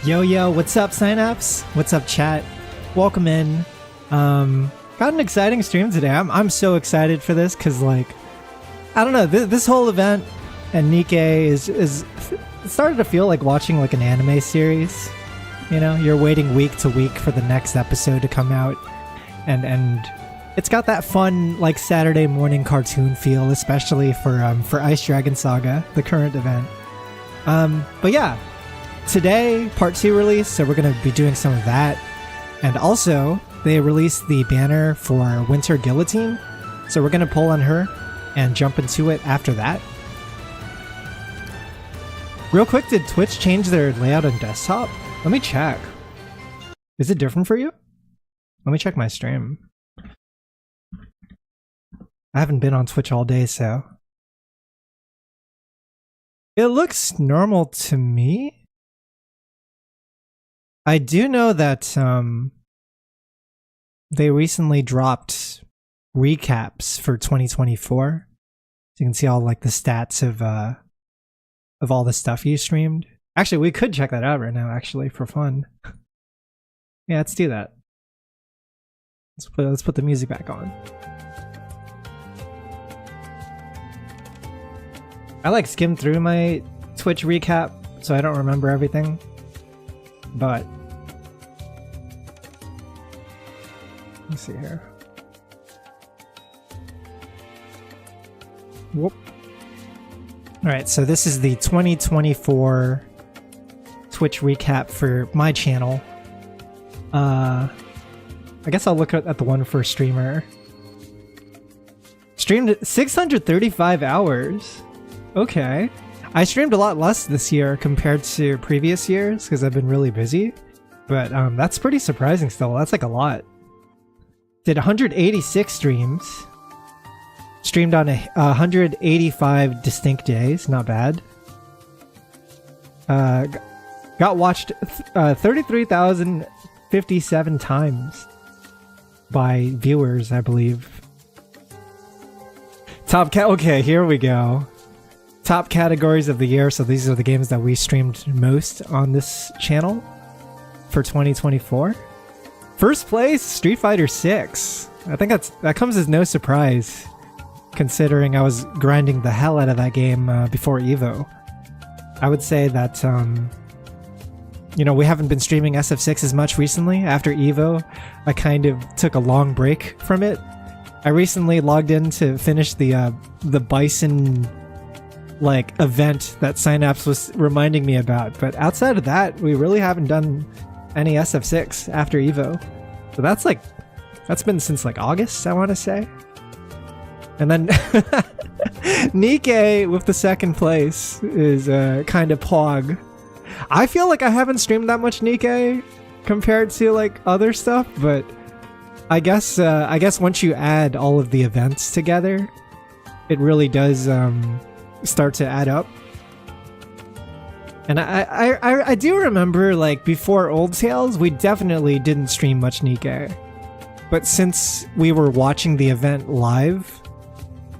Yo, yo, what's up, Synapse? What's up, chat? Welcome in. Got an exciting stream today. I'm so excited for this because, like, I don't know, this whole event and Nikke is it started to feel like watching like an anime series. You know, you're waiting week to week for the next episode to come out, and it's got that fun like Saturday morning cartoon feel, especially for Ice Dragon Saga, the current event. But yeah. Today, part 2 release, so we're going to be doing some of that. And also, they released the banner for Winter Guillotine, so we're going to pull on her and jump into it after that. Real quick, did Twitch change their layout on desktop? Let me check. Is it different for you? Let me check my stream. I haven't been on Twitch all day, so... It looks normal to me. I do know that they recently dropped recaps for 2024. So you can see all like the stats of all the stuff you streamed. Actually, we could check that out right now, actually, for fun. Yeah, let's do that. Let's put the music back on. I like skimmed through my Twitch recap, so I don't remember everything. But let's see here. Whoop. Alright, so this is the 2024 Twitch recap for my channel. I guess I'll look at the one for streamer. Streamed 635 hours. Okay. I streamed a lot less this year compared to previous years because I've been really busy. But that's pretty surprising still. That's like a lot. Did 186 streams. Streamed on 185 distinct days. Not bad. Got watched 33,057 times by viewers, I believe. Top cat. Okay, here we go. Top categories of the year. So these are the games that we streamed most on this channel for 2024. First place, Street Fighter 6. I think that comes as no surprise, considering I was grinding the hell out of that game before Evo. I would say that you know, we haven't been streaming SF6 as much recently. After Evo, I kind of took a long break from it. I recently logged in to finish the Bison like event that Synapse was reminding me about, but outside of that we really haven't done any SF6 after Evo. So that's been since like August, I want to say. And then Nikke with the second place is kind of pog. I feel like I haven't streamed that much Nikke compared to like other stuff, but I guess once you add all of the events together, it really does start to add up. And I do remember, like, before Old Tales, we definitely didn't stream much Nikke. But since we were watching the event live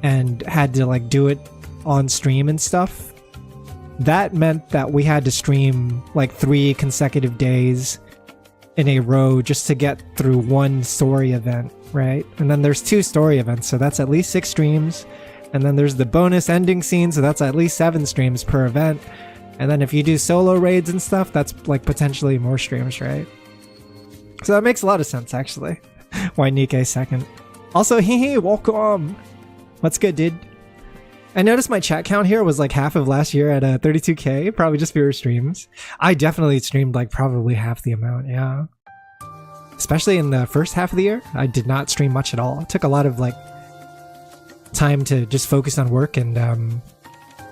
and had to like do it on stream and stuff, that meant that we had to stream like 3 consecutive days in a row just to get through one story event, right? And then there's 2 story events, so that's at least 6 streams. And then there's the bonus ending scene, so that's at least 7 streams per event. And then if you do solo raids and stuff, that's like potentially more streams, right? So that makes a lot of sense, actually. Why Nikke second. Also, hee welcome! What's good, dude? I noticed my chat count here was like half of last year at 32k, probably just fewer streams. I definitely streamed like probably half the amount, yeah. Especially in the first half of the year, I did not stream much at all. It took a lot of like time to just focus on work, and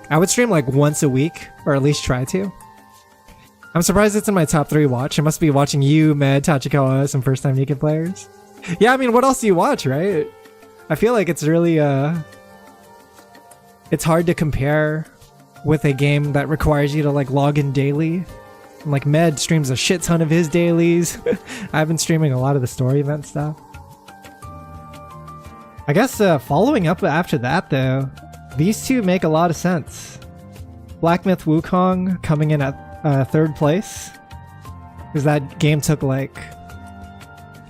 I would stream like once a week, or at least try to. I'm surprised it's in my top 3 watch. I must be watching you, Med, Tachikawa, some first time Nikke players. Yeah, I mean, what else do you watch, right? I feel like it's really it's hard to compare with a game that requires you to like log in daily. And, like, Med streams a shit ton of his dailies. I've been streaming a lot of the story event stuff. I guess following up after that, though, these two make a lot of sense. Black Myth Wukong coming in at 3rd place. because that game took like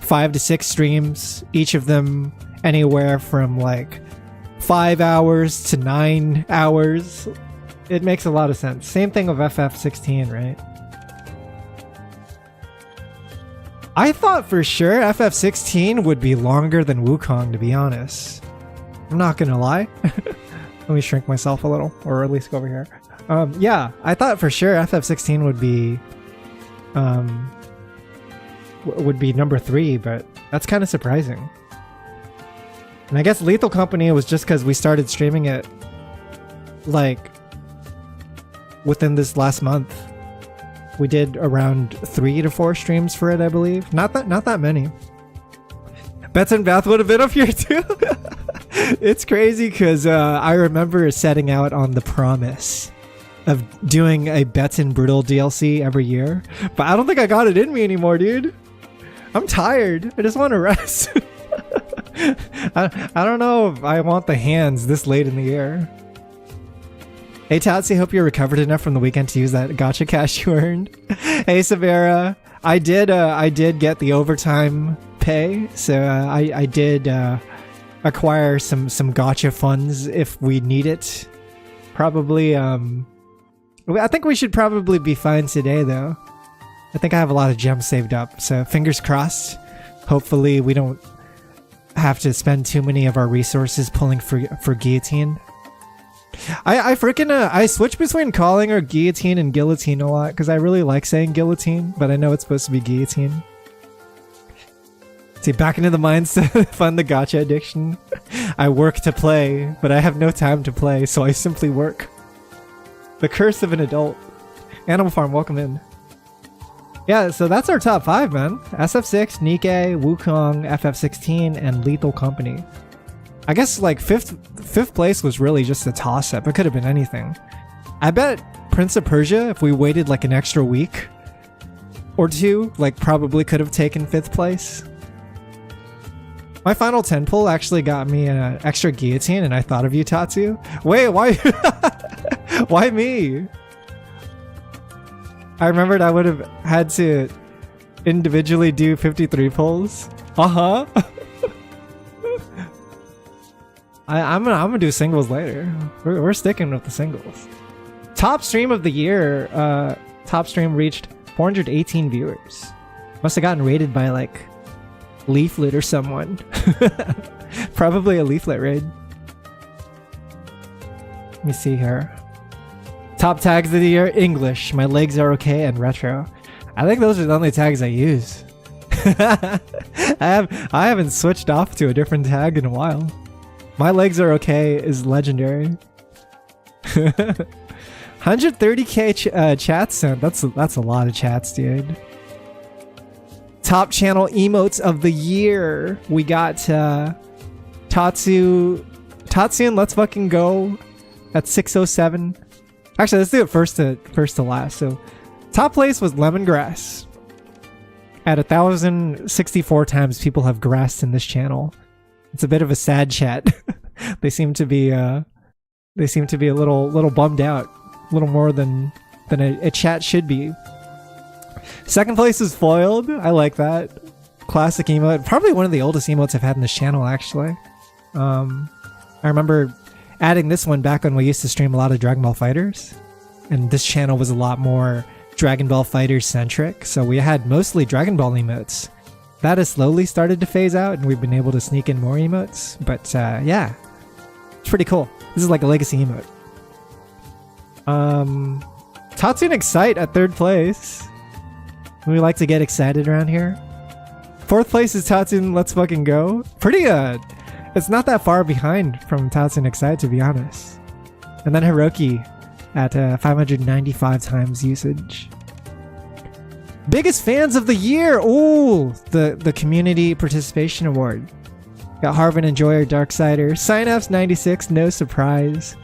5 to 6 streams, each of them anywhere from like 5 hours to 9 hours. It makes a lot of sense. Same thing with FF16, right? I thought for sure FF16 would be longer than Wukong, to be honest. I'm not gonna lie. Let me shrink myself a little, or at least go over here. Yeah, I thought for sure FF16 would be number 3, but that's kind of surprising. And I guess Lethal Company was just because we started streaming it like within this last month. We did around 3 to 4 streams for it, I believe. Not that many. Bets and Bath would have been up here too. It's crazy because I remember setting out on the promise of doing a Bets and Brutal DLC every year, but I don't think I got it in me anymore, dude. I'm tired. I just want to rest. I don't know if I want the hands this late in the year. Hey Tatsi, hope you're recovered enough from the weekend to use that gacha cash you earned. Hey Savera, I did get the overtime pay, so I did acquire some gacha funds if we need it. Probably I think we should probably be fine today though. I think I have a lot of gems saved up, so fingers crossed. Hopefully we don't have to spend too many of our resources pulling for Guillotine. I switch between calling her Guillotine and Guillotine a lot because I really like saying Guillotine, but I know it's supposed to be Guillotine. See, back into the mindset, fund the gacha addiction. I work to play, but I have no time to play, so I simply work. The curse of an adult. Animal Farm, welcome in. Yeah, so that's our top 5, man. SF6, Nikke, Wukong, FF16, and Lethal Company. I guess like fifth place was really just a toss-up. It could have been anything. I bet Prince of Persia, if we waited like an extra week or 2, like probably could have taken 5th place. My final 10 pull actually got me an extra Guillotine, and I thought of you, Tatsu. Wait, why? Why me? I remembered I would have had to individually do 53 pulls. Uh-huh. I'm gonna do singles later. We're sticking with the singles. Top stream of the year. Top stream reached 418 viewers. Must have gotten rated by like Leaflet or someone. Probably a Leaflet raid. Let me see here. Top tags of the year: English, My Legs Are Okay, and Retro. I think those are the only tags I use. I haven't switched off to a different tag in a while. My Legs Are Okay is legendary. 130k chats sent. That's a lot of chats, dude. Top channel emotes of the year. We got Tatsu and Let's Fucking Go at 607. Actually, let's do it first to last. So, top place was Lemongrass. At 1,064 times, people have grassed in this channel. It's a bit of a sad chat. They seem to be a little bummed out, a little more than a chat should be. Second place is Foiled. I like that. Classic emote. Probably one of the oldest emotes I've had in this channel, actually. I remember adding this one back when we used to stream a lot of Dragon Ball Fighters, and this channel was a lot more Dragon Ball Fighters centric, so we had mostly Dragon Ball emotes. That has slowly started to phase out, and we've been able to sneak in more emotes, but yeah, it's pretty cool. This is like a legacy emote. Tatsu and Excite at 3rd place. We like to get excited around here. 4th place is Tatsu and Let's Fucking Go. Pretty it's not that far behind from Tatsu and Excite, to be honest. And then Hiroki at 595 times usage. Biggest fans of the year. Ooh, the community participation award. Got Harvin Enjoyer, Darksider, Synapse 96, no surprise.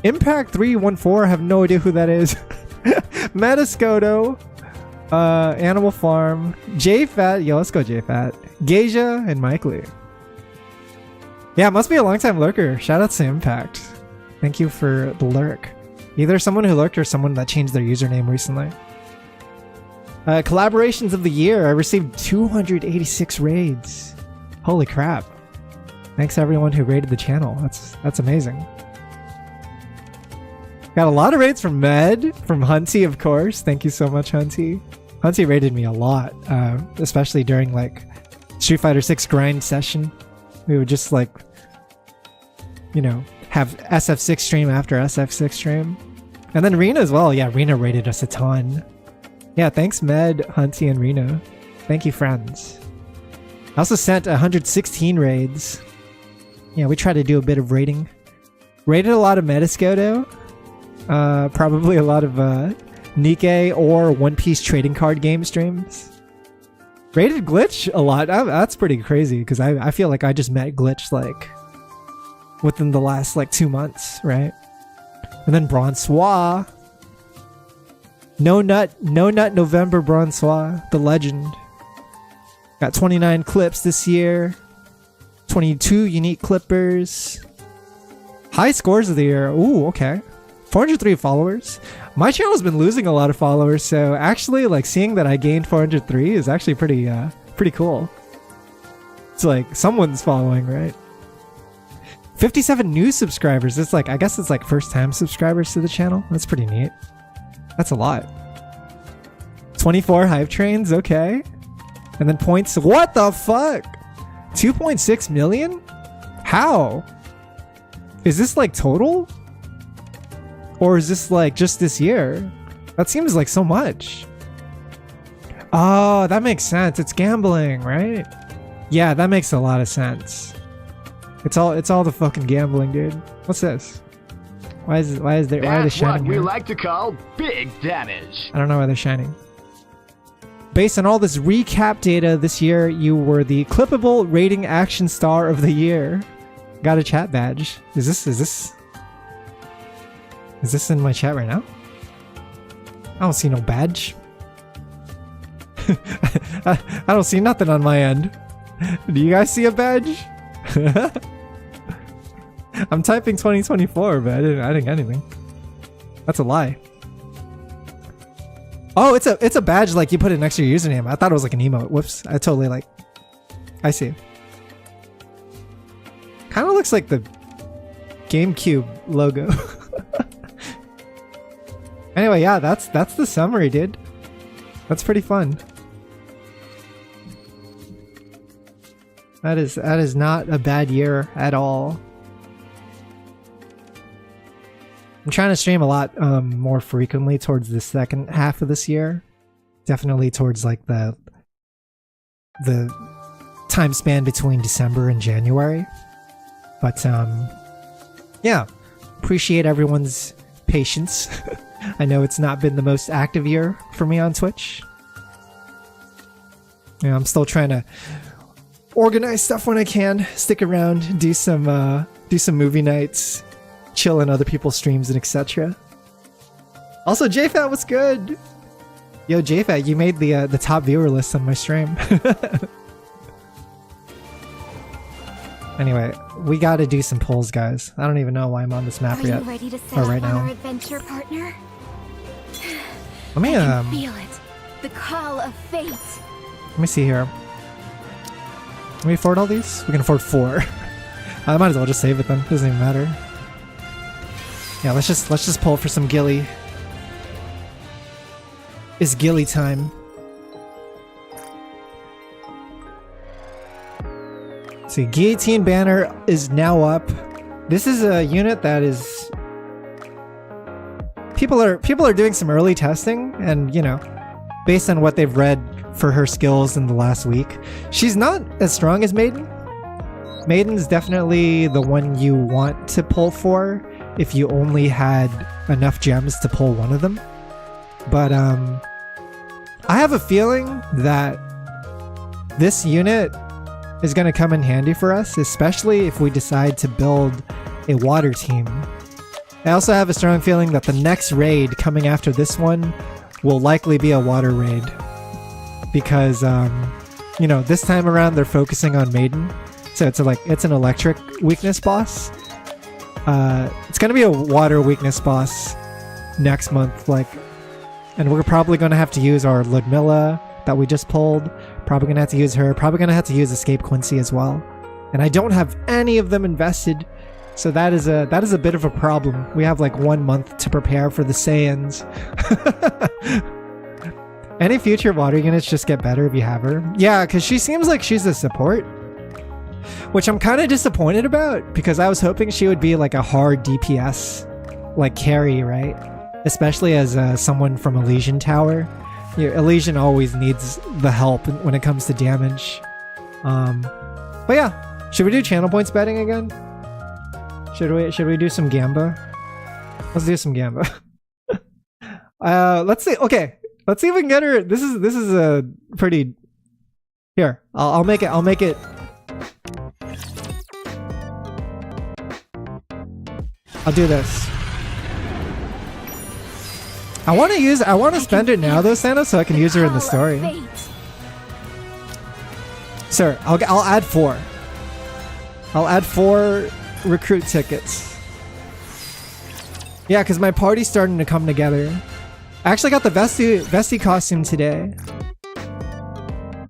Impact 314, I have no idea who that is. Metascoto, Animal Farm, JFat, yo, let's go JFat, Geisha, and Mike Lee. Yeah, must be a long-time lurker. Shout out to Impact. Thank you for the lurk. Either someone who lurked or someone that changed their username recently. Collaborations of the year. I received 286 raids. Holy crap. Thanks everyone who raided the channel. That's amazing. Got a lot of raids from Med, from Hunty, of course. Thank you so much, Hunty. Hunty raided me a lot, especially during like Street Fighter 6 grind session. We would just like, you know, have SF6 stream after SF6 stream. And then Rena as well. Yeah, Rena raided us a ton. Yeah, thanks Med, Hunty, and Rena. Thank you, friends. I also sent 116 raids. Yeah, we try to do a bit of raiding. Raided a lot of Metascoto. Probably a lot of Nikke or One Piece trading card game streams. Rated Glitch a lot. That's pretty crazy because I feel like I just met Glitch like within the last like 2 months, right? And then Bronsois. No Nut November Bronsois, the legend. Got 29 clips this year. 22 unique clippers. High scores of the year. Ooh, okay. 403 followers. My channel's been losing a lot of followers, so actually like seeing that I gained 403 is actually pretty cool. It's like someone's following, right? 57 new subscribers. It's like, I guess it's like first time subscribers to the channel. That's pretty neat. That's a lot. 24 hype trains, okay. And then points, what the fuck? 2.6 million? How? Is this like total? Or is this like just this year? That seems like so much. Oh, that makes sense. It's gambling, right? Yeah, that makes a lot of sense. It's all the fucking gambling, dude. What's this? Why are they shining? What we here? like to call big damage. I don't know why they're shining. Based on all this recap data this year, you were the clippable rating action star of the year. Got a chat badge. Is this in my chat right now? I don't see no badge. I don't see nothing on my end. Do you guys see a badge? I'm typing 2024, but I didn't get anything. That's a lie. Oh, it's a badge like you put it next to your username. I thought it was like an emote. Whoops. I totally like. I see. Kind of looks like the GameCube logo. Anyway, yeah, that's the summary, dude. That's pretty fun. That is not a bad year at all. I'm trying to stream a lot more frequently towards the second half of this year. Definitely towards like the time span between December and January. But yeah, appreciate everyone's patience. I know it's not been the most active year for me on Twitch. Yeah, I'm still trying to organize stuff when I can, stick around, do some movie nights, chill in other people's streams and etc. Also, JFat, what's good? Yo, JFat, you made the top viewer list on my stream. Anyway, we gotta do some polls, guys. I don't even know why I'm on this map Are yet. you ready to set off right on now. our adventure, partner? Let me I can feel it. The call of fate. let me see here. Can we afford all these? We can afford 4. I might as well just save it then. Doesn't even matter. Yeah, let's just pull for some Gilly. It's Gilly time. See, Guillotine banner is now up. This is a unit that is people are doing some early testing, and you know, based on what they've read for her skills in the last week, she's not as strong as Maiden. Maiden's definitely the one you want to pull for if you only had enough gems to pull one of them. But I have a feeling that this unit is going to come in handy for us, especially if we decide to build a water team. I also have a strong feeling that the next raid coming after this one will likely be a water raid, because you know, this time around they're focusing on Maiden, so it's an electric weakness boss. It's gonna be a water weakness boss next month. Like, And we're probably going to have to use our Ludmilla that we just pulled. Probably going to have to use her. Probably going to have to use Escape Quincy as well. And I don't have any of them invested. So that is a bit of a problem. We have like 1 month to prepare for the Saiyans. Any future water units just get better if you have her. Yeah, because she seems like she's a support. Which I'm kind of disappointed about, because I was hoping she would be like a hard DPS, like carry, right? Especially as someone from Elysian Tower. Elysian always needs the help when it comes to damage. But yeah, should we do channel points betting again? Should we do some Gamba? Let's do some Gamba. Let's see. Okay, let's see if we can get her. This is a pretty. Here, I'll make it. I'll make it. I'll do this. I want to spend it now though, Santa, so I can use her in the story. Sir, I'll add 4. I'll add 4 recruit tickets. Yeah, because my party's starting to come together. I actually got the Vesti costume today.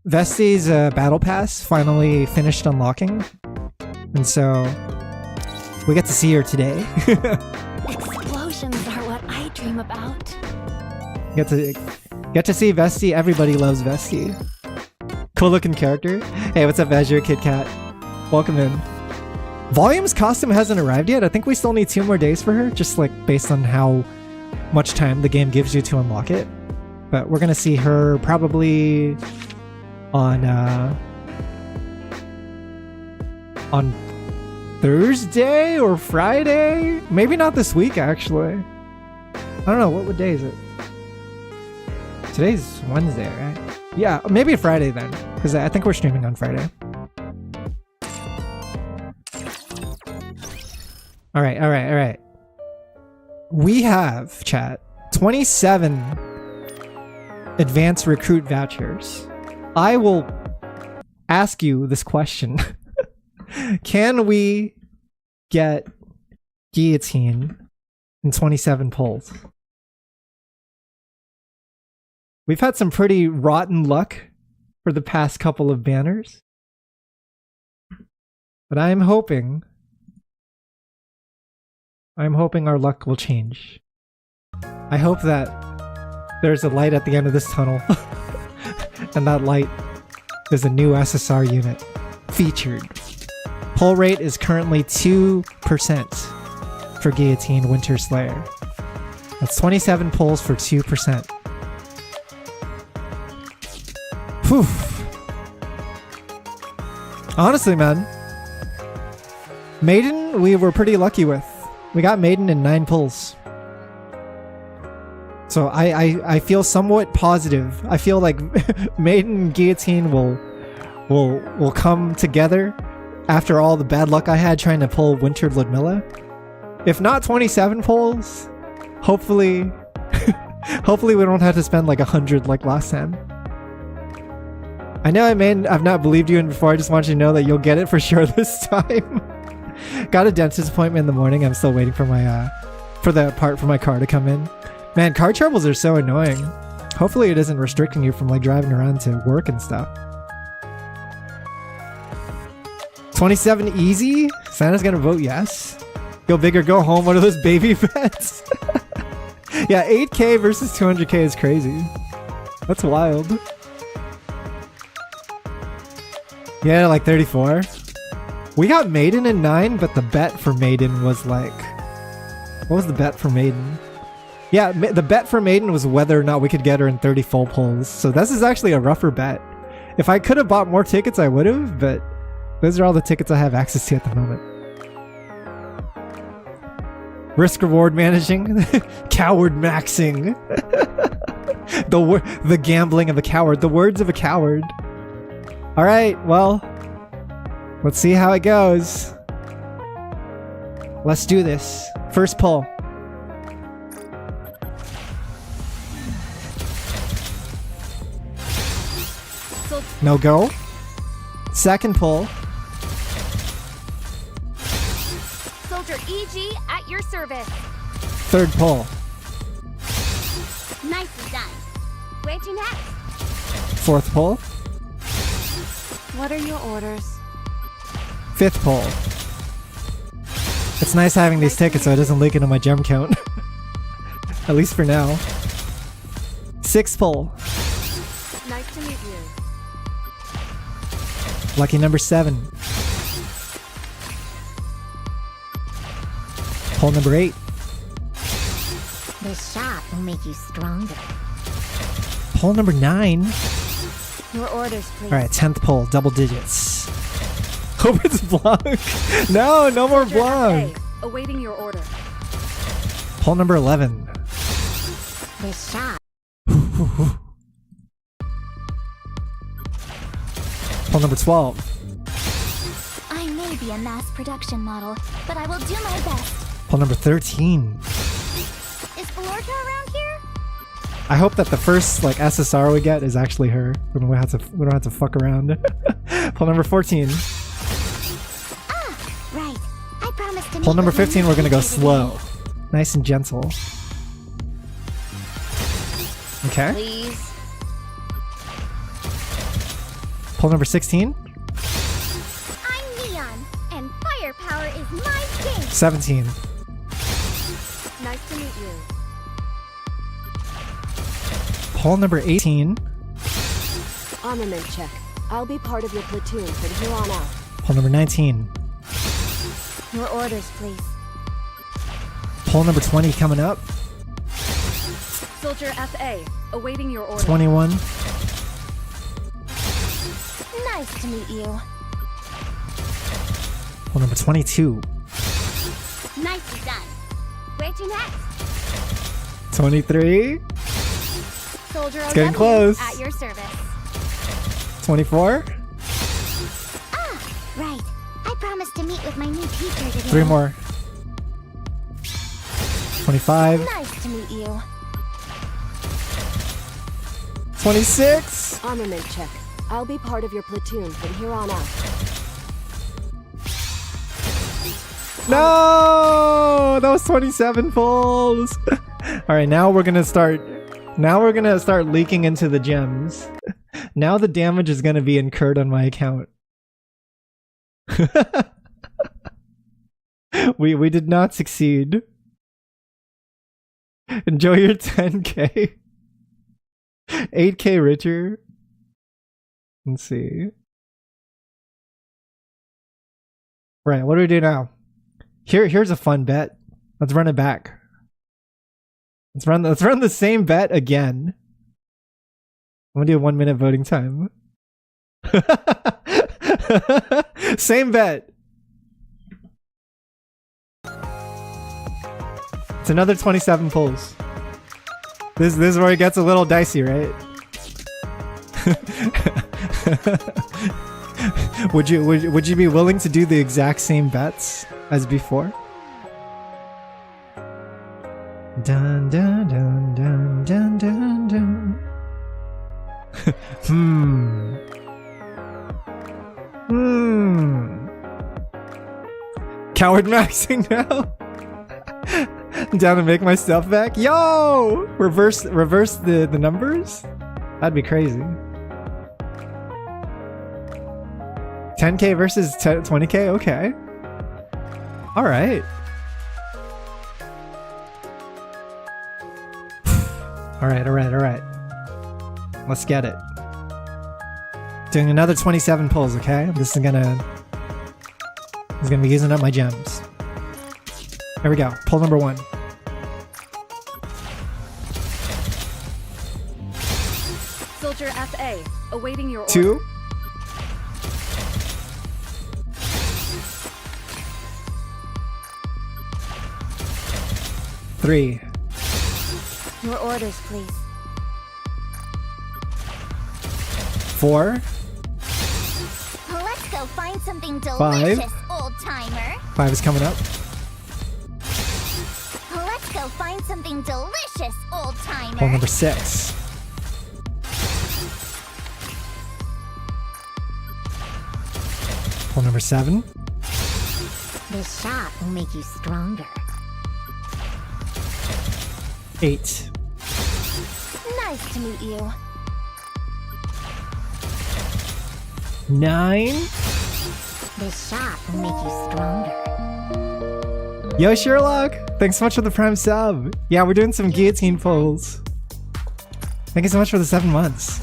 Vesti's battle pass finally finished unlocking. And so we get to see her today. Explosions are what I dream about. Get to see Vesti. Everybody loves Vesti. Cool looking character. Hey, what's up, Azure Kit Kat? Welcome in. Volume's costume hasn't arrived yet. I think we still need 2 more days for her, just like based on how much time the game gives you to unlock it. But we're gonna see her probably on Thursday or Friday? Maybe not this week, actually. I don't know. What day is it? Today's Wednesday, right? Yeah, maybe Friday then, because I think we're streaming on Friday. All right. We have, chat, 27 advanced recruit vouchers. I will ask you this question. Can we get Guillotine in 27 pulls? We've had some pretty rotten luck for the past couple of banners. But I'm hoping our luck will change. I hope that there's a light at the end of this tunnel. And that light is a new SSR unit featured. Pull rate is currently 2% for Guillotine Winter Slayer. That's 27 pulls for 2%. Whew. Honestly, man, Maiden we were pretty lucky with. We got Maiden in 9 pulls. So I feel somewhat positive. I feel like Maiden and Guillotine will come together after all the bad luck I had trying to pull Winter Ludmilla. If not 27 pulls, hopefully we don't have to spend like 100 like last time. I know I've not believed you in before. I just want you to know that you'll get it for sure this time. Got a dentist appointment in the morning. I'm still waiting for my for the part for my car to come in. Man, car troubles are so annoying. Hopefully it isn't restricting you from like driving around to work and stuff. 27 easy? Santa's gonna vote yes. Go big or go home. What are those baby bets? Yeah, 8k versus 200k is crazy. That's wild. Yeah, like 34. We got Maiden in 9, but the bet for Maiden was like... What was the bet for Maiden? Yeah, the bet for Maiden was whether or not we could get her in 30 full pulls. So this is actually a rougher bet. If I could have bought more tickets, I would have, but those are all the tickets I have access to at the moment. Risk reward managing. Coward maxing. The gambling of a coward. The words of a coward. Alright, well, let's see how it goes. Let's do this. First pull. No go. Second pull. Soldier EG at your service. Third pull. Nicely done. Where to next? 4th pull. What are your orders? 5th pull. It's nice having these tickets so it doesn't leak into my gem count. At least for now. 6th pull. Nice to meet you. Lucky number 7. Pull number 8. This shot will make you stronger. Pull number 9. Your orders, please. Alright, 10th pull, double digits. Hope it's Blanc. No, no more Blanc. Awaiting your order. Pull number 11. This shot. Pull number 12. I may be a mass production model, but I will do my best. Pull number 13. Is Valorta around here? I hope that the first like SSR we get is actually her. We don't have to fuck around. Pull number 14. Ah, right. I promised to Pull meet number with my 15, new we're gonna go teacher slow. Nice and gentle. today. Okay. Please. Pull number 16. I'm Neon, and firepower is my game. 17. Nice to meet you. Pull number 18. Armament check. I'll be part of your platoon from here on out. Pull number 19. Your orders, please. Pull number 20 coming up. Soldier FA, awaiting your order. 21. Nice to meet you. Pull number 22. Nicely done. Where to next? 23. Soldier It's getting OW close. At your service. 24. Ah, right. I promised to meet with my new teacher today. 3 more. 25. Nice to meet you. 26. Armament check. I'll be part of your platoon from here on out. No! That was 27 pulls. All right, now we're gonna start leaking into the gems. Now the damage is gonna be incurred on my account. we did not succeed. Enjoy your 10k. 8k richer. Let's see. Right, what do we do now? Here's a fun bet. Let's run it back. Let's run the same bet again. I'm gonna do a 1 minute voting time. Same bet. It's another 27 pulls. This is where it gets a little dicey, right? Would you be willing to do the exact same bets as before? Dun dun dun dun dun dun dun. Coward maxing now. Down to make my stuff back. Yo! Reverse the numbers? That'd be crazy. 10k versus 20k? Okay. Alright. Alright. Let's get it. Doing another 27 pulls, okay? This is gonna be using up my gems. Here we go. Pull number 1. Soldier FA, awaiting your order. 2. 3. Your orders, please. 4. Let's go find something 5. delicious, old timer. 5 is coming up. Let's go find something delicious, old timer. Pull number 6. Pull number 7. This shot will make you stronger. 8. Nice to meet you. 9. This shot will make you stronger. Yo, Sherlock! Thanks so much for the Prime sub. Yeah, we're doing some guillotine pulls. Thank you so much for the 7 months.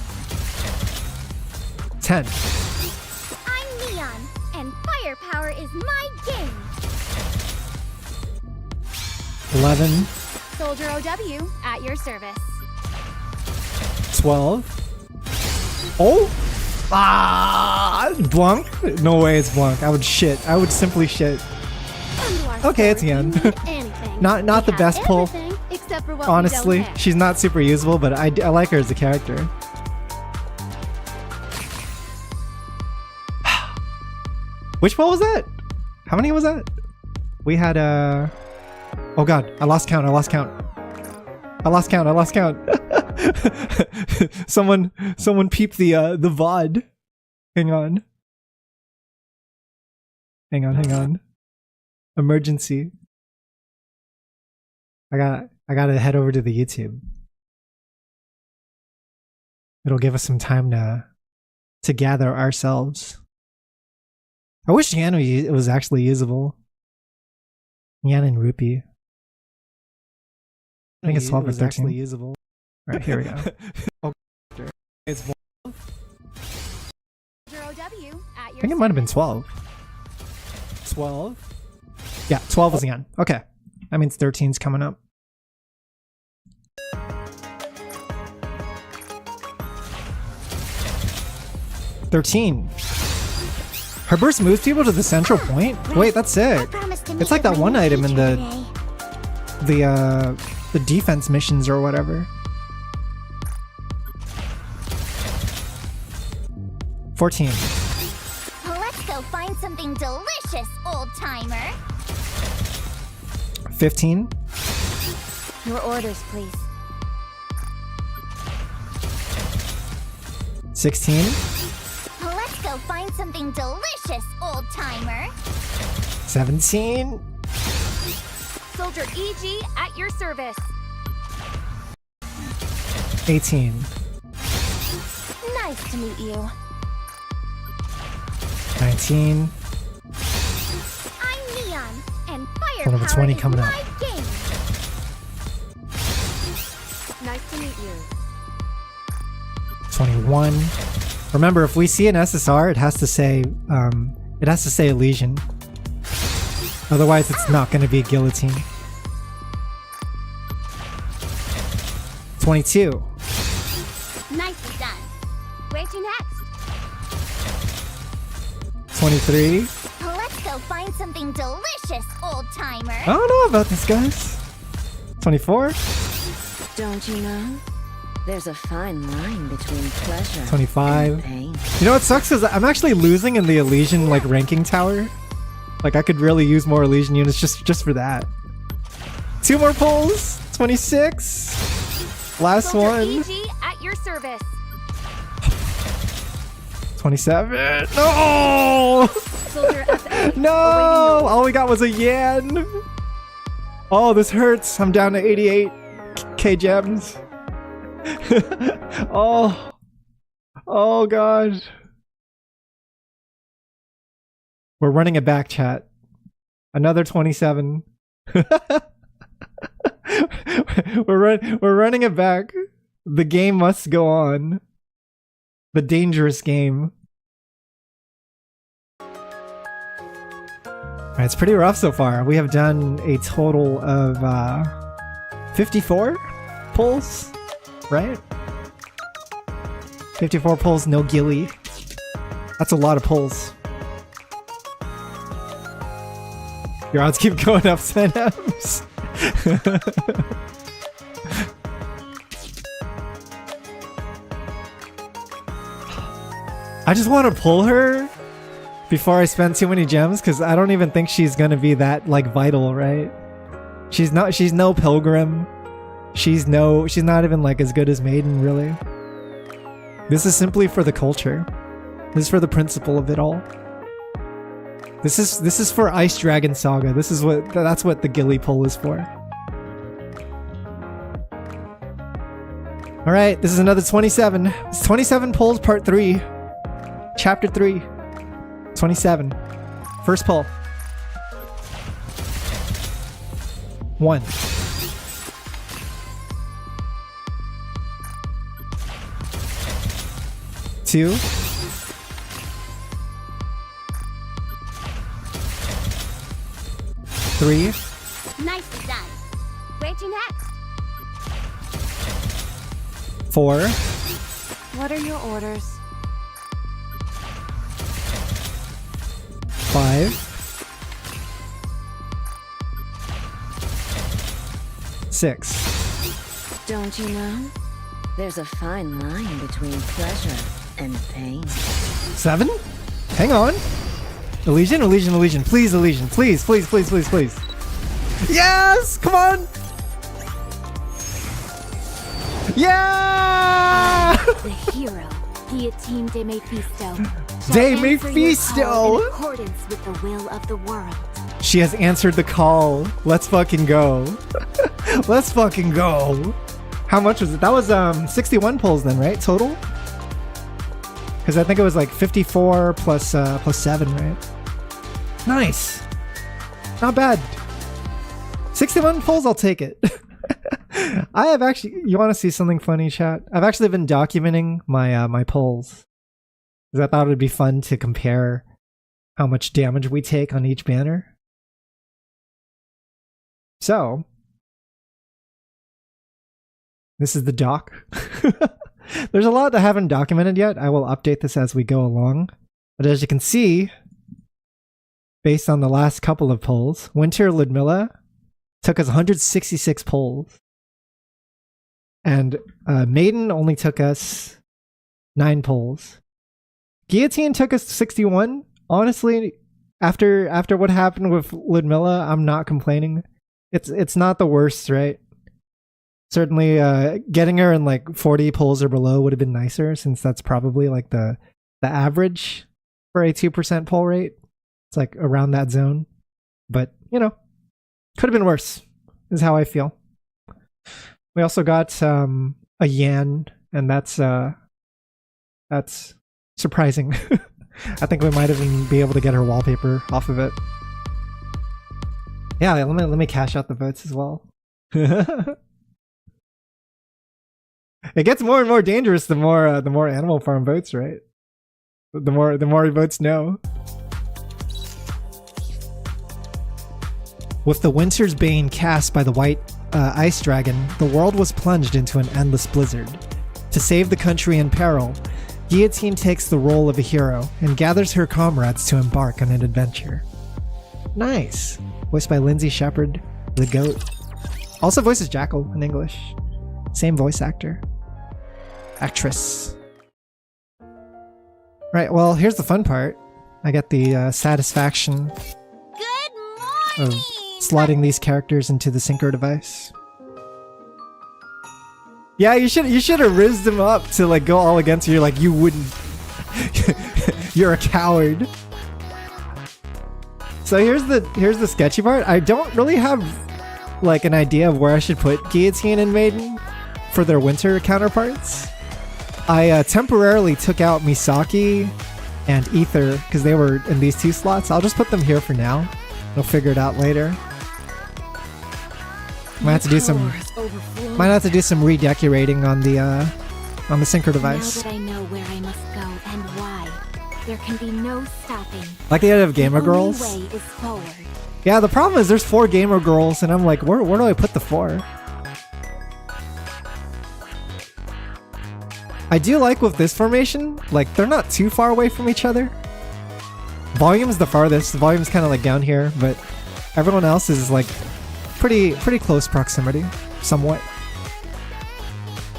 10. I'm Neon, and firepower is my game. 11. Soldier OW, at your service. 12. Oh! Ah! Blanc? No way it's Blanc. I would shit. I would simply shit. Okay, it's Yan. not the best pull. Except for what Honestly, she's not super usable, but I like her as a character. Which pull was that? How many was that? We had oh god, I lost count. Someone peeped the VOD. Hang on. Emergency. I gotta head over to the YouTube. It'll give us some time to gather ourselves. I wish Yan was actually usable. Yan and Rupee. I think it's 12 or 13. Actually usable. Alright, here we go. Oh, it's 12. I think it might have been 12. 12? Yeah, 12 was Yan. Okay. That means 13's coming up. Her burst moves people to the central point? Wait, that's sick. It's like that one item in the defense missions or whatever. 14. Let's go find something delicious, old timer. 15. Your orders, please. 16. Let's go find something delicious, old timer. 17. Soldier EG at your service. 18. Nice to meet you. 19. I'm Neon, and One of the 20 firepower coming is up. my game. Nice to meet you. 21. Remember, if we see an SSR, it has to say Elysian. Otherwise, it's not going to be Guillotine. 22. Nicely done. Where to next? 23. Let's go find something delicious, old timer. I don't know about this, guys. 24. Don't you know? There's a fine line between pleasure 25. and pain. You know what sucks is I'm actually losing in the Elysian like ranking tower. Like I could really use more Elysian units just for that. 2 more pulls. 26. Last Soldier one. EG at your service. 27. No! Soldier FA. No! All we got was a Yan. Oh, this hurts. I'm down to 88k gems. Oh. Oh god. We're running it back, chat. Another 27. We're running it back. The game must go on. The dangerous game. Alright, it's pretty rough so far. We have done a total of 54 pulls, right? 54 pulls, no gilly. That's a lot of pulls. Your odds keep going up, Synapse. I just want to pull her before I spend too many gems because I don't even think she's gonna be that like vital, right? She's no pilgrim. She's not even like as good as Maiden, really. This is simply for the culture. This is for the principle of it all. This is for Ice Dragon Saga. That's what the Gilly pull is for. Alright, this is another 27. It's 27 pulls, part 3. Chapter 3. 27. First pull. 1. 2. 3. Nicely done. Where to next? 4. What are your orders? 5. 6. Don't you know? There's a fine line between pleasure and pain. 7? Hang on. Elysian, Elysian, Elysian. Please, Elysian. Please, please, please, please, please. Yes! Come on! Yeah! The hero, Guillotine de Mephisto. De shall answer your Mephisto! call in accordance with the will of the world. She has answered the call. Let's fucking go. Let's fucking go. How much was it? That was 61 pulls then, right? Total? Because I think it was like 54 plus 7, right? Nice. Not bad. 61 pulls, I'll take it. I have actually... You want to see something funny, chat? I've actually been documenting my my pulls. Because I thought it would be fun to compare how much damage we take on each banner. So... This is the doc. There's a lot that I haven't documented yet. I will update this as we go along. But as you can see, based on the last couple of polls, Winter Ludmilla took us 166 polls. And Maiden only took us 9 polls. Guillotine took us 61. Honestly, after what happened with Ludmilla, I'm not complaining. It's not the worst, right? Certainly, getting her in like 40 pulls or below would have been nicer, since that's probably like the average for a 2% pull rate. It's like around that zone. But, you know, could have been worse, is how I feel. We also got a Yan, and that's surprising. I think we might even be able to get her wallpaper off of it. Yeah, let me cash out the votes as well. It gets more and more dangerous the more Animal Farm votes, right? The more votes no. With the winter's bane cast by the white ice dragon, the world was plunged into an endless blizzard. To save the country in peril, Guillotine takes the role of a hero and gathers her comrades to embark on an adventure. Nice. Voiced by Lindsay Shepard, the goat. Also voices Jackal in English. Same voice actor. Actress. Right, well, here's the fun part. I get the satisfaction Good of morning! slotting these characters into the synchro device. Yeah, you should have rizzed them up to like go all against you. You're like, you wouldn't. You're a coward. So here's the sketchy part. I don't really have like an idea of where I should put Guillotine and Maiden for their winter counterparts. I temporarily took out Misaki and Ether because they were in these 2 slots. I'll just put them here for now. We'll figure it out later. Might have to do some redecorating on the synchro device. Now that I know where I must go and why, there can be no stopping. Like the idea of gamer The girls. only way is forward. Yeah, the problem is there's 4 gamer girls, and I'm like, where do I put the 4? I do like with this formation, like they're not too far away from each other. Volume's the farthest. Volume's kind of like down here, but everyone else is like pretty close proximity, somewhat.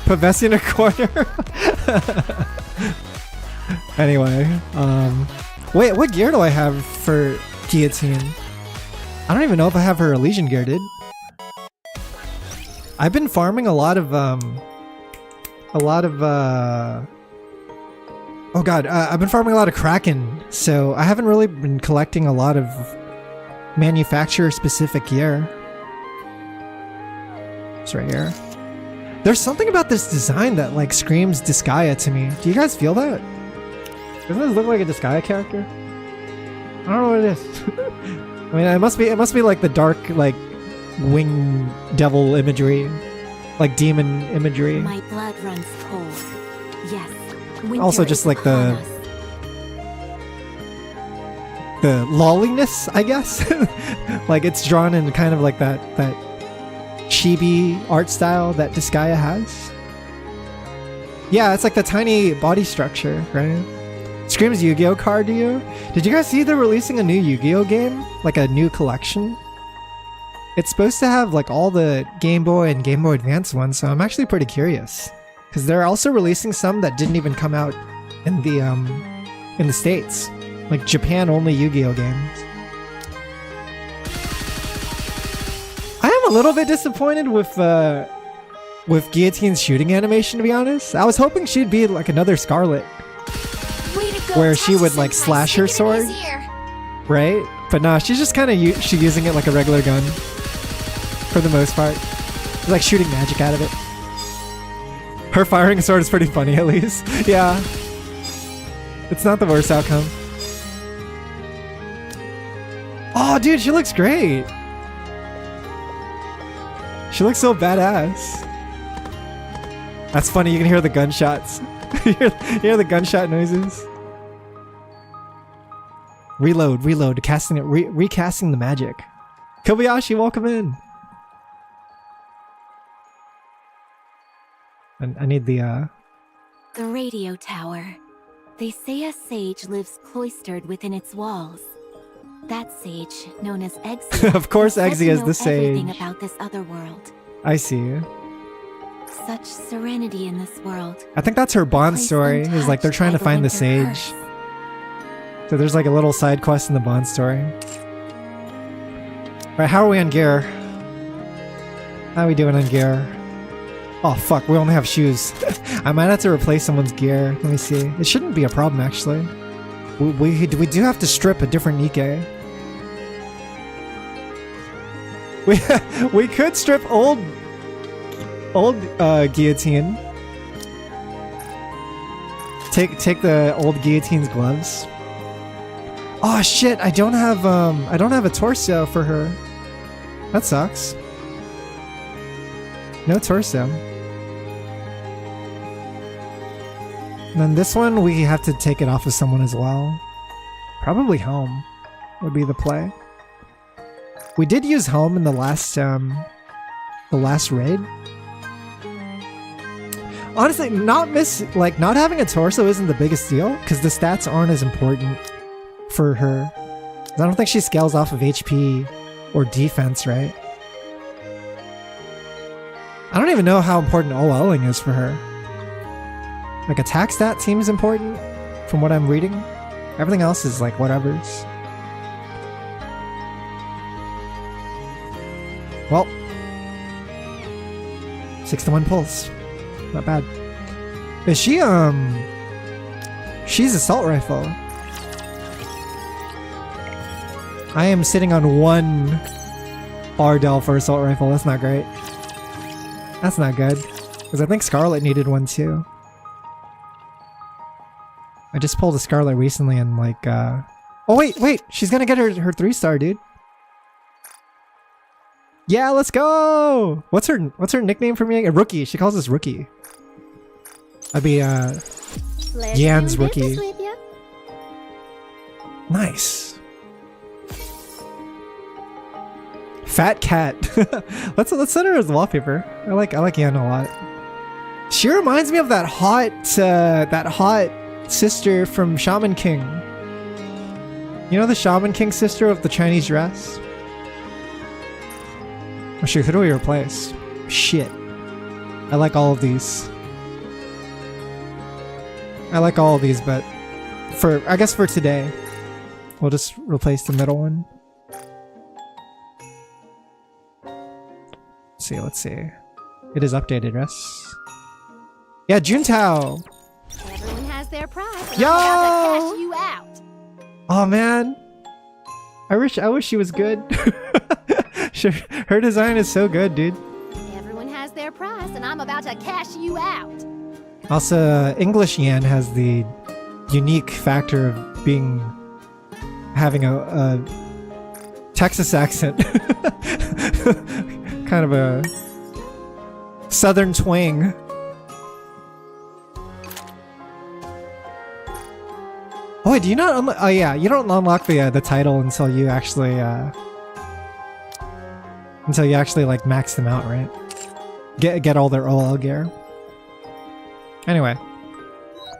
Put Vesti in a corner. Anyway, wait, what gear do I have for Guillotine? I don't even know if I have her Elysian gear, dude. I've been farming a lot of oh god, I've been farming a lot of Kraken, so I haven't really been collecting a lot of manufacturer specific gear. It's right here. There's something about this design that like screams Disgaea to me. Do you guys feel that? Doesn't this look like a Disgaea character? I don't know what it is. I mean, it must be like the dark, like wing devil imagery, like demon imagery. My blood runs cold. Yes. Winter Also, just is like upon us. the lolliness, I guess. Like it's drawn in kind of like that chibi art style that Disgaea has. Yeah, it's like the tiny body structure, right? Screams Yu-Gi-Oh card to you. Did you guys see they're releasing a new Yu-Gi-Oh game? Like a new collection? It's supposed to have like all the Game Boy and Game Boy Advance ones, so I'm actually pretty curious. Because they're also releasing some that didn't even come out in the States. Like Japan-only Yu-Gi-Oh games. I am a little bit disappointed with Guillotine's shooting animation, to be honest. I was hoping she'd be like another Scarlet, where she would like slash her sword, right? But nah, she's just kind of she's using it like a regular gun for the most part. She's like shooting magic out of it. Her firing sword is pretty funny, at least. Yeah, it's not the worst outcome. Oh, dude, she looks great. She looks so badass. That's funny. You can hear the gunshots. You hear the gunshot noises. Reload, recasting the magic. Kobayashi, welcome in. I need the The radio tower. They say a sage lives cloistered within its walls. That sage, known as Exia, of course, Exia is the sage. Everything about this other world. I see. Such serenity in this world. I think that's her Bond story. Is like they're trying to find the sage. Curse. So there's like a little side quest in the Bond story. Alright, how are we on gear? How are we doing on gear? Oh fuck, we only have shoes. I might have to replace someone's gear. Let me see. It shouldn't be a problem actually. We do have to strip a different Nikke. We could strip old Guillotine. Take the old Guillotine's gloves. Oh shit! I don't have a torso for her. That sucks. No torso. And then this one we have to take it off of someone as well. Probably Home would be the play. We did use Home in the last raid. Honestly, not having a torso isn't the biggest deal because the stats aren't as important for her. I don't think she scales off of HP or defense, right? I don't even know how important OLing is for her. Like attack stat seems important from what I'm reading. Everything else is like whatever's. Well, 6-1 pulse. Not bad. Is she, she's assault rifle. I am sitting on one Ardell for assault rifle. That's not great. That's not good. Because I think Scarlet needed one too. I just pulled a Scarlet recently and like, oh wait! She's gonna get her 3-star, dude. Yeah, let's go! What's her nickname for me? A Rookie. She calls us Rookie. I'd be Yan's Rookie. Nice. Fat cat. let's set her as wallpaper. I like Yan a lot. She reminds me of that hot sister from Shaman King. You know the Shaman King sister with the Chinese dress? Oh shoot, who do we replace? Shit. I like all of these. But I guess for today, we'll just replace the middle one. Let's see. It is updated, yes? Yeah, Juntao! Everyone has their price. Yo! I'm about to cash you out. Oh man, I wish she was good. Her design is so good, dude. Everyone has their price, and I'm about to cash you out. Also, English Yan has the unique factor of having a Texas accent. Kind of a southern twang. Oh wait, do you not unlock? Oh yeah, you don't unlock the title until you actually like max them out, right? Get all their OL gear. Anyway,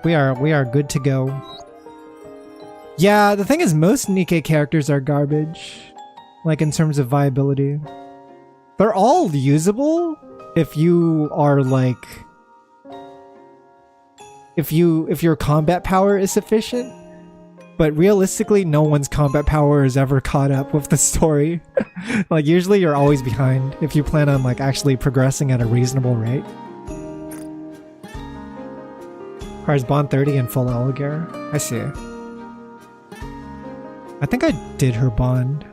we are good to go. Yeah, the thing is, most Nikke characters are garbage, like in terms of viability. They're all usable if you are like, if your combat power is sufficient. But realistically, no one's combat power is ever caught up with the story. Like, usually you're always behind if you plan on like actually progressing at a reasonable rate. Requires Bond 30 and full Elgar. I see. I think I did her Bond.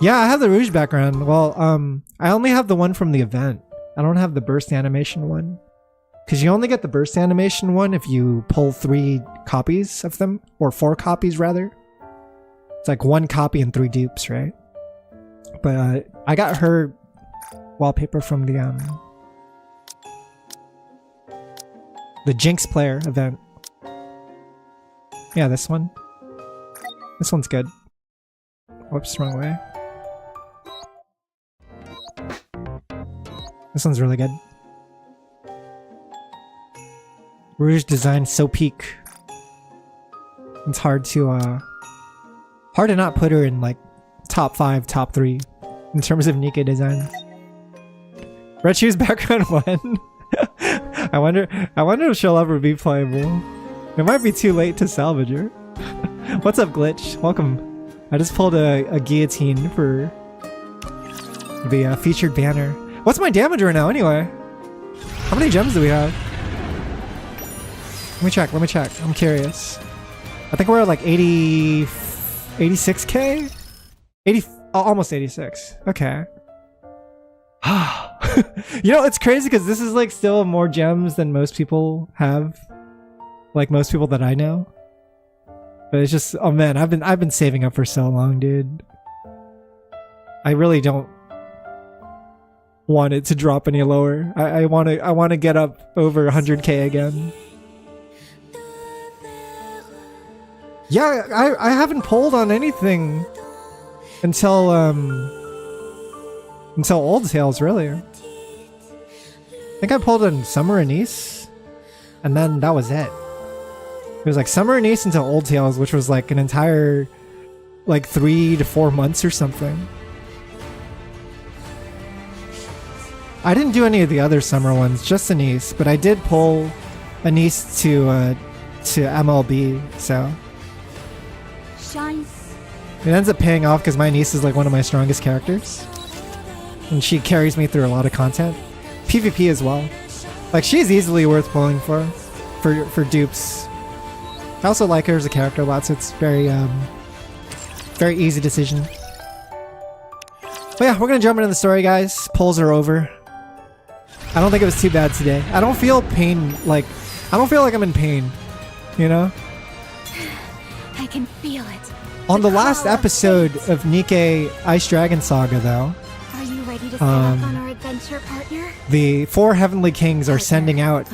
Yeah, I have the Rouge background. Well, I only have the one from the event. I don't have the burst animation one. Because you only get the burst animation one if you pull 3 copies of them. Or 4 copies, rather. It's like 1 copy and 3 dupes, right? But I got her wallpaper from the Jinx player event. Yeah, this one. This one's good. Whoops, wrong way. This one's really good. Rouge design so peak. It's hard to not put her in like top 5, top 3 in terms of Nikke designs. Red Shoes background 1. I wonder if she'll ever be playable. It might be too late to salvage her. What's up, Glitch? Welcome. I just pulled a guillotine for the featured banner. What's my damage right now, anyway? How many gems do we have? Let me check. I'm curious. I think we're at like 86k? Almost 86. Okay. You know, it's crazy because this is like still more gems than most people have. Like most people that I know. But it's just, oh man, I've been saving up for so long, dude. I really don't want it to drop any lower. I want to get up over 100k again. Yeah, I haven't pulled on anything until Old Tales, really. I think I pulled on Summer Anise, and then that was it. It was like Summer Anise until Old Tales, which was like an entire like 3 to 4 months or something. I didn't do any of the other summer ones, just Anise, but I did pull Anise to MLB, so it ends up paying off because my niece is like one of my strongest characters, and she carries me through a lot of content, PvP as well. Like, she's easily worth pulling for dupes. I also like her as a character a lot, so it's very easy decision. But yeah, we're gonna jump into the story, guys. Pulls are over. I don't think it was too bad today. I don't feel pain, like, I don't feel like I'm in pain, you know? I can feel it. On the last episode of Nikke Ice Dragon Saga, though, are you ready to set off on our adventure, partner? the 4 Heavenly Kings are sending out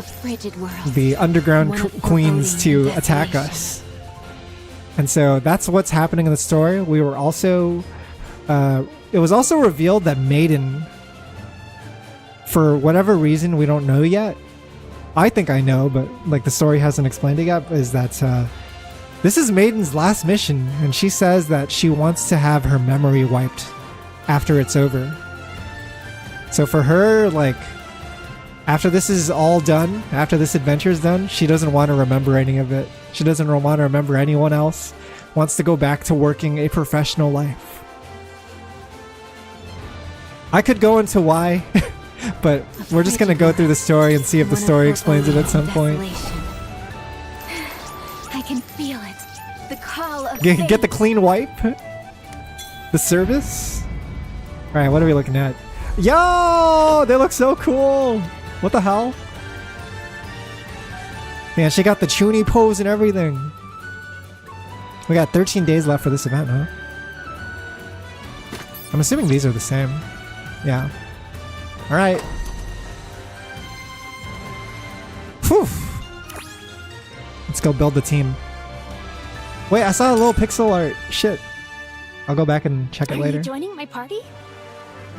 the underground queens to attack us. And so that's what's happening in the story. We were also... it was also revealed that Maiden, for whatever reason we don't know yet, I think I know, but like the story hasn't explained it yet, is that this is Maiden's last mission, and she says that she wants to have her memory wiped after it's over. So for her, like, after this is all done, after this adventure is done, she doesn't want to remember any of it. She doesn't want to remember anyone else. Wants to go back to working a professional life. I could go into why, but we're just going to go through the story and see if the story explains it at some point. I can feel it. The call of Get the clean wipe. The service? Alright, what are we looking at? Yo! They look so cool! What the hell? Man, she got the Chuni pose and everything. We got 13 days left for this event, huh? I'm assuming these are the same. Yeah. Alright. Whew. Let's go build the team. Wait, I saw a little pixel art. Shit. I'll go back and check it later. Are you joining my party?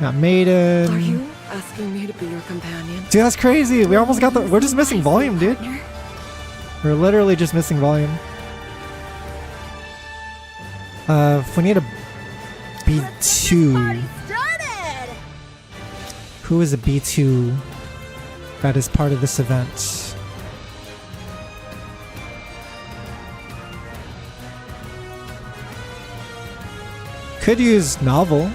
Got Maiden. Are you asking me to be your companion? Dude, that's crazy. We almost got the... We're just missing volume, dude. We're literally just missing volume. If we need a B2... Who is a B2 that is part of this event? Could use Novel.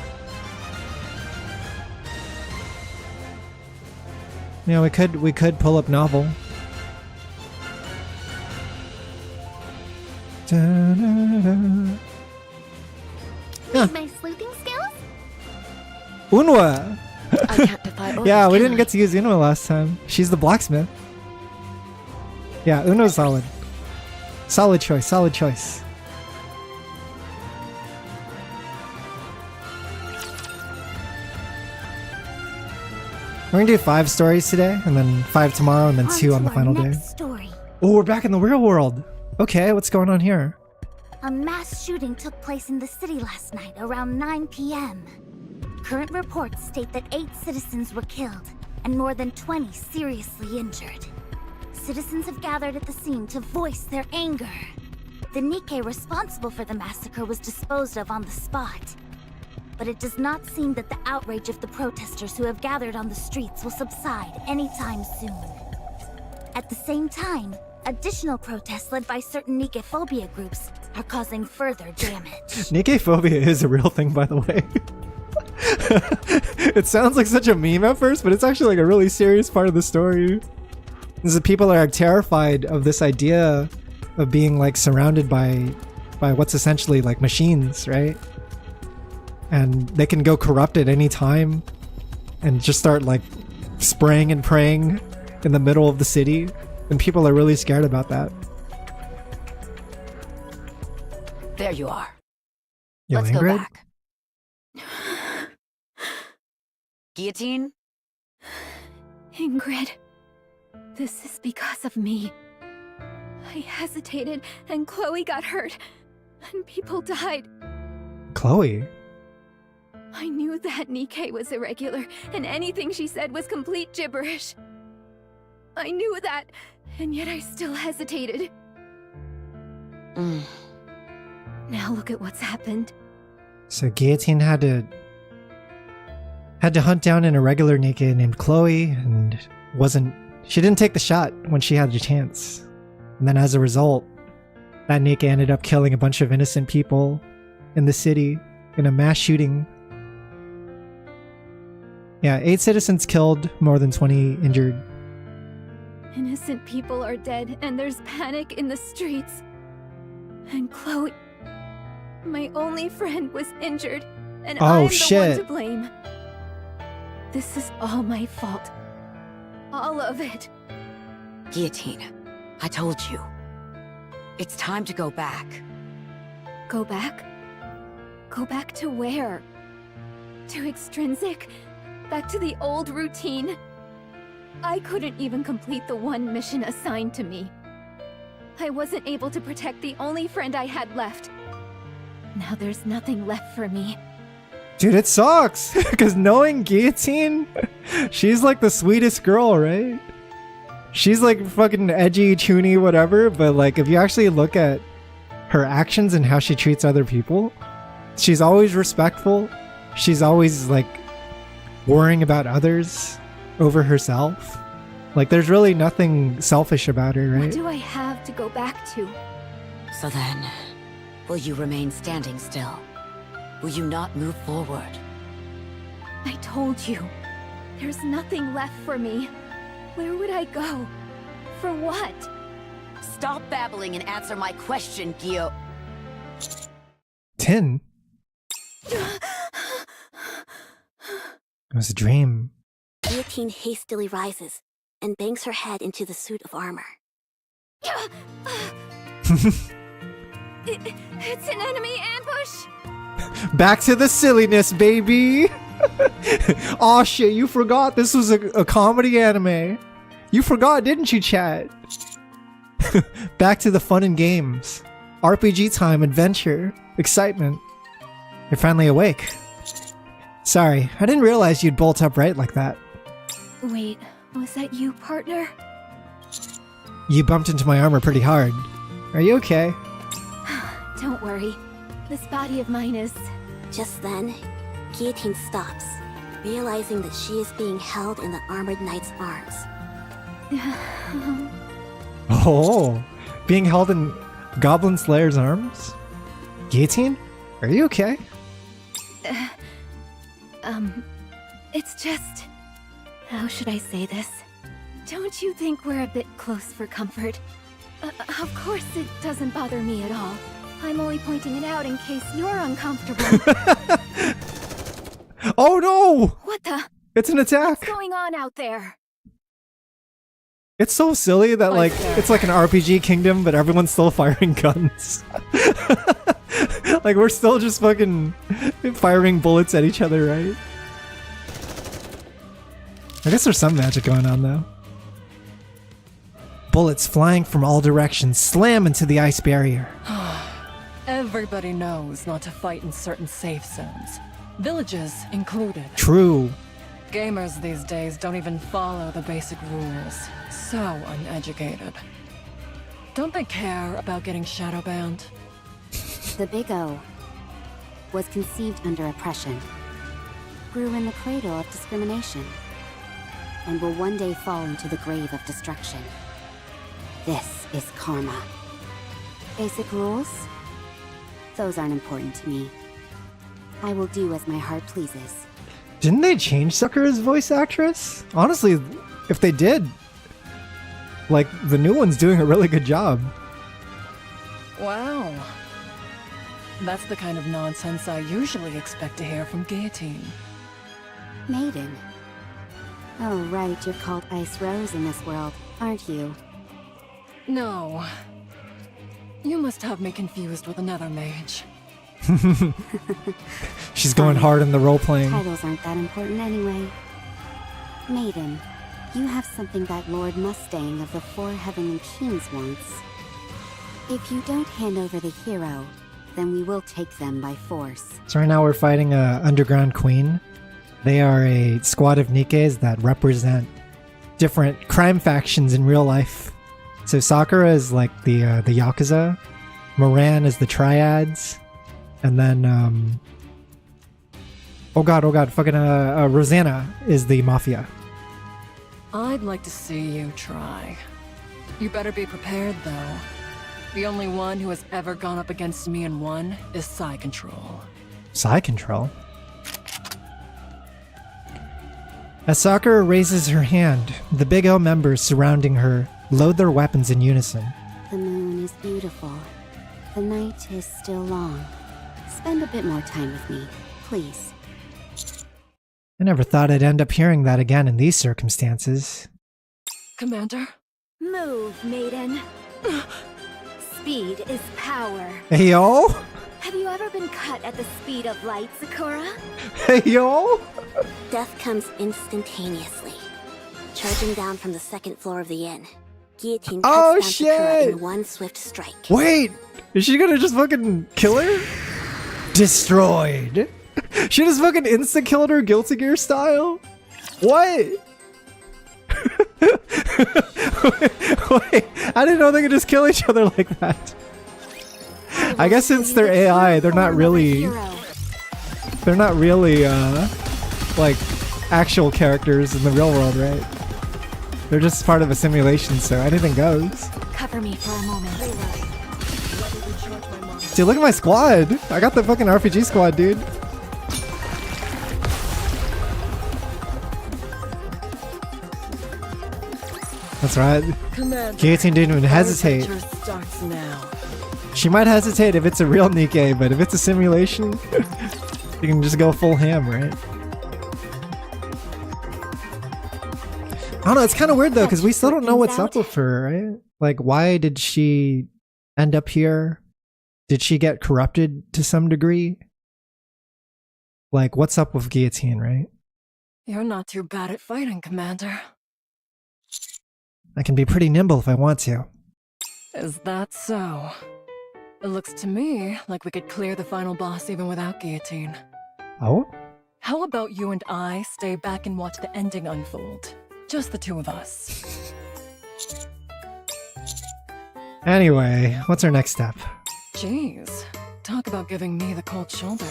Yeah, we could pull up Novel. Da-da-da. Yeah. My sleuthing skills? Unwa! I can't defy orders, Yeah, we can didn't I? get to use Unwa last time. She's the blacksmith. Yeah, Uno's solid. Solid choice, solid choice. We're gonna do 5 stories today, and then 5 tomorrow, and then 2 on the final day. Story. Oh, we're back in the real world! Okay, what's going on here? A mass shooting took place in the city last night around 9 p.m. Current reports state that 8 citizens were killed and more than 20 seriously injured. Citizens have gathered at the scene to voice their anger. The Nikke responsible for the massacre was disposed of on the spot. But it does not seem that the outrage of the protesters who have gathered on the streets will subside anytime soon. At the same time, additional protests led by certain Nikke phobia groups are causing further damage. Nikke phobia is a real thing, by the way. It sounds like such a meme at first, but it's actually like a really serious part of the story. This is people are terrified of this idea of being like surrounded by what's essentially like machines, right? And they can go corrupt at any time and just start like spraying and praying in the middle of the city. And people are really scared about that. There you are. Yo, Let's go Ingrid? back. Guillotine? Ingrid, this is because of me. I hesitated, and Chloe got hurt, and people died. Chloe? I knew that Nikke was irregular, and anything she said was complete gibberish. I knew that, and yet I still hesitated. Now look at what's happened. So Guillotine had to hunt down an irregular Nikke named Chloe, and she didn't take the shot when she had the chance. And then as a result, that Nikke ended up killing a bunch of innocent people in the city in a mass shooting. Yeah, 8 citizens killed, more than 20 injured. Innocent people are dead, and there's panic in the streets. And Chloe, my only friend, was injured, and I'm the one to blame. This is all my fault. All of it. Guillotine, I told you. It's time to go back. Go back? Go back to where? To Extrinsic? Back to the old routine? I couldn't even complete the one mission assigned to me. I wasn't able to protect the only friend I had left. Now there's nothing left for me. Dude, it sucks! Because knowing Guillotine, she's like the sweetest girl, right? She's like fucking edgy, chuny, whatever, but like if you actually look at her actions and how she treats other people, she's always respectful. She's always like worrying about others over herself. Like there's really nothing selfish about her, right? What do I have to go back to? So then, will you remain standing still? Will you not move forward? I told you. There's nothing left for me. Where would I go? For what? Stop babbling and answer my question, Gio. 10? It was a dream. Guillotine hastily rises and bangs her head into the suit of armor. It's an enemy ambush! Back to the silliness, baby! Aw shit, you forgot this was a comedy anime. You forgot, didn't you, chat? Back to the fun and games. RPG time, adventure, excitement. You're finally awake. Sorry, I didn't realize you'd bolt upright like that. Wait, was that you, partner? You bumped into my armor pretty hard. Are you okay? Don't worry. This body of mine is... Just then, Guillotine stops, realizing that she is being held in the armored knight's arms. Oh, being held in Goblin Slayer's arms? Guillotine? Are you okay? It's just... How should I say this? Don't you think we're a bit close for comfort? Of course it doesn't bother me at all. I'm only pointing it out in case you're uncomfortable. Oh no! What the? It's an attack! What's going on out there? It's so silly that like, it's like an RPG kingdom, but everyone's still firing guns. Like we're still just fucking firing bullets at each other, right? I guess there's some magic going on though. Bullets flying from all directions slam into the ice barrier. Everybody knows not to fight in certain safe zones. Villages included. True. Gamers these days don't even follow the basic rules. So uneducated. Don't they care about getting shadow banned? The Big O was conceived under oppression, grew in the cradle of discrimination, and will one day fall into the grave of destruction. This is karma. Basic rules? Those aren't important to me. I will do as my heart pleases. Didn't they change Sakura's voice actress? Honestly, if they did, like, the new one's doing a really good job. Wow. That's the kind of nonsense I usually expect to hear from Guillotine. Maiden. Oh, right, you're called Ice Rose in this world, aren't you? No. You must have me confused with another mage. She's going hard in the role-playing. Titles aren't that important anyway. Maiden, you have something that Lord Mustang of the Four Heavenly Kings wants. If you don't hand over the hero, then we will take them by force. So right now we're fighting a underground queen. They are a squad of Nikkes that represent different crime factions in real life. So Sakura is like the Yakuza, Moran is the Triads, and then oh god, fucking Rosanna is the Mafia. I'd like to see you try. You better be prepared, though. The only one who has ever gone up against me and won is Psi Control. Psi Control? As Sakura raises her hand, the Big O members surrounding her load their weapons in unison. The moon is beautiful. The night is still long. Spend a bit more time with me, please. I never thought I'd end up hearing that again in these circumstances. Commander? Move, maiden. Speed is power. Hey yo! Have you ever been cut at the speed of light, Sakura? Hey yo! Death comes instantaneously. Charging down from the second floor of the inn, Guillotine cuts down Sakura in one swift strike. Wait! Is she gonna just fucking kill her? Destroyed! She just fucking insta-killed her Guilty Gear style? What? Wait, I didn't know they could just kill each other like that. I guess since they're AI, they're not really like actual characters in the real world, right? They're just part of a simulation, so anything goes. Cover me for a moment. Dude, look at my squad. I got the fucking RPG squad, dude. That's right. Commander, Guillotine didn't even hesitate. our adventure starts now. She might hesitate if it's a real Nikke, but if it's a simulation... You can just go full ham, right? I don't know, it's kind of weird though, because we still don't know what's up with her, right? Like, why did she end up here? Did she get corrupted to some degree? Like, what's up with Guillotine, right? You're not too bad at fighting, Commander. I can be pretty nimble if I want to. Is that so? It looks to me like we could clear the final boss even without Guillotine. Oh? How about you and I stay back and watch the ending unfold? Just the two of us. Anyway, what's our next step? Jeez, talk about giving me the cold shoulder.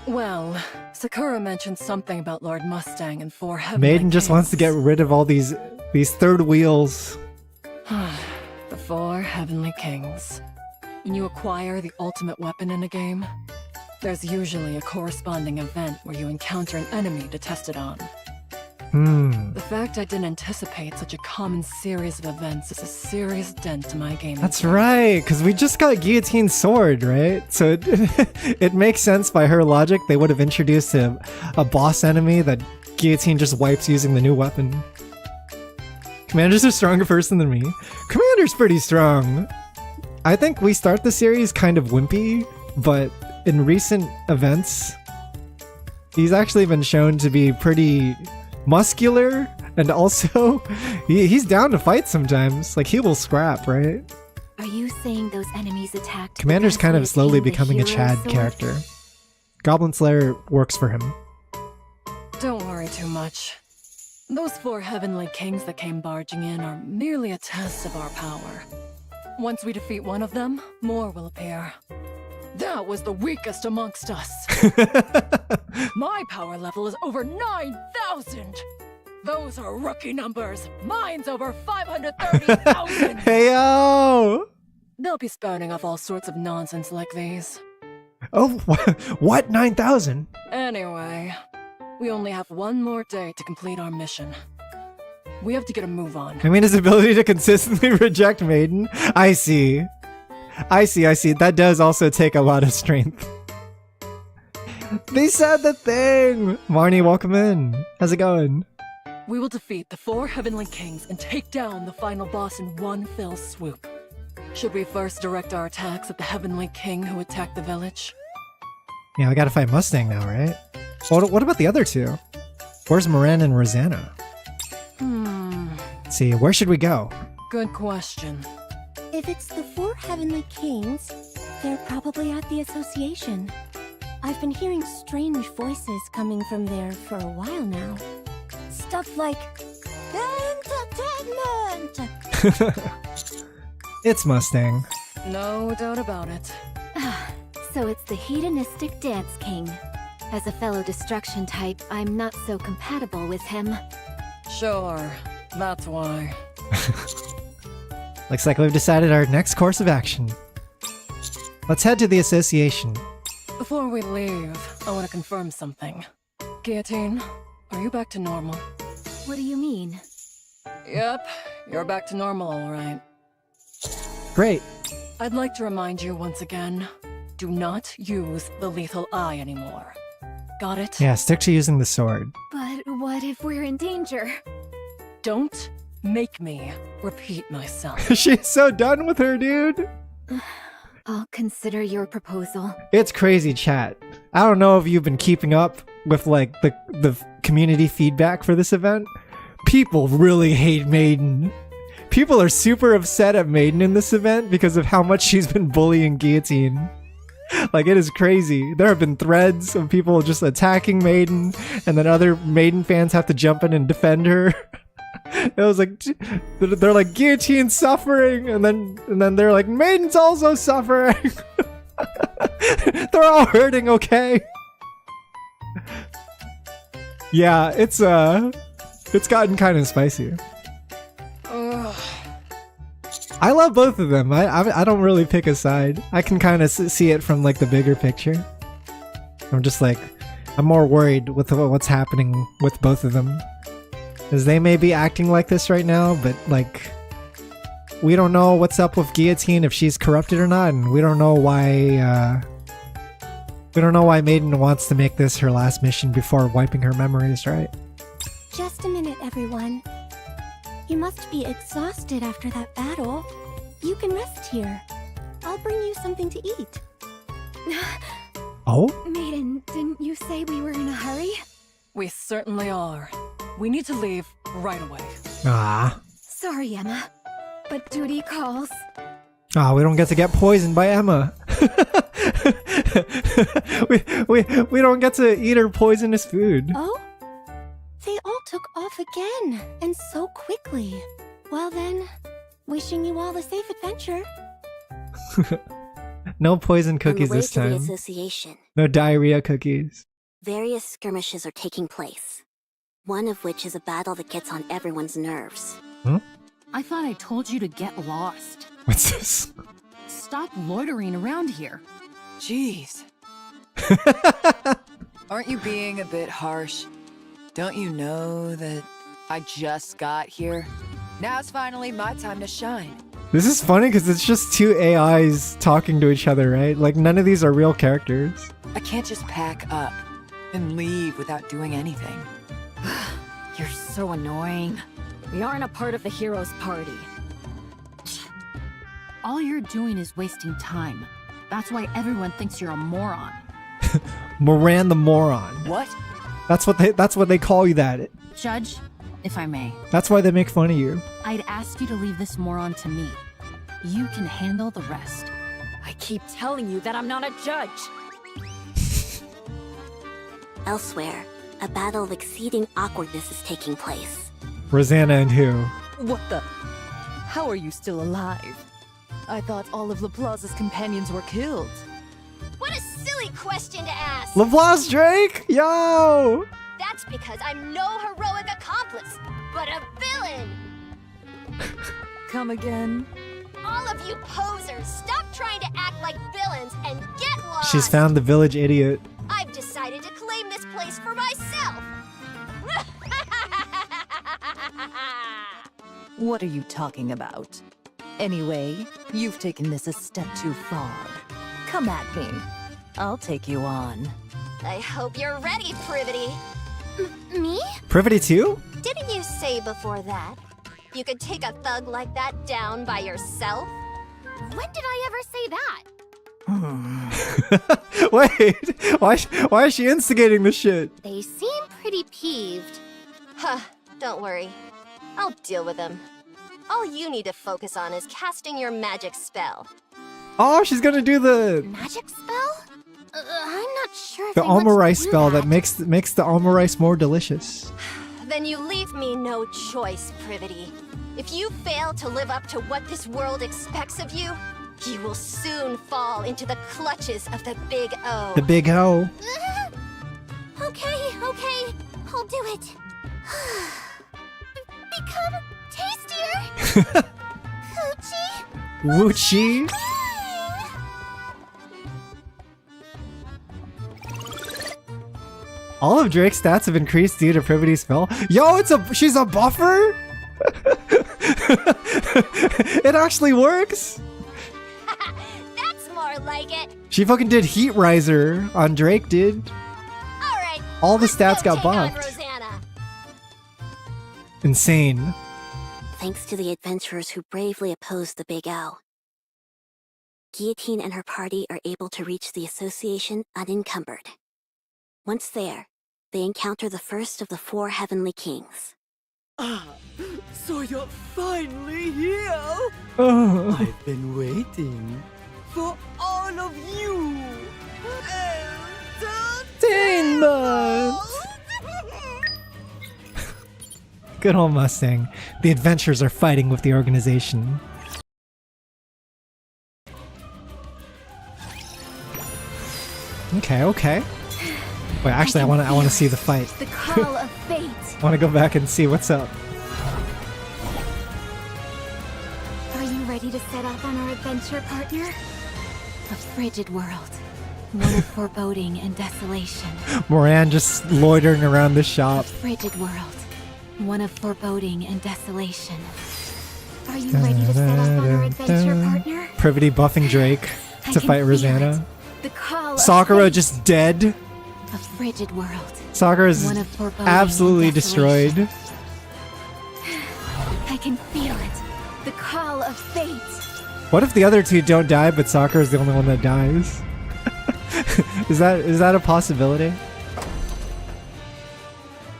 Well, Sakura mentioned something about Lord Mustang and 4 heavenly Maiden just wants to get kings. rid of all these third wheels. The 4 heavenly kings. When you acquire the ultimate weapon in a game, there's usually a corresponding event where you encounter an enemy to test it on. The fact I didn't anticipate such a common series of events is a serious dent to my game. That's right, because we just got Guillotine's sword, right? So it makes sense by her logic. They would have introduced a boss enemy that Guillotine just wipes using the new weapon. Commander's a stronger person than me. Commander's pretty strong. I think we start the series kind of wimpy, but in recent events, he's actually been shown to be pretty muscular, and also he's down to fight sometimes. Like, he will scrap, right? Are you saying those enemies attacked? Commander's kind of because they slowly obtained the becoming a hero Chad sword? character. Goblin Slayer works for him. Don't worry too much. Those 4 heavenly kings that came barging in are merely a test of our power. Once we defeat one of them, more will appear. That was the weakest amongst us. My power level is over 9,000. Those are rookie numbers. Mine's over 530,000. Heyo! They'll be spouting off all sorts of nonsense like these. Oh, what? 9,000? Anyway, we only have one more day to complete our mission. We have to get a move on. I mean, his ability to consistently reject Maiden? I see. That does also take a lot of strength. They said the thing! Marnie, welcome in. How's it going? We will defeat the 4 heavenly kings and take down the final boss in one fell swoop. Should we first direct our attacks at the heavenly king who attacked the village? Yeah, we gotta fight Mustang now, right? What about the other 2? Where's Moran and Rosanna? Let's see, where should we go? Good question. If it's the 4 heavenly kings, they're probably at the association. I've been hearing strange voices coming from there for a while now. Stuff like, entertainment! It's Mustang. No doubt about it. So it's the hedonistic dance king. As a fellow destruction type, I'm not so compatible with him. Sure, that's why. Looks like we've decided our next course of action. Let's head to the association. Before we leave, I want to confirm something. Guillotine, are you back to normal? What do you mean? Yep, you're back to normal, all right. Great. I'd like to remind you once again, do not use the lethal eye anymore. Got it? Yeah, stick to using the sword. But what if we're in danger? Don't make me repeat myself. She's so done with her, dude. I'll consider your proposal. It's crazy, chat. I don't know if you've been keeping up with like the community feedback for this event. People really hate Maiden. People are super upset at Maiden in this event because of how much she's been bullying Guillotine. Like, it is crazy. There have been threads of people just attacking Maiden, and then other Maiden fans have to jump in and defend her. It was like, they're like, Guillotine's suffering, and then they're like, Maiden's also suffering. They're all hurting, okay? Yeah, it's gotten kind of spicy. I love both of them. I don't really pick a side. I can kind of see it from like the bigger picture. I'm just like, I'm more worried with what's happening with both of them. Because they may be acting like this right now, but like, we don't know what's up with Guillotine, if she's corrupted or not, and we don't know why We don't know why Maiden wants to make this her last mission before wiping her memories, right? Just a minute, everyone. You must be exhausted after that battle. You can rest here. I'll bring you something to eat. Oh? Maiden, didn't you say we were in a hurry? We certainly are. We need to leave right away. Ah. Sorry, Emma, but duty calls. Ah, we don't get to get poisoned by Emma. we don't get to eat her poisonous food. Oh? They all took off again, and so quickly. Well then, wishing you all a safe adventure. No poison cookies On the way this to the time. association, No diarrhea cookies. various skirmishes are taking place. One of which is a battle that gets on everyone's nerves. I thought I told you to get lost. What's this? Stop loitering around here. Jeez. Aren't you being a bit harsh? Don't you know that I just got here? Now it's finally my time to shine. This is funny because it's just two AIs talking to each other, right? Like none of these are real characters. I can't just pack up and leave without doing anything. You're so annoying. We aren't a part of the heroes' party. All you're doing is wasting time. That's why everyone thinks you're a moron. Moran the moron. What? That's what they call you that. Judge, if I may, That's why they make fun of you. I'd ask you to leave this moron to me. You can handle the rest. I keep telling you that I'm not a judge. Elsewhere, a battle of exceeding awkwardness is taking place. Rosanna and who? What the? How are you still alive? I thought all of LaPlaza's companions were killed. What a silly question to ask! LaPlace Drake! Yo! That's because I'm no heroic accomplice, but a villain! Come again? All of you posers, stop trying to act like villains and get lost! She's found the village idiot. I've decided to claim this place for myself! What are you talking about? Anyway, you've taken this a step too far. Come at me. I'll take you on. I hope you're ready, Privity. Me? Privity 2? Didn't you say before that you could take a thug like that down by yourself? When did I ever say that? Wait, why is she instigating this shit? They seem pretty peeved. Huh, don't worry. I'll deal with them. All you need to focus on is casting your magic spell. Oh, she's gonna do the Magic spell? I'm not sure if the I want to alma rice do spell that that makes the alma rice more delicious. Then you leave me no choice, Privity. If you fail to live up to what this world expects of you, you will soon fall into the clutches of the Big O. The big O. Okay, I'll do it. Become tastier. Coochie. Woochie. All of Drake's stats have increased due to Privity's spell. Yo, she's a buffer? It actually works? That's more like it. She fucking did Heat Riser on Drake, dude. All right. All the let's stats go got take on buffed. Rosanna. Insane. Thanks to the adventurers who bravely opposed the Big O, Guillotine and her party are able to reach the association unencumbered. Once there, they encounter the first of the 4 heavenly kings. Ah, so you're finally here! Oh. I've been waiting for all of you! Entertainment! Good old Mustang. The adventurers are fighting with the organization. Okay. Wait, actually, I want to see the fight. The call of fate. I want to go back and see what's up. Are you ready to set off on our adventure, partner? A frigid world. One of foreboding and desolation. Moran just loitering around the shop. Frigid world. One of foreboding and desolation. Are you ready to set off on our adventure, partner? Privity buffing Drake I to can fight feel Rosanna. it. The call of Sakura fate. just dead. A frigid world. Sakura's One of foreboding absolutely and destroyed. desolation. I can feel it. The call of fate. What if the other two don't die, but Sakura's the only one that dies? is that a possibility?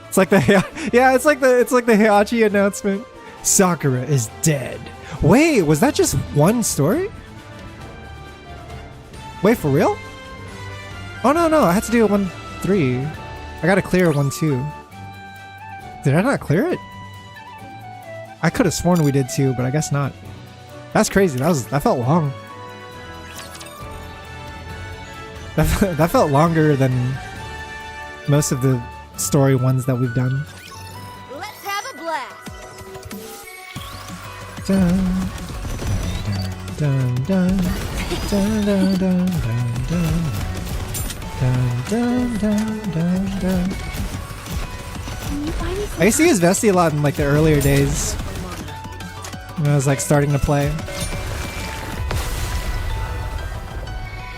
It's like the it's like the Heihachi announcement. Sakura is dead. Wait, was that just one story? Wait, for real? Oh no, I had to do 1-3. I gotta clear 1-2. Did I not clear it? I could have sworn we did 2, but I guess not. That's crazy. That felt long. That felt longer than most of the story ones that we've done. Let's have a blast. Dun, dun, dun, dun, dun, dun, dun, dun, dun, dun, dun. I used to use Vesti a lot in like the earlier days when I was like starting to play.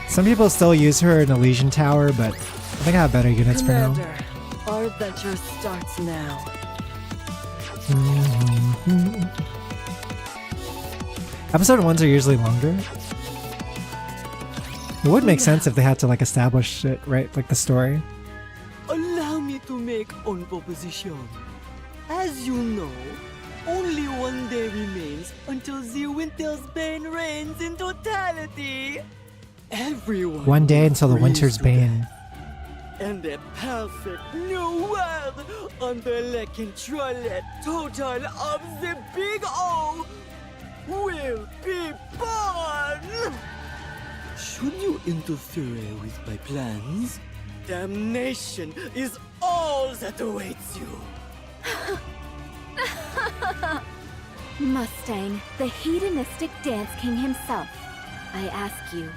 Some people still use her in Elysian Tower, but I think I have better units for now. Commander, our adventure starts now. Episode 1s are usually longer. It would make sense if they had to like establish it, right? Like the story. Allow me to make one proposition. As you know, only one day remains until the winter's bane reigns in totality. Everyone One day until the freeze winter's to bane. death. And a perfect new world under the controlled total of the Big O will be born. Should you interfere with my plans, damnation is all that awaits you. Mustang, the hedonistic dance king himself. I ask you,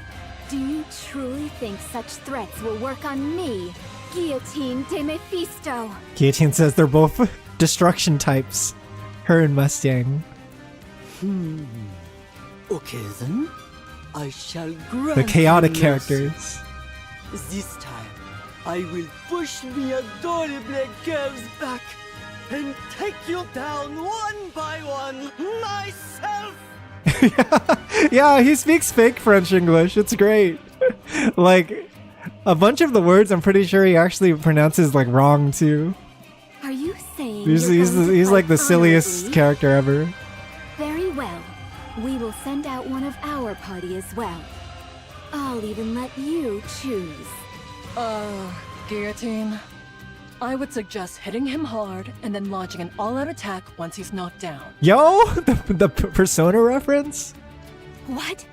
do you truly think such threats will work on me, Guillotine de Mephisto? Guillotine says they're both destruction types. Her and Mustang. Okay then, I shall grant The chaotic you characters. mercy. This time, I will push the adorable girls back and take you down one by one myself. Yeah, he speaks fake French English. It's great. Like, a bunch of the words I'm pretty sure he actually pronounces like wrong too. Are you saying He's you're going to like fight the silliest honorably? character ever. Very well. We will send out one of our party as well. I'll even let you choose. Guillotine. I would suggest hitting him hard and then launching an all-out attack once he's knocked down. Yo, the Persona reference. What?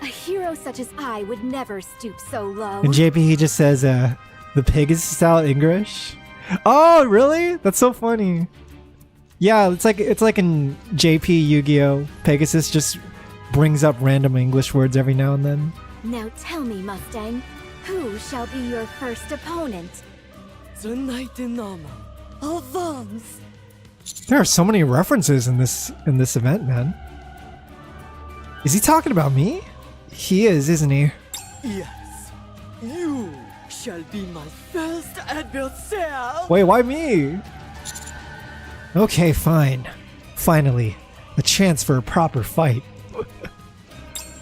A hero such as I would never stoop so low. And JP he just says the Pegasus style English. Oh, really? That's so funny. Yeah, it's like in JP Yu-Gi-Oh! Pegasus just brings up random English words every now and then. Now tell me, Mustang, who shall be your first opponent? The knight in armor, advance. There are so many references in this event, man. Is he talking about me? He is, isn't he? Yes, you shall be my first adversary. Wait, why me? Okay, fine. Finally, a chance for a proper fight.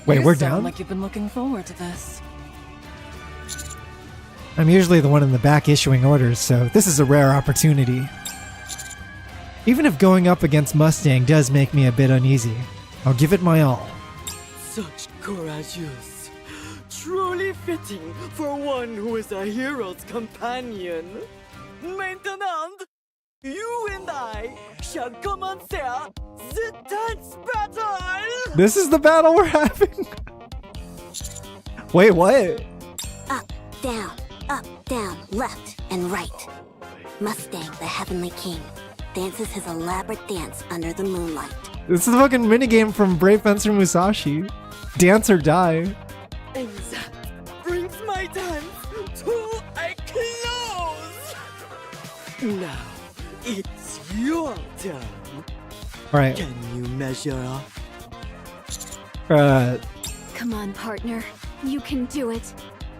Wait, You we're sound down? like you've been looking forward to this. I'm usually the one in the back issuing orders, so this is a rare opportunity. Even if going up against Mustang does make me a bit uneasy, I'll give it my all. Such courageous, truly fitting for one who is a hero's companion. Maintenant, you and I shall commencer the dance battle. This is the battle we're having? Wait, what? Up, down, left, and right. Mustang, the Heavenly King, dances his elaborate dance under the moonlight. This is the fucking minigame from Brave Fencer Musashi. Dance or die. And that brings my dance to a close. Now, it's your turn. Alright. Can you measure up? Come on, partner. You can do it.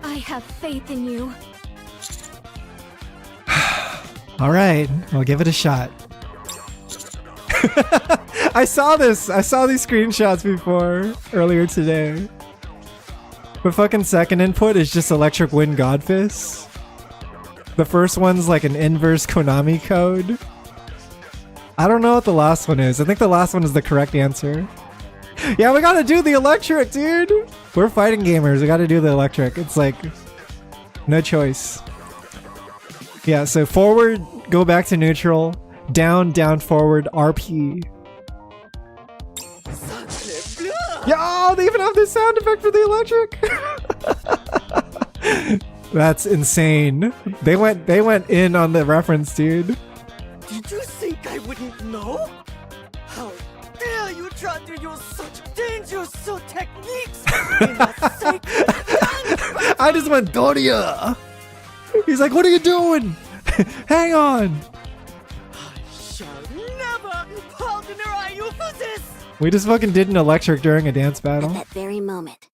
I have faith in you. Alright, we'll give it a shot. I saw this! I saw these screenshots before, earlier today. The fucking second input is just Electric Wind Godfist. The first one's like an inverse Konami code. I don't know what the last one is. I think the last one is the correct answer. Yeah, we gotta do the electric, dude! We're fighting gamers, we gotta do the electric. It's like, no choice. Yeah, so forward, go back to neutral. Down, down, forward, RP. Yo, they even have this sound effect for the electric! That's insane. They went in on the reference, dude. Did you think I wouldn't know? How dare you try to use such dangerous techniques in a sacred gun? I just went Doria! He's like, what are you doing? Hang on! I shall never pardon you for this! We just fucking did an electric during a dance battle. At that very moment.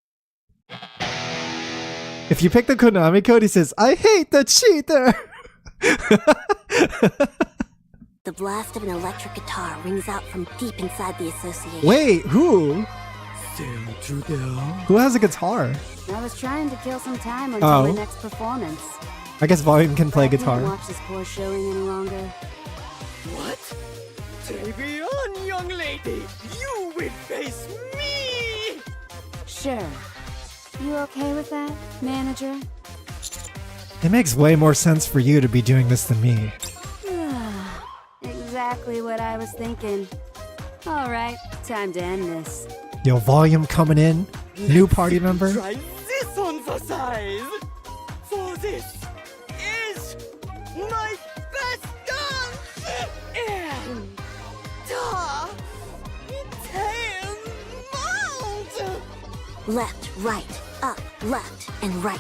If you pick the Konami code, he says, I hate the cheater! The blast of an electric guitar rings out from deep inside the association. Wait, who? Who Who has a guitar? I was trying to kill some time until Oh. my next performance. I guess Volume can play I can't guitar. watch this poor showing any longer. What? Take on, young lady! You will face me! Sure. You okay with that, manager? It makes way more sense for you to be doing this than me. Exactly what I was thinking. Alright, time to end this. Yo, Volume coming in. New party member. Try this on the size! For this is my best dance! And mount! Left, right, up, left, and right.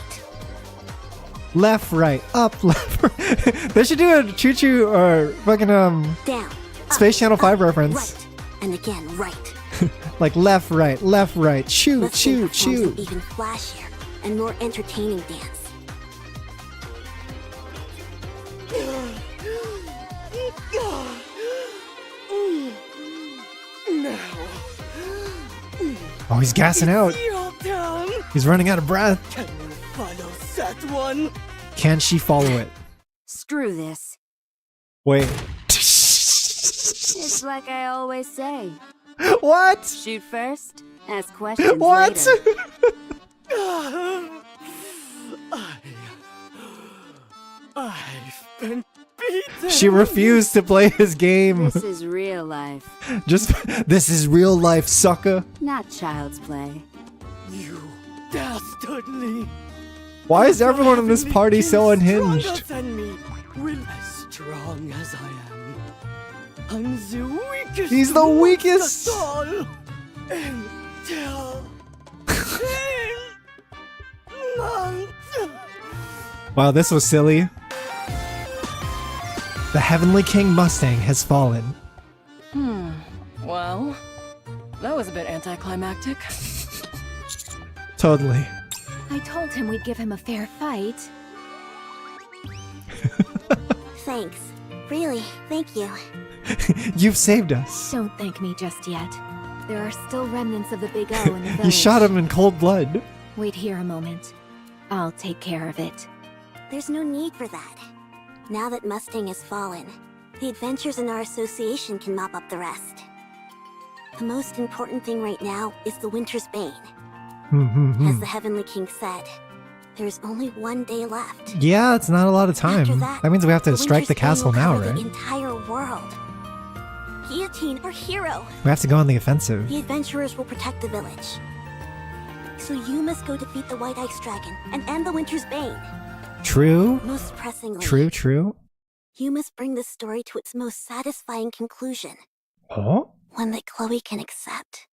Left, right, up, left, right. They should do a choo-choo or fucking Down. Space Channel 5 up, reference. Right, and again right. Like left, right, choo, Let's choo, perform choo. some even flashier and more entertaining dance. Oh, he's gassing out. Your turn! He's running out of breath. Can you follow that one? Can she follow it? Screw this. Wait. It's like I always say. What? Shoot first, ask questions What? later. I've been beaten! She refused to play his game. This is real life, Just, this is real life, sucker. not child's play. You dastardly! Why is everyone in this party so unhinged? Stronger than me, will as strong as I am. I'm the weakest. He's the weakest. Of all. Until Wow, this was silly. The Heavenly King Mustang has fallen. Well, that was a bit anticlimactic. Totally. I told him we'd give him a fair fight. Thanks. Really, thank you. You've saved us. Don't thank me just yet. There are still remnants of the Big O in the village. You shot him in cold blood. Wait here a moment. I'll take care of it. There's no need for that. Now that Mustang has fallen, the adventurers in our association can mop up the rest. The most important thing right now is the Winter's Bane. As the Heavenly King said, there's only one day left. Yeah, it's not a lot of time. After That means we have to the strike the Winter's Bane castle will now, cover right? The entire world. Guillotine, our hero. We have to go on the offensive. The adventurers will protect the village. So you must go defeat the White Ice Dragon and end the Winter's Bane. True. Most pressingly, True. you must bring this story to its most satisfying conclusion. Oh? One that Chloe can accept.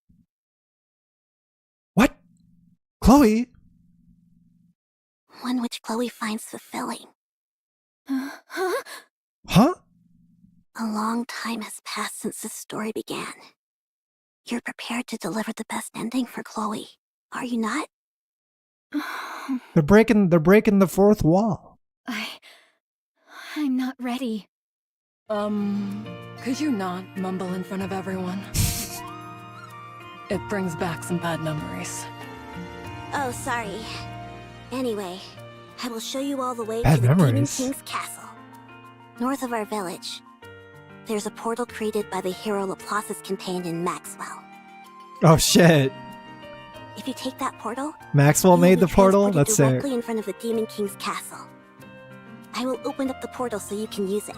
What? Chloe? One which Chloe finds fulfilling. Huh? A long time has passed since this story began. You're prepared to deliver the best ending for Chloe, are you not? They're breaking the fourth wall. I'm not ready. Could you not mumble in front of everyone? It brings back some bad memories. Oh, sorry. Anyway, I will show you all the way Bad to the Demon memories. King's castle. North of our village. There's a portal created by the hero Laplace is contained in Maxwell. Oh shit. If you take that portal, Maxwell you will made be the portal? transported That's sick. directly in front of the Demon King's castle. I will open up the portal so you can use it.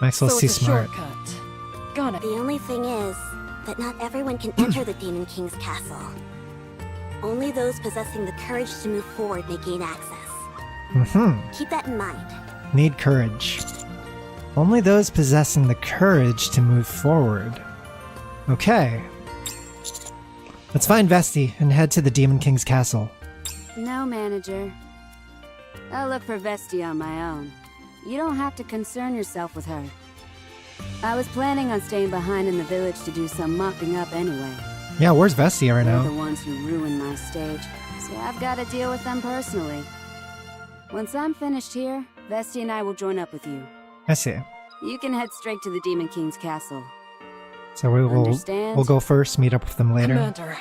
Maxwell's So too it's a smart. shortcut. Got it. The only thing is that not everyone can enter the Demon King's castle. Only those possessing the courage to move forward may gain access. Keep that in mind. Need courage. Only those possessing the courage to move forward. Okay. Let's find Vesti and head to the Demon King's castle. No, manager. I'll look for Vesti on my own. You don't have to concern yourself with her. I was planning on staying behind in the village to do some mopping up anyway. Yeah, where's Vesti right They're now? the ones who ruined my stage, so I've got to deal with them personally. Once I'm finished here, Vesti and I will join up with you. I see. You can head straight to the Demon King's castle. So we'll Understand? go first, meet up with them later. Commander,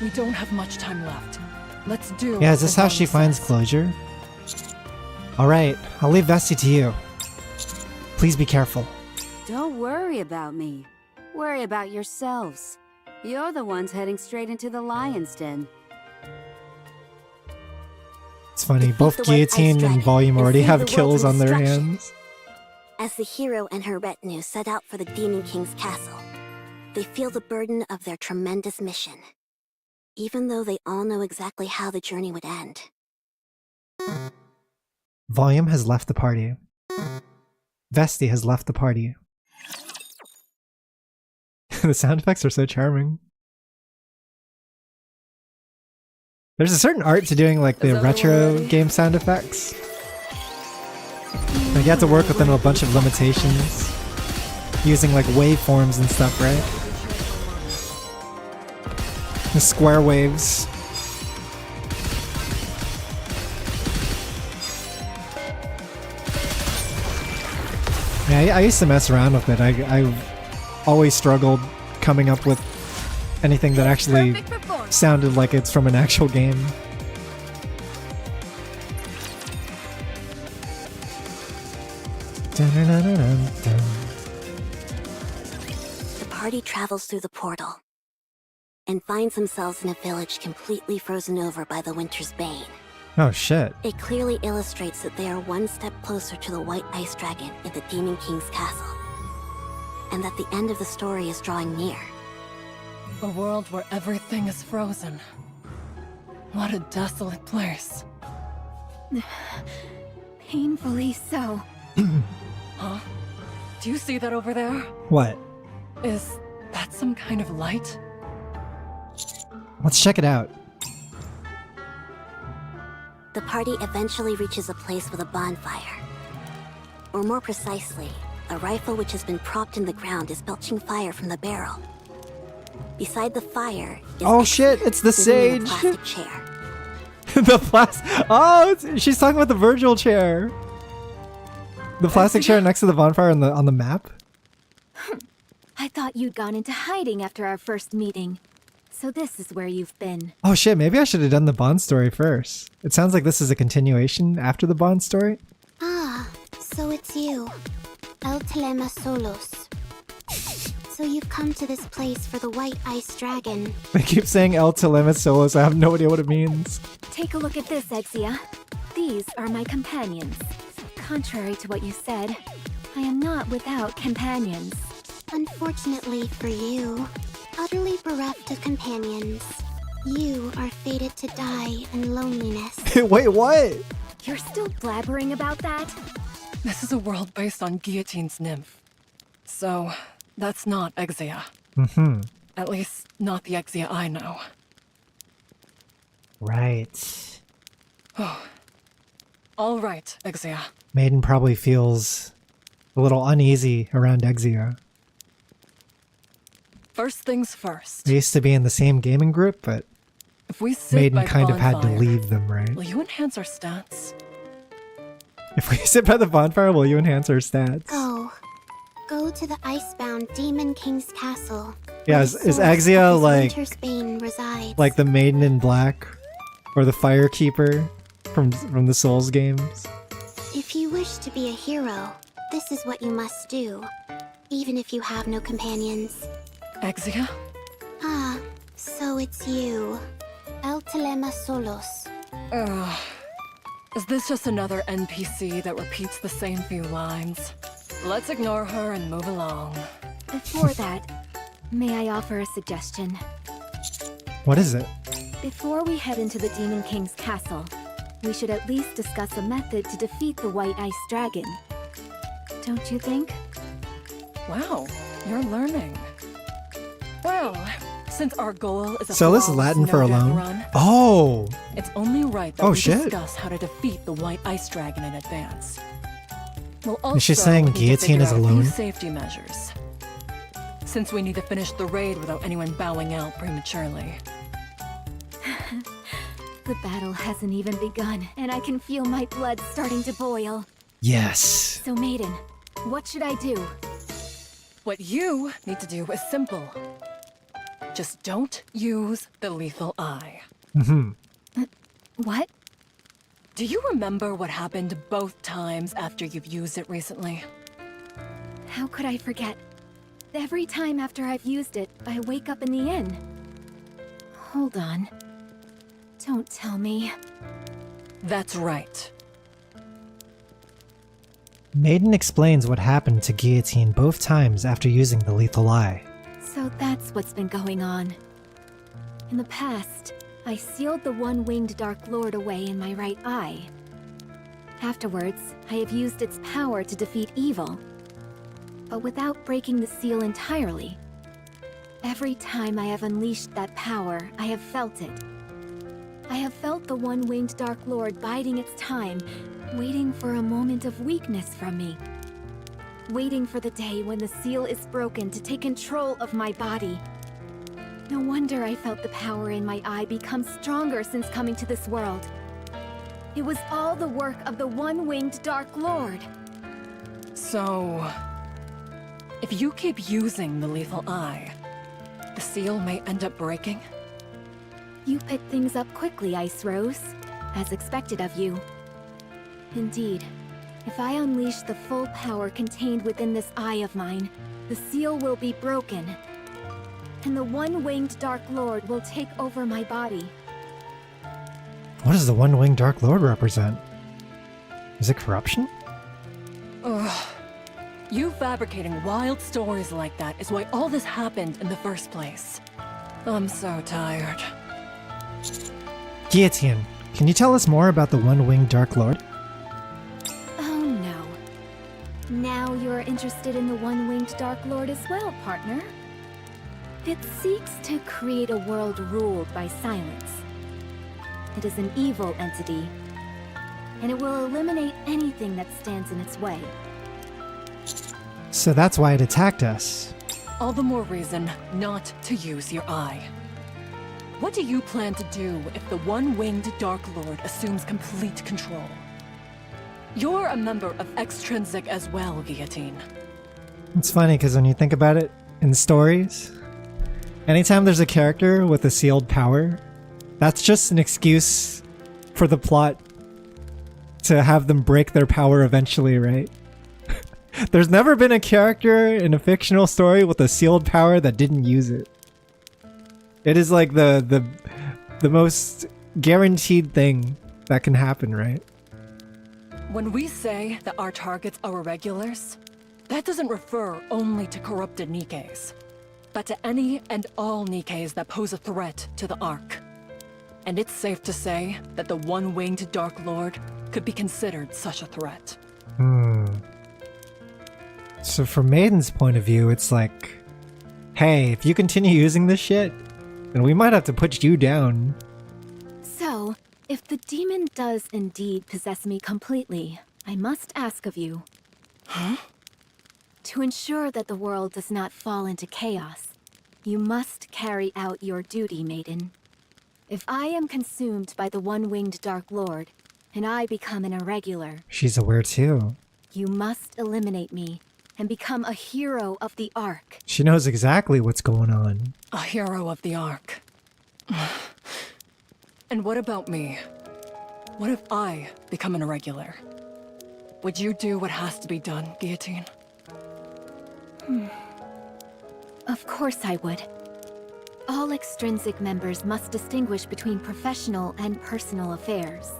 we don't have much time left. Let's do. Yeah, is this what how she Bonnie finds says. closure? Alright, I'll leave Vesti to you. Please be careful. Don't worry about me. Worry about yourselves. You're the ones heading straight into the lion's den. It's funny, Defeat both the White Ice Guillotine and Dragon Volume and already save have the world kills from on their destruction. hands. As the hero and her retinue set out for the Demon King's castle, they feel the burden of their tremendous mission, even though they all know exactly how the journey would end. Volume has left the party. Vesti has left the party. The sound effects are so charming. There's a certain art to doing like the retro game sound effects. Like you have to work within a bunch of limitations. Using like waveforms and stuff, right? The square waves. Yeah, I used to mess around with it. I always struggled coming up with anything that actually sounded like it's from an actual game. The party travels through the portal and finds themselves in a village completely frozen over by the winter's bane. Oh shit. It clearly illustrates that they are one step closer to the White Ice Dragon in the Demon King's castle, and that the end of the story is drawing near. A world where everything is frozen. What a desolate place. Painfully so. Huh? Do you see that over there? What? Is that some kind of light? Let's check it out. The party eventually reaches a place with a bonfire. Or more precisely, a rifle which has been propped in the ground is belching fire from the barrel. Beside the fire is Oh shit, it's the sitting in a sage. plastic chair. The she's talking about the Virgil chair. The plastic chair next to the bonfire on the map. I thought you'd gone into hiding after our first meeting. So this is where you've been. Oh shit, maybe I should have done the Bond story first. It sounds like this is a continuation after the Bond story. Ah, so it's you. El Telema Solos. So you've come to this place for the White Ice Dragon. They keep saying El Telema Solos, I have no idea what it means. Take a look at this, Exia. These are my companions. Contrary to what you said, I am not without companions. Unfortunately for you, utterly bereft of companions, you are fated to die in loneliness. Wait, what? You're still blabbering about that? This is a world based on Guillotine's nymph. So, that's not Exia. Mm-hmm. At least, not the Exia I know. Right. All right, Exia. Maiden probably feels a little uneasy around Exia. First things first. They used to be in the same gaming group, but If we sit Maiden by the kind of had to bonfire, leave them, right? will you enhance our stats? If we sit by the bonfire, will you enhance our stats? Go to the icebound Demon King's castle. Yeah, where is the source Axia of his like winter's bane resides. the Maiden in Black, or the Firekeeper from the Souls games? If you wish to be a hero, this is what you must do, even if you have no companions. Axia? Ah, so it's you. El Telema Solos. Is this just another NPC that repeats the same few lines? Let's ignore her and move along. Before that, may I offer a suggestion? What is it? Before we head into the Demon King's castle, we should at least discuss a method to defeat the White Ice Dragon. Don't you think? Wow, you're learning. Well, since our goal is a So this is flawless, Latin for no-death alone? run, Oh! it's only right that Oh, we shit. discuss how to defeat the White Ice Dragon in advance. We'll also Is she saying need to Guillotine figure is out a few alone? safety measures, since we need to finish the raid without anyone bowing out prematurely. The battle hasn't even begun, and I can feel my blood starting to boil. Yes. So, Maiden, what should I do? What you need to do is simple. Just don't use the lethal eye. What? Do you remember what happened both times after you've used it recently? How could I forget? Every time after I've used it, I wake up in the inn. Hold on. Don't tell me. That's right. Maiden explains what happened to Guillotine both times after using the lethal eye. So that's what's been going on. In the past, I sealed the one-winged Dark Lord away in my right eye. Afterwards, I have used its power to defeat evil, but without breaking the seal entirely. Every time I have unleashed that power, I have felt it. I have felt the one-winged Dark Lord biding its time, waiting for a moment of weakness from me. Waiting for the day when the seal is broken to take control of my body. No wonder I felt the power in my eye become stronger since coming to this world. It was all the work of the one-winged Dark Lord. So, if you keep using the lethal eye, the seal may end up breaking? You pick things up quickly, Ice Rose, as expected of you. Indeed, if I unleash the full power contained within this eye of mine, the seal will be broken, and the one-winged Dark Lord will take over my body. What does the one-winged Dark Lord represent? Is it corruption? Ugh. You fabricating wild stories like that is why all this happened in the first place. I'm so tired. Guillotine, can you tell us more about the one-winged Dark Lord? Oh no. Now you're interested in the one-winged Dark Lord as well, partner. It seeks to create a world ruled by silence. It is an evil entity, and it will eliminate anything that stands in its way. So that's why it attacked us. All the more reason not to use your eye. What do you plan to do if the one-winged Dark Lord assumes complete control? You're a member of Extrinsic as well, Guillotine. It's funny because when you think about it in stories, anytime there's a character with a sealed power, that's just an excuse for the plot to have them break their power eventually, right? There's never been a character in a fictional story with a sealed power that didn't use it. It is like the most guaranteed thing that can happen, right? When we say that our targets are irregulars, that doesn't refer only to corrupted Nikkes, but to any and all Nikkes that pose a threat to the Ark. And it's safe to say that the one-winged Dark Lord could be considered such a threat. So from Maiden's point of view, it's like, hey, if you continue using this shit, then we might have to put you down. So, if the demon does indeed possess me completely, I must ask of you. Huh? To ensure that the world does not fall into chaos, you must carry out your duty, Maiden. If I am consumed by the one-winged Dark Lord, and I become an irregular, She's aware too. you must eliminate me and become a hero of the Ark. She knows exactly what's going on. A hero of the Ark. And what about me? What if I become an irregular? Would you do what has to be done, Guillotine? Of course I would. All extrinsic members must distinguish between professional and personal affairs.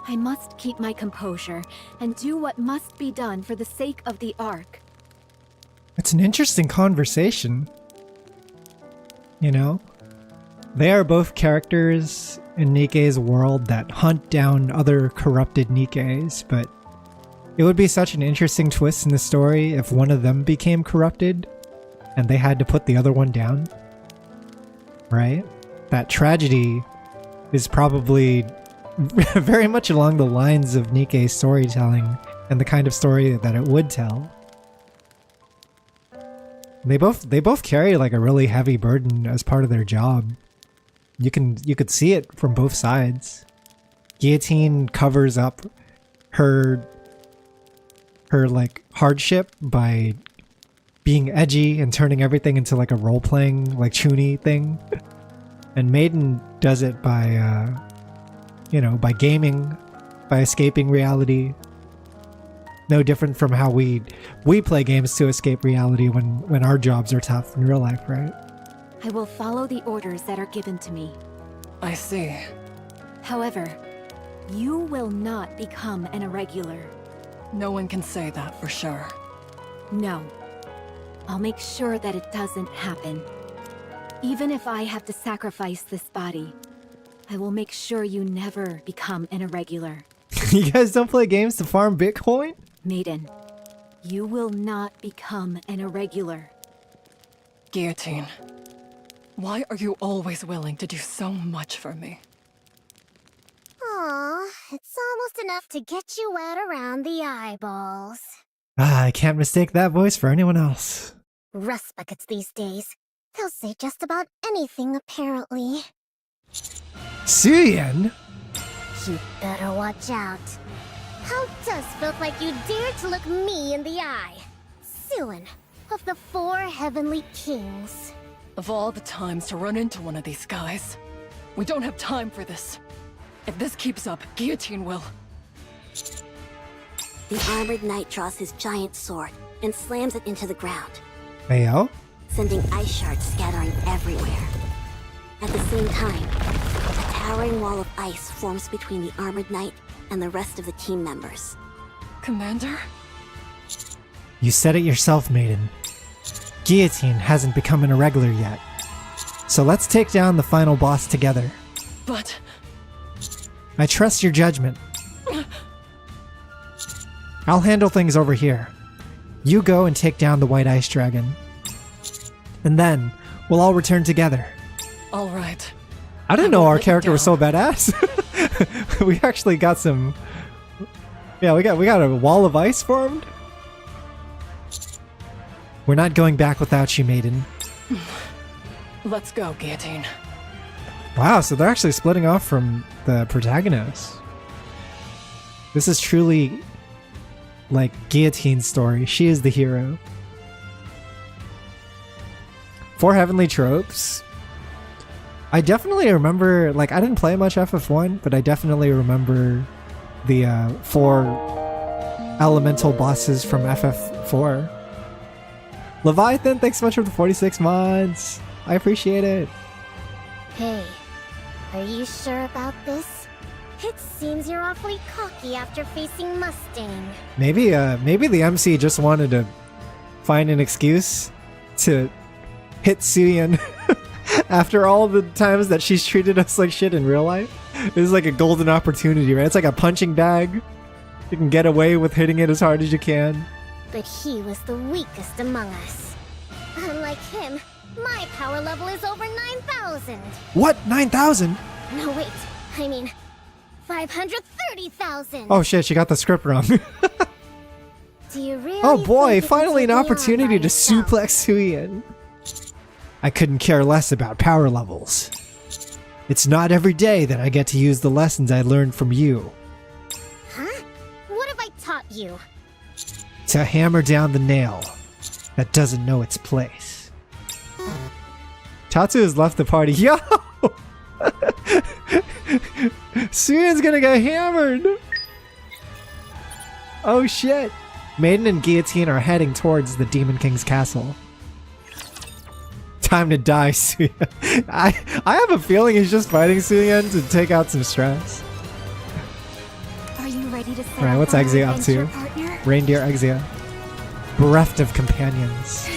I must keep my composure and do what must be done for the sake of the Ark. It's an interesting conversation. You know? They are both characters in Nikke's world that hunt down other corrupted Nikkes, but it would be such an interesting twist in the story if one of them became corrupted and they had to put the other one down. Right? That tragedy is probably very much along the lines of Nikke's storytelling and the kind of story that it would tell. They both carry like a really heavy burden as part of their job. You could see it from both sides. Guillotine covers up her like hardship by being edgy and turning everything into like a role-playing like chuny thing. And Maiden does it by by gaming, by escaping reality. No different from how we play games to escape reality when our jobs are tough in real life, right? I will follow the orders that are given to me. I see. However, you will not become an irregular. No one can say that for sure. No. I'll make sure that it doesn't happen. Even if I have to sacrifice this body, I will make sure you never become an irregular. You guys don't play games to farm Bitcoin? Maiden, you will not become an irregular. Guillotine, why are you always willing to do so much for me? Aw, it's almost enough to get you wet around the eyeballs. I can't mistake that voice for anyone else. Rust buckets these days. They'll say just about anything, apparently. Suyin? You better watch out. How does felt like you dared to look me in the eye? Suyin, of the 4 Heavenly Kings. Of all the times to run into one of these guys, we don't have time for this. If this keeps up, Guillotine will. The armored knight draws his giant sword and slams it into the ground, Ayo? sending ice shards scattering everywhere. At the same time, a towering wall of ice forms between the armored knight and the rest of the team members. Commander? You said it yourself, Maiden. Guillotine hasn't become an irregular yet. So let's take down the final boss together. But... I trust your judgment. I'll handle things over here. You go and take down the White Ice Dragon. And then, we'll all return together. All right. I didn't know our character was so badass. We actually got some... Yeah, we got a wall of ice formed. We're not going back without you, Maiden. Let's go, Guillotine. Wow, so they're actually splitting off from the protagonist. This is truly like Guillotine's story. She is the hero. 4 heavenly tropes. I definitely remember, like, I didn't play much FF1, but I definitely remember the 4 elemental bosses from FF4. Leviathan, thanks so much for the 46 mods. I appreciate it. Hey, are you sure about this? It seems you're awfully cocky after facing Mustang. Maybe the MC just wanted to find an excuse to hit Suyin after all the times that she's treated us like shit in real life. This is like a golden opportunity, right? It's like a punching bag. You can get away with hitting it as hard as you can. But he was the weakest among us. Unlike him, my power level is over 9,000. What? 9,000? No, wait. I mean, 530,000. Oh shit, she got the script wrong. Do you really Oh boy, think you finally an can take me on by opportunity to yourself? suplex Suyin. I couldn't care less about power levels. It's not every day that I get to use the lessons I learned from you. Huh? What have I taught you? To hammer down the nail that doesn't know its place. Tatsu has left the party. Yo! Suyan's gonna get hammered! Oh shit! Maiden and Guillotine are heading towards the Demon King's castle. Time to die, Suyan. I have a feeling he's just fighting Suyan to take out some stress. Are you ready to set Alright, what's off on Exia our up to? adventure, partner? Reindeer Exia. Bereft of companions.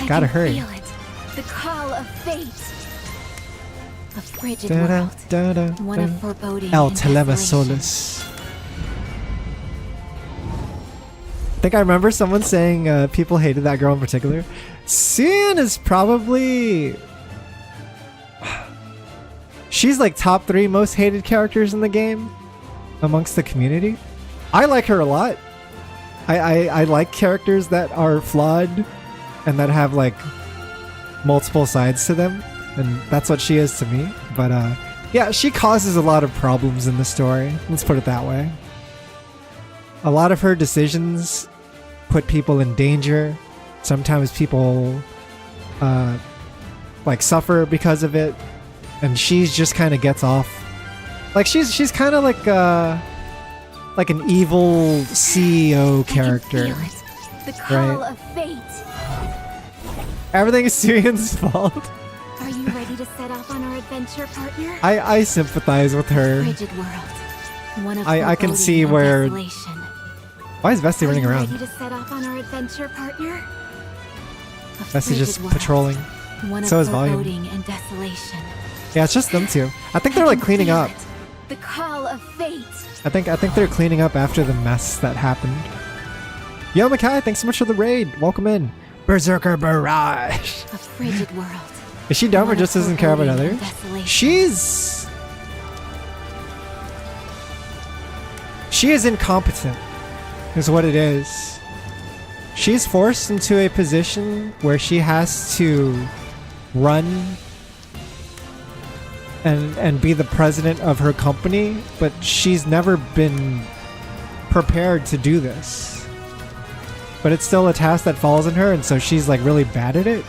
Gotta hurry. Feel it. The call of fate. A frigid Da-da, world. da-da, One of foreboding El and Telema desolation. Solus. I think I remember someone saying people hated that girl in particular. Suyan is probably... She's like top 3 most hated characters in the game amongst the community. I like her a lot. I like characters that are flawed and that have like multiple sides to them, and that's what she is to me. But yeah, she causes a lot of problems in the story. Let's put it that way. A lot of her decisions put people in danger. Sometimes people like suffer because of it, and she just kind of gets off. Like she's kind of like an evil CEO character. I can feel it. The call Right. of fate. Everything is Suyan's fault. Are you ready to set off on our adventure, partner? I sympathize with her. Frigid world. One of I can foreboding see and where- desolation. Why is Vesti running Are you around? ready to set off on our adventure, partner? A Vesti just frigid world. patrolling. One So of is Volume. foreboding and desolation. Yeah, it's just them two. I think they're like cleaning Feel up. it. The call of fate. I think they're cleaning up after the mess that happened. Yo, Makai, thanks so much for the raid. Welcome in. Berserker Barrage. A frigid world. Is she dumb or One just of doesn't care about foreboding others? and desolation. She is incompetent, is what it is. She's forced into a position where she has to run and be the president of her company, but she's never been prepared to do this. But it's still a task that falls on her, and so she's like really bad at it.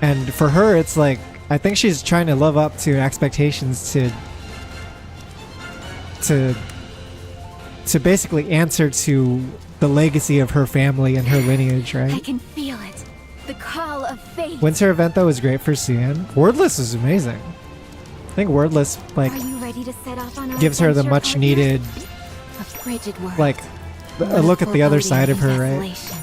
And for her, it's like, I think she's trying to live up to expectations to basically answer to the legacy of her family and her lineage, I right? can feel it. The call of fate. Winter event though is great for Suyan. Wordless is amazing. I think Wordless like Are you ready to set off on our gives her the adventure, much partner? needed A frigid world. like a One of look at the other foreboding side of her, and right? desolation.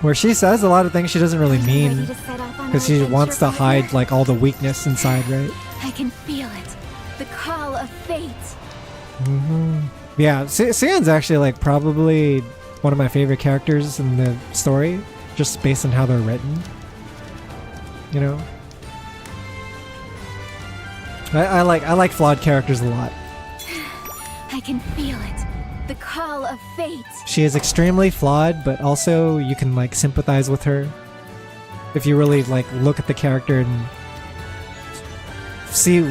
Where she says a lot of things she doesn't really Are you ready mean to set off on because our she adventure, wants to partner? hide like all the weakness inside, right? I can feel it. The call of fate. Yeah, Suyan's actually like probably one of my favorite characters in the story, just based on how they're written. You know, I like flawed characters a lot. I can feel it. The call of fate. She is extremely flawed, but also you can like sympathize with her if you really like look at the character and see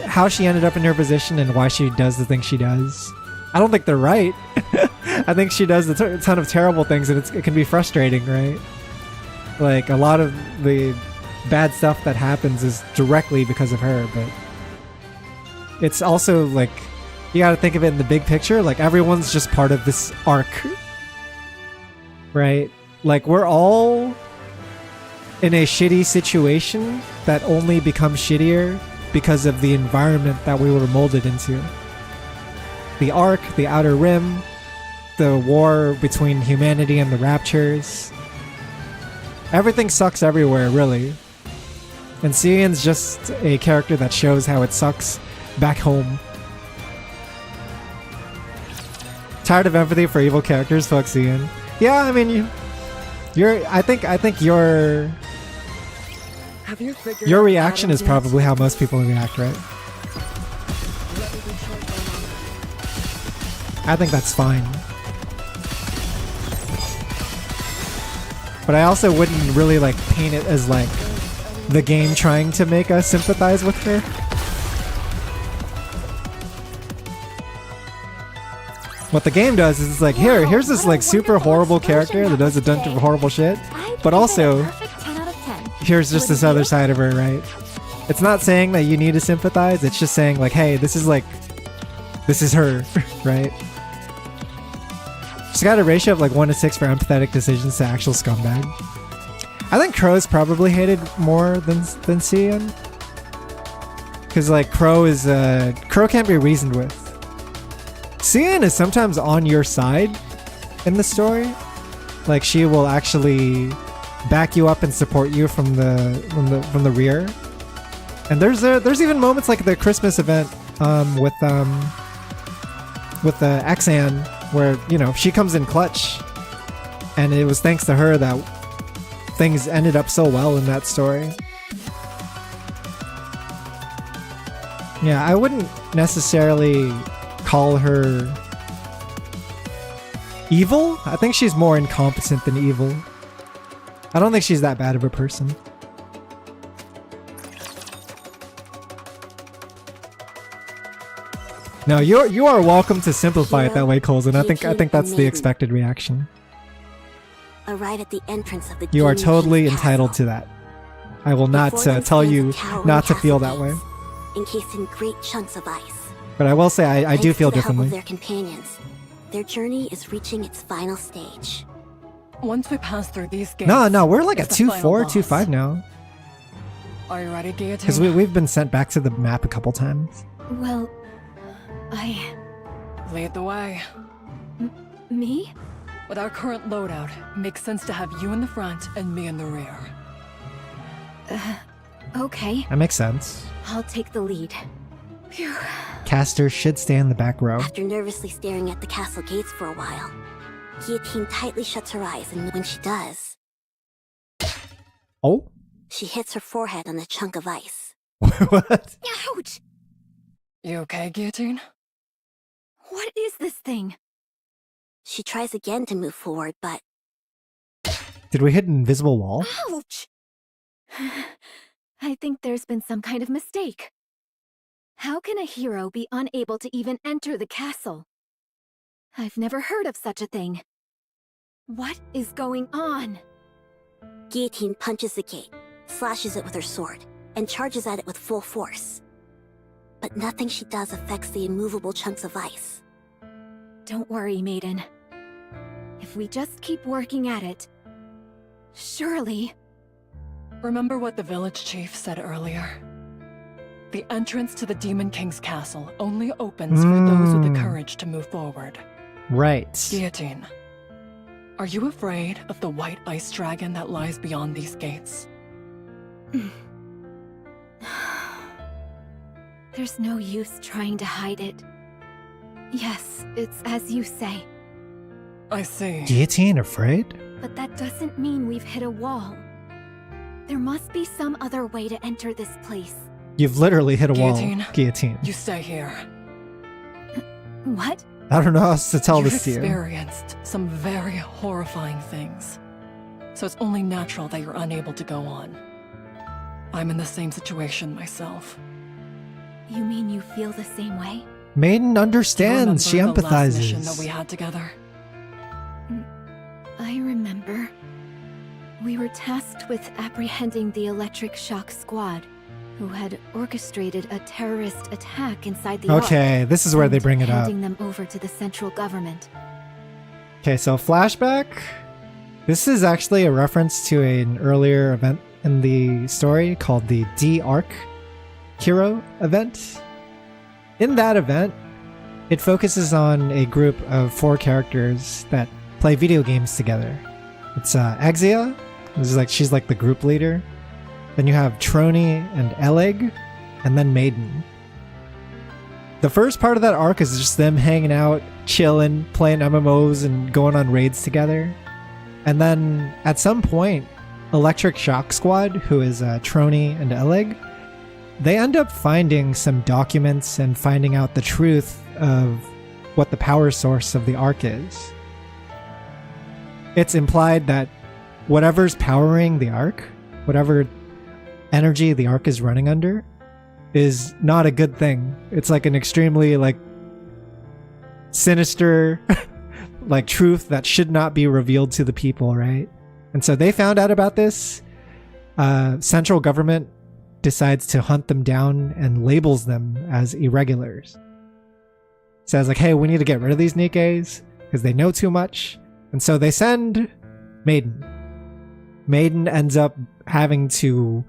how she ended up in her position and why she does the things she does. I don't think they're right. I think she does a ton of terrible things, and it can be frustrating, right? Like a lot of the bad stuff that happens is directly because of her, but it's also like you got to think of it in the big picture. Like everyone's just part of this arc, right? Like we're all in a shitty situation that only becomes shittier because of the environment that we were molded into. The Ark, the Outer Rim, the war between humanity and the Raptures. Everything sucks everywhere, really. And Suyan's just a character that shows how it sucks back home. Tired of empathy for evil characters? Fuck Suyan. Yeah, I mean, I think your Have you figured your out reaction is Adam yet? probably how most people react, right? I think that's fine. But I also wouldn't really like paint it as like the game trying to make us sympathize with her. What the game does is it's like, here's this like super horrible character that does a bunch of horrible shit, but also here's just this other side of her, right? It's not saying that you need to sympathize, it's just saying like, hey, this is her, right? She's got a ratio of like 1 to 6 for empathetic decisions to actual scumbag. I think Crow's probably hated more than Cian. Because like Crow can't be reasoned with. Cian is sometimes on your side in the story. Like she will actually back you up and support you from the rear. And there's even moments like the Christmas event with the Xan where, you know, she comes in clutch, and it was thanks to her that things ended up so well in that story. Yeah, I wouldn't necessarily call her evil. I think she's more incompetent than evil. I don't think she's that bad of a person. No, you are welcome to simplify it that way, Colson. I think that's the expected reaction. Arrive at the entrance of the You are Demon totally King's entitled to that. I will not tell you not to feel that way. Encased in great chunks of ice. But I will say I do feel Thanks to the help differently. of their companions, their journey is reaching its final stage. Once we pass through these gates, No, we're like at it's the 2-4, final boss. 2-5 now. Are you ready, Guillotine? Because we've been sent back to the map a couple times. Well, Lead the way. Me? With our current loadout, it makes sense to have you in the front and me in the rear. Okay. That makes sense. I'll take the lead. Phew. Caster should stay in the back row. After nervously staring at the castle gates for a while, Guillotine tightly shuts her eyes, and when she does, Oh? she hits her forehead on a chunk of ice. What? Ouch! You okay, Guillotine? What is this thing? She tries again to move forward, but Did we hit an invisible wall? Ouch! I think there's been some kind of mistake. How can a hero be unable to even enter the castle? I've never heard of such a thing. What is going on? Guillotine punches the gate, slashes it with her sword, and charges at it with full force. But nothing she does affects the immovable chunks of ice. Don't worry, maiden. If we just keep working at it, surely... Remember what the village chief said earlier? The entrance to the Demon King's castle only opens for those with the courage to move forward. Right. Guillotine, are you afraid of the white ice dragon that lies beyond these gates? There's no use trying to hide it. Yes, it's as you say. I see. Guillotine afraid? But that doesn't mean we've hit a wall. There must be some other way to enter this place. You've literally hit a Guillotine. wall. Guillotine. You stay here. What? I don't know how else to tell You've this to you. experienced some very horrifying things. So it's only natural that you're unable to go on. I'm in the same situation myself. You mean you feel the same way? Maiden understands. She Remember the last mission that empathizes. we had together? I remember. We were tasked with apprehending the Electric Shock Squad, who had orchestrated a terrorist attack inside the Okay, Ark this is where they and bring it up. handing them over to the central government. Okay, so flashback. This is actually a reference to an earlier event in the story called the D-Arc Hero event. In that event, it focuses on a group of 4 characters that play video games together. It's Exia. She's like the group leader. Then you have Trony and Eleg, and then Maiden. The first part of that arc is just them hanging out, chilling, playing MMOs, and going on raids together. And then at some point, Electric Shock Squad, who is Trony and Eleg, they end up finding some documents and finding out the truth of what the power source of the Ark is. It's implied that whatever's powering the Ark, whatever energy the arc is running under is not a good thing. It's like an extremely like sinister like truth that should not be revealed to the people, right? And so they found out about this. Central government decides to hunt them down and labels them as irregulars. Says like, hey, we need to get rid of these Nikkes because they know too much. And so they send Maiden. Maiden ends up having to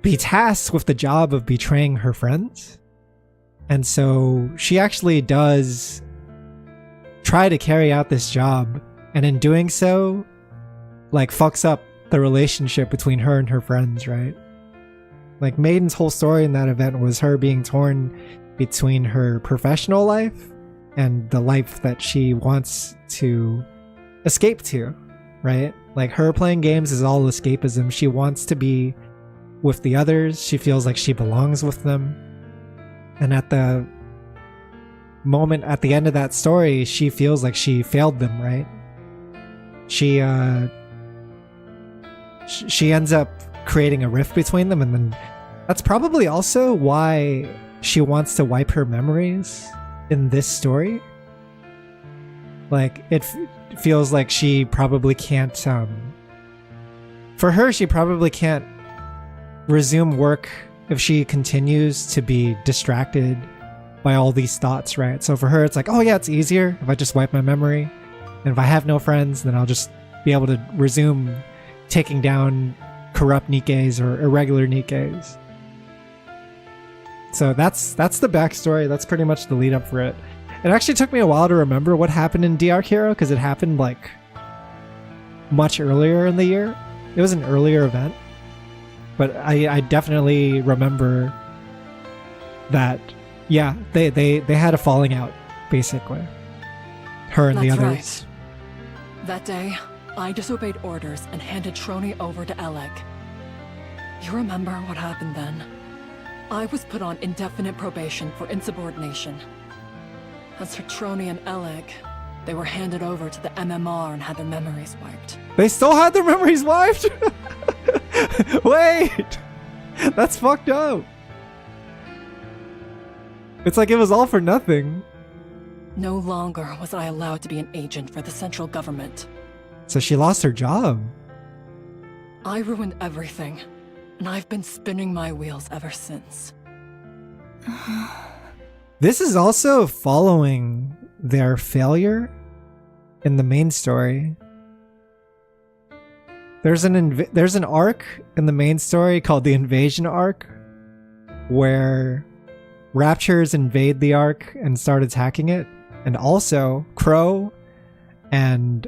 be tasked with the job of betraying her friends. And so she actually does try to carry out this job, and in doing so, like, fucks up the relationship between her and her friends, right? Like, Maiden's whole story in that event was her being torn between her professional life and the life that she wants to escape to, right? Like, her playing games is all escapism. She wants to be with the others. She feels like she belongs with them. And at the moment at the end of that story, she feels like she failed them, right? She ends up creating a rift between them, and then that's probably also why she wants to wipe her memories in this story. Like, it feels like she probably can't for her, she probably can't resume work if she continues to be distracted by all these thoughts, right? So for her, it's like, oh yeah, it's easier if I just wipe my memory. And if I have no friends, then I'll just be able to resume taking down corrupt Nikkes or irregular Nikkes. So that's the backstory. That's pretty much the lead up for it. It actually took me a while to remember what happened in DR Hero because it happened like much earlier in the year. It was an earlier event. But I definitely remember that, yeah, they had a falling out, basically. Her and the others. Right. That day, I disobeyed orders and handed Troni over to Eleg. You remember what happened then? I was put on indefinite probation for insubordination. As for Troni and Eleg, they were handed over to the MMR and had their memories wiped. They still had their memories wiped? Wait! That's fucked up. It's like it was all for nothing. No longer was I allowed to be an agent for the central government. So she lost her job. I ruined everything, and I've been spinning my wheels ever since. This is also following their failure in the main story. There's an arc in the main story called the Invasion Arc, where Raptures invade the arc and start attacking it, and also Crow and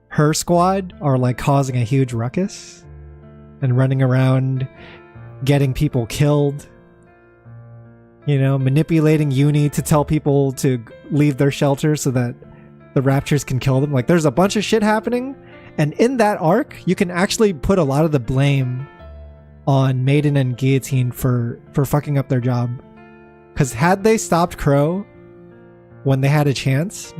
her squad are like causing a huge ruckus and running around getting people killed, you know, manipulating Uni to tell people to leave their shelter so that the Raptures can kill them. Like, there's a bunch of shit happening. And in that arc, you can actually put a lot of the blame on Maiden and Guillotine for fucking up their job. Because had they stopped Crow when they had a chance,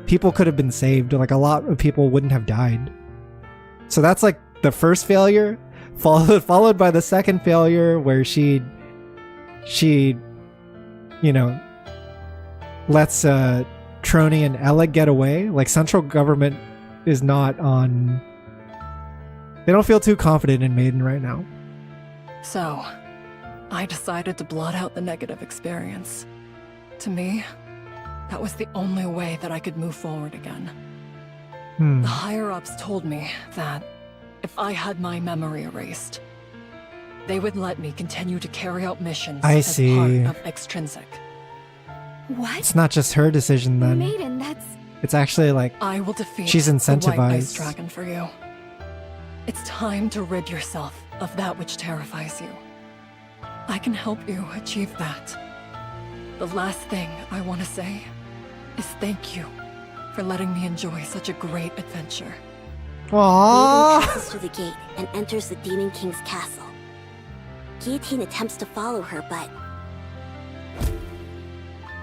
people could have been saved. Like, a lot of people wouldn't have died. So that's like the first failure, followed by the second failure where she you know, lets Troni and Eleg get away. Like, central government is not on... They don't feel too confident in Maiden right now. So, I decided to blot out the negative experience. To me, that was the only way that I could move forward again. The higher-ups told me that if I had my memory erased, they would let me continue to carry out missions as part of Extrinsic. What? It's not just her decision then. Maiden, that's... It's actually like I will defeat she's incentivized. The White Ice Dragon for you. It's time to rid yourself of that which terrifies you. I can help you achieve that. The last thing I want to say is thank you for letting me enjoy such a great adventure. Aww. Maiden passes through the gate and enters the Demon King's castle. Guillotine attempts to follow her, but...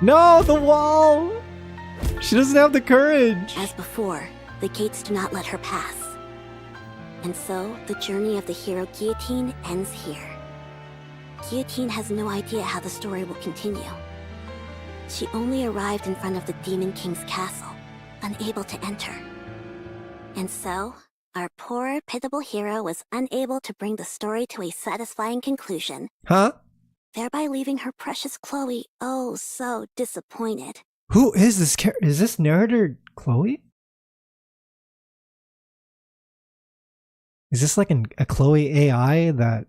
No, the wall! She doesn't have the courage. As before, the gates do not let her pass. And so, the journey of the hero Guillotine ends here. Guillotine has no idea how the story will continue. She only arrived in front of the Demon King's castle, unable to enter. And so, our poor, pitiable hero was unable to bring the story to a satisfying conclusion. Huh? Thereby leaving her precious Chloe oh so disappointed. Who is this character? Is this narrator Chloe? Is this like a Chloe AI that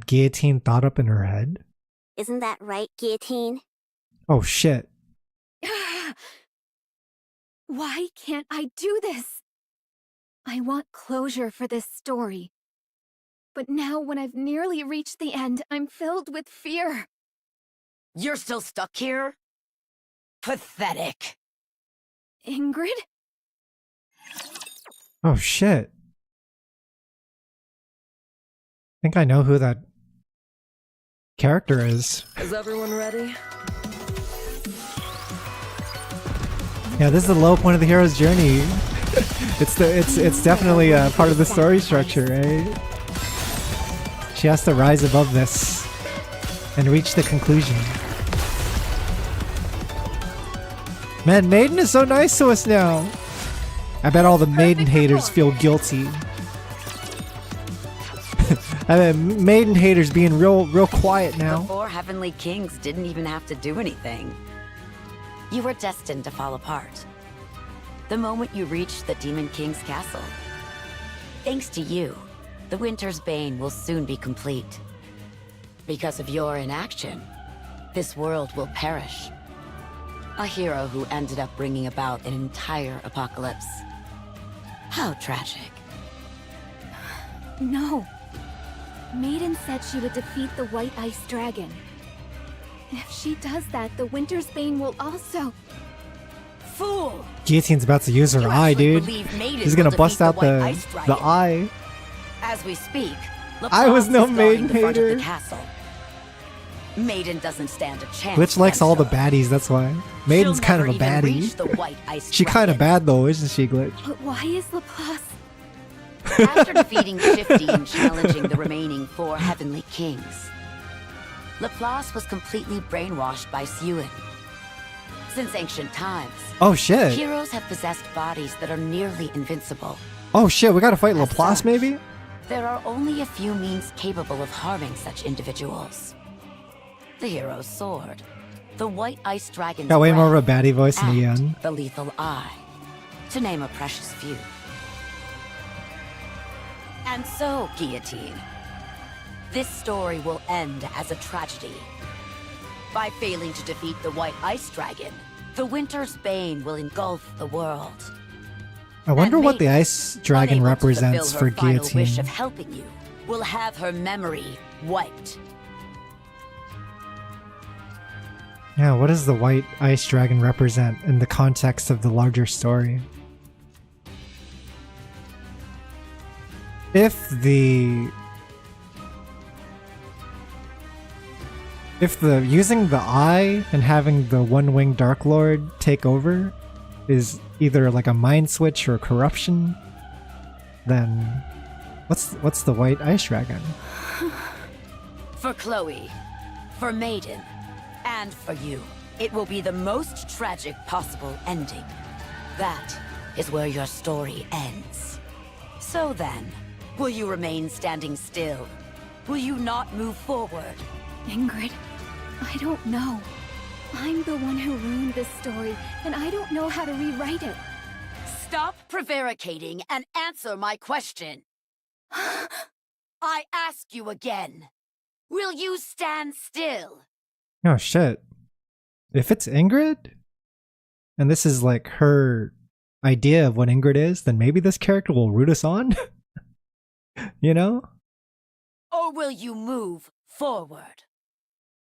Guillotine thought up in her head? Isn't that right, Guillotine? Oh shit. Why can't I do this? I want closure for this story. But now when I've nearly reached the end, I'm filled with fear. You're still stuck here? Pathetic. Ingrid? Oh shit. I think I know who that character is. Is everyone ready? Yeah, this is the low point of the hero's journey. It's definitely a part of the story structure, right? She has to rise above this and reach the conclusion. Man, Maiden is so nice to us now. I bet all the Maiden haters feel guilty. I bet Maiden haters being real quiet now. The 4 heavenly kings didn't even have to do anything. You were destined to fall apart. The moment you reached the Demon King's castle. Thanks to you, the Winter's Bane will soon be complete. Because of your inaction, this world will perish. A hero who ended up bringing about an entire apocalypse. How tragic. No. Maiden said she would defeat the White Ice Dragon. If she does that, the Winter's Bane will also... Fool! Guillotine's about to use her eye, dude. She's gonna bust out the eye. As we speak, I was no Maiden hater. Maiden doesn't stand a chance. Glitch likes all the baddies, that's why. Maiden's kind of a baddie. She kind of bad though, isn't she, Glitch? But why is Laplace... After defeating Shifty and challenging the remaining 4 heavenly kings, Laplace was completely brainwashed by Sewin. Since ancient times, oh shit, heroes have possessed bodies that are nearly invincible. Oh shit, we gotta fight Laplace maybe? There are only a few means capable of harming such individuals. The hero's sword, the White Ice Dragon's got way more of a breath, baddie voice in the and end. the Lethal Eye, to name a precious few. And so, Guillotine, this story will end as a tragedy. By failing to defeat the White Ice Dragon, the Winter's Bane will engulf the world. I wonder what the Ice Dragon Unable to represents fulfill for her final wish Guillotine. of helping you, will have her memory wiped. Yeah, what does the White Ice Dragon represent in the context of the larger story? If the using the eye and having the one-winged Dark Lord take over is either like a mind switch or corruption, then what's the White Ice Dragon? For Chloe, for Maiden, and for you, it will be the most tragic possible ending. That is where your story ends. So then, will you remain standing still? Will you not move forward? Ingrid, I don't know. I'm the one who ruined this story, and I don't know how to rewrite it. Stop prevaricating and answer my question. I ask you again. Will you stand still? Oh shit. If it's Ingrid, and this is like her idea of what Ingrid is, then maybe this character will root us on? You know? Or will you move forward?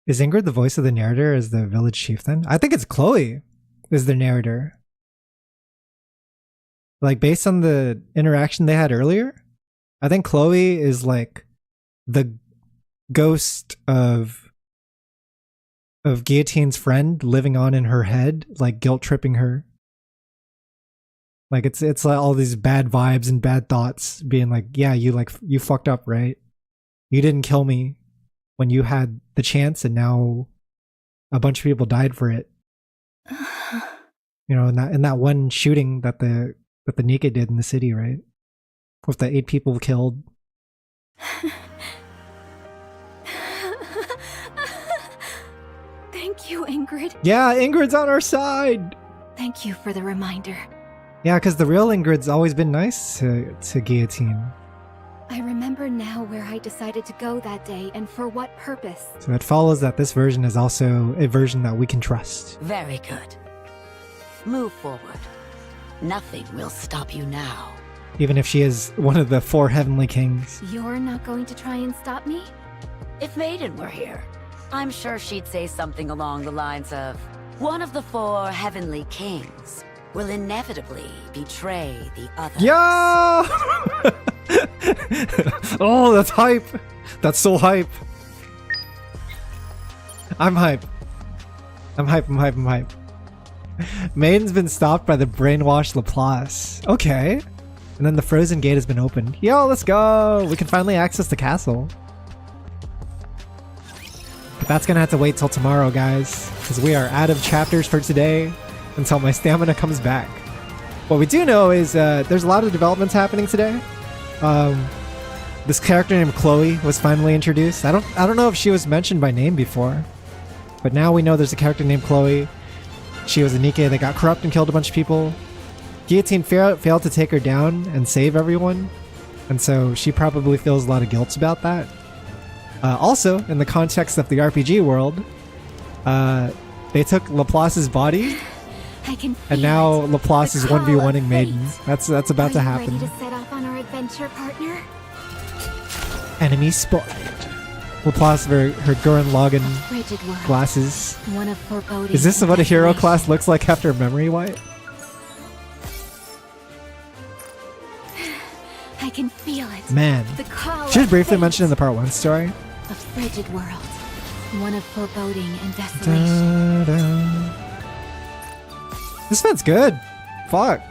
Is Ingrid the voice of the narrator as the village chieftain? I think it's Chloe is the narrator. Like, based on the interaction they had earlier, I think Chloe is like the ghost of Guillotine's friend living on in her head, like guilt tripping her. Like it's like all these bad vibes and bad thoughts being like, yeah, you fucked up, right? You didn't kill me when you had the chance, and now a bunch of people died for it. You know, in that one shooting that the Nikke did in the city, right? With the 8 people killed. Thank you, Ingrid. Yeah, Ingrid's on our side. Thank you for the reminder. Yeah, because the real Ingrid's always been nice to Guillotine. I remember now where I decided to go that day and for what purpose. So it follows that this version is also a version that we can trust. Very good. Move forward. Nothing will stop you now. Even if she is one of the 4 heavenly kings. You're not going to try and stop me? If Maiden were here, I'm sure she'd say something along the lines of, one of the 4 heavenly kings will inevitably betray the other. Yeah! Oh, that's hype. That's so hype. I'm hype. I'm hype. Maiden's been stopped by the brainwashed Laplace. Okay. And then the frozen gate has been opened. Yo, let's go! We can finally access the castle. But that's gonna have to wait till tomorrow, guys. Because we are out of chapters for today until my stamina comes back. What we do know is there's a lot of developments happening today. This character named Chloe was finally introduced. I don't know if she was mentioned by name before. But now we know there's a character named Chloe. She was a Nikke that got corrupt and killed a bunch of people. Guillotine failed to take her down and save everyone. And so she probably feels a lot of guilt about that. Also, in the context of the RPG world, they took Laplace's body, and now Laplace is 1v1ing Maiden. That's about to happen. Ready to set off on our adventure, partner? Enemy spotted. Laplace, her Gurren Lagann Frigid world. glasses. One of foreboding. Is this what a hero class looks like after memory wipe? I can feel it. Man. The call She was of briefly fate. mentioned in the part 1 story. A frigid world. One of foreboding and desolation. This event's good. Fuck.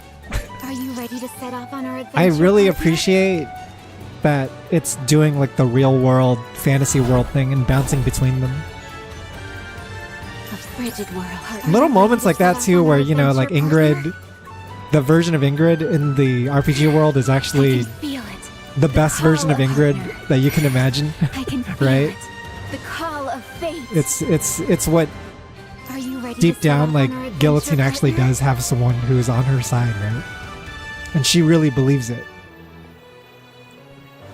Are you ready to set off on our adventure? I really partner? appreciate that it's doing like the real world, fantasy world thing and bouncing between them. A frigid world. Little moments like that too, where, you know, like Ingrid, the version of Ingrid in the RPG world is actually the best version of Ingrid that you can imagine. I can feel right? it. The call of fate. It's what Are you ready deep to set down, off like on our adventure, Guillotine actually partner? does have someone who is on her side, right? And she really believes it.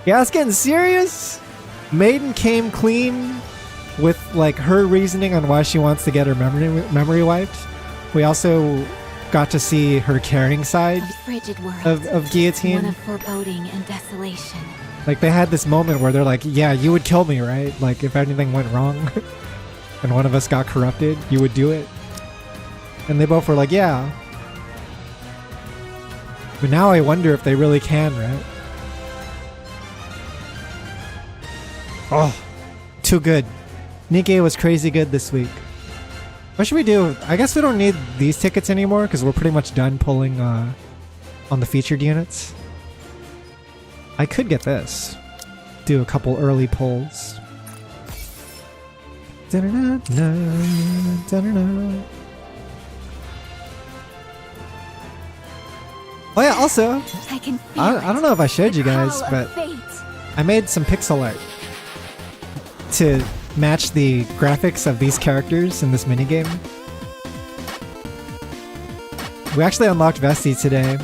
Yeah, it's getting serious. Maiden came clean with like her reasoning on why she wants to get her memory wiped. We also got to see her caring side A frigid world. of Guillotine. One of foreboding and desolation. Like they had this moment where they're like, yeah, you would kill me, right? Like if anything went wrong and one of us got corrupted, you would do it. And they both were like, yeah. But now I wonder if they really can, right? Oh, too good. Nikke was crazy good this week. What should we do? I guess we don't need these tickets anymore because we're pretty much done pulling on the featured units. I could get this. Do a couple early pulls. Da-da-da-da, da-da-da. Oh yeah, also, I can feel I don't know if I showed you guys, call but of fate. I made some pixel art to match the graphics of these characters in this minigame. We actually unlocked Vesti today,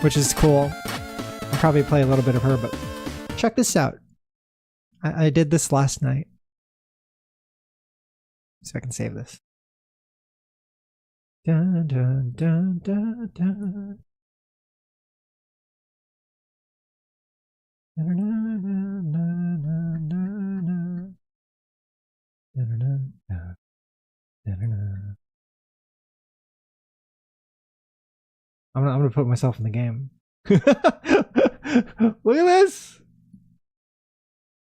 which is cool. I'll probably play a little bit of her, but check this out. I did this last night. So I can save this. Dun, dun, dun, dun, dun. I'm gonna put myself in the game. Look at this.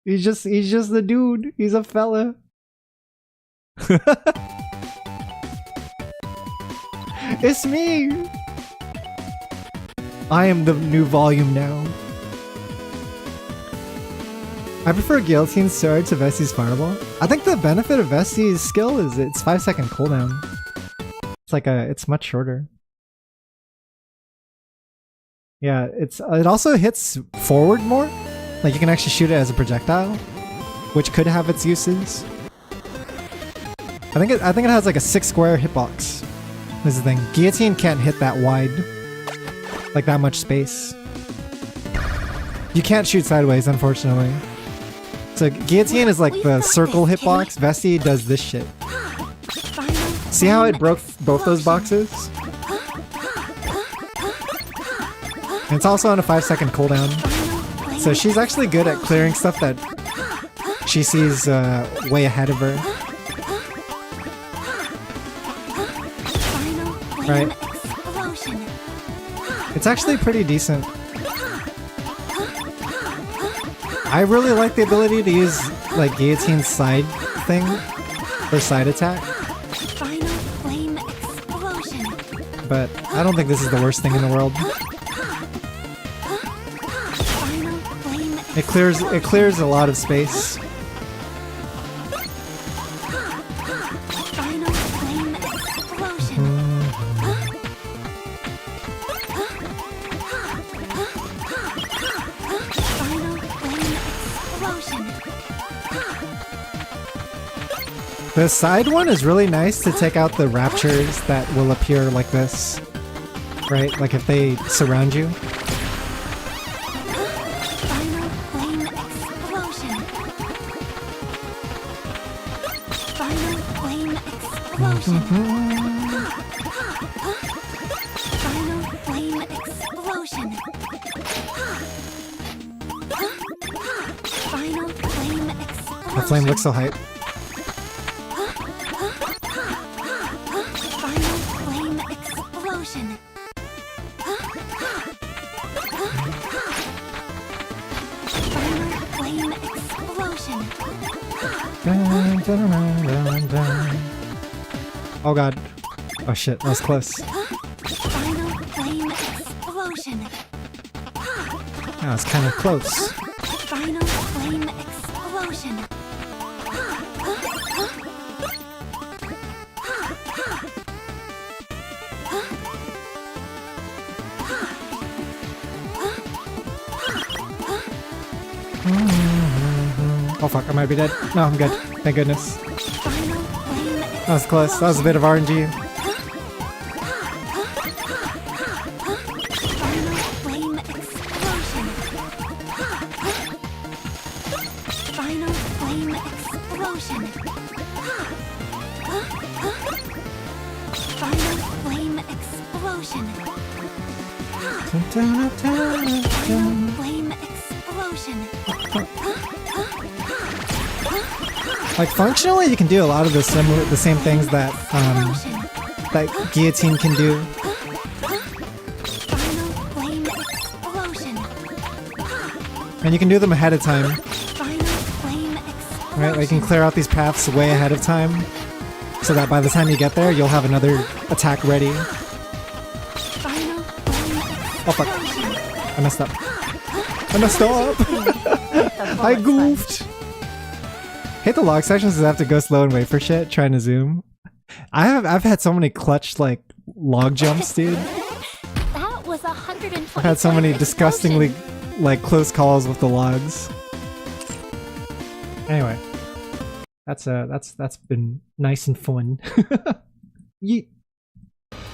He's just the dude. He's a fella. It's me. I am the new volume now. I prefer Guillotine's sword to Vesti's fireball. I think the benefit of Vesti's skill is its 5-second cooldown. It's much shorter. Yeah, it also hits forward more. Like you can actually shoot it as a projectile, which could have its uses. I think it has like a 6 square hitbox. This is the thing. Guillotine can't hit that wide, like that much space. You can't shoot sideways, unfortunately. So Guillotine is like the circle hitbox. Vesti does this shit. See how it broke both those boxes? And it's also on a 5-second cooldown. So she's actually good at clearing stuff that she sees way ahead of her. Right? It's actually pretty decent. I really like the ability to use like Guillotine's side thing for side attack. But I don't think this is the worst thing in the world. It clears a lot of space. The side one is really nice to take out the raptures that will appear like this. Right? Like if they surround you. The flame looks so hype. Oh god. Oh shit, that was close. That was kind of close. Oh fuck, I might be dead. No, I'm good. Thank goodness. That was close. That was a bit of RNG. Like functionally, you can do a lot of the same things that that Guillotine can do. And you can do them ahead of time. Right? Like you can clear out these paths way ahead of time, so that by the time you get there, you'll have another attack ready. Oh fuck! I messed up. I messed up. I goofed. Hate the log sections because I have to go slow and wait for shit, trying to zoom. I've had so many clutch like log jumps, dude. That was 120. I've had so many disgustingly like close calls with the logs. Anyway, that's been nice and fun. Yeet.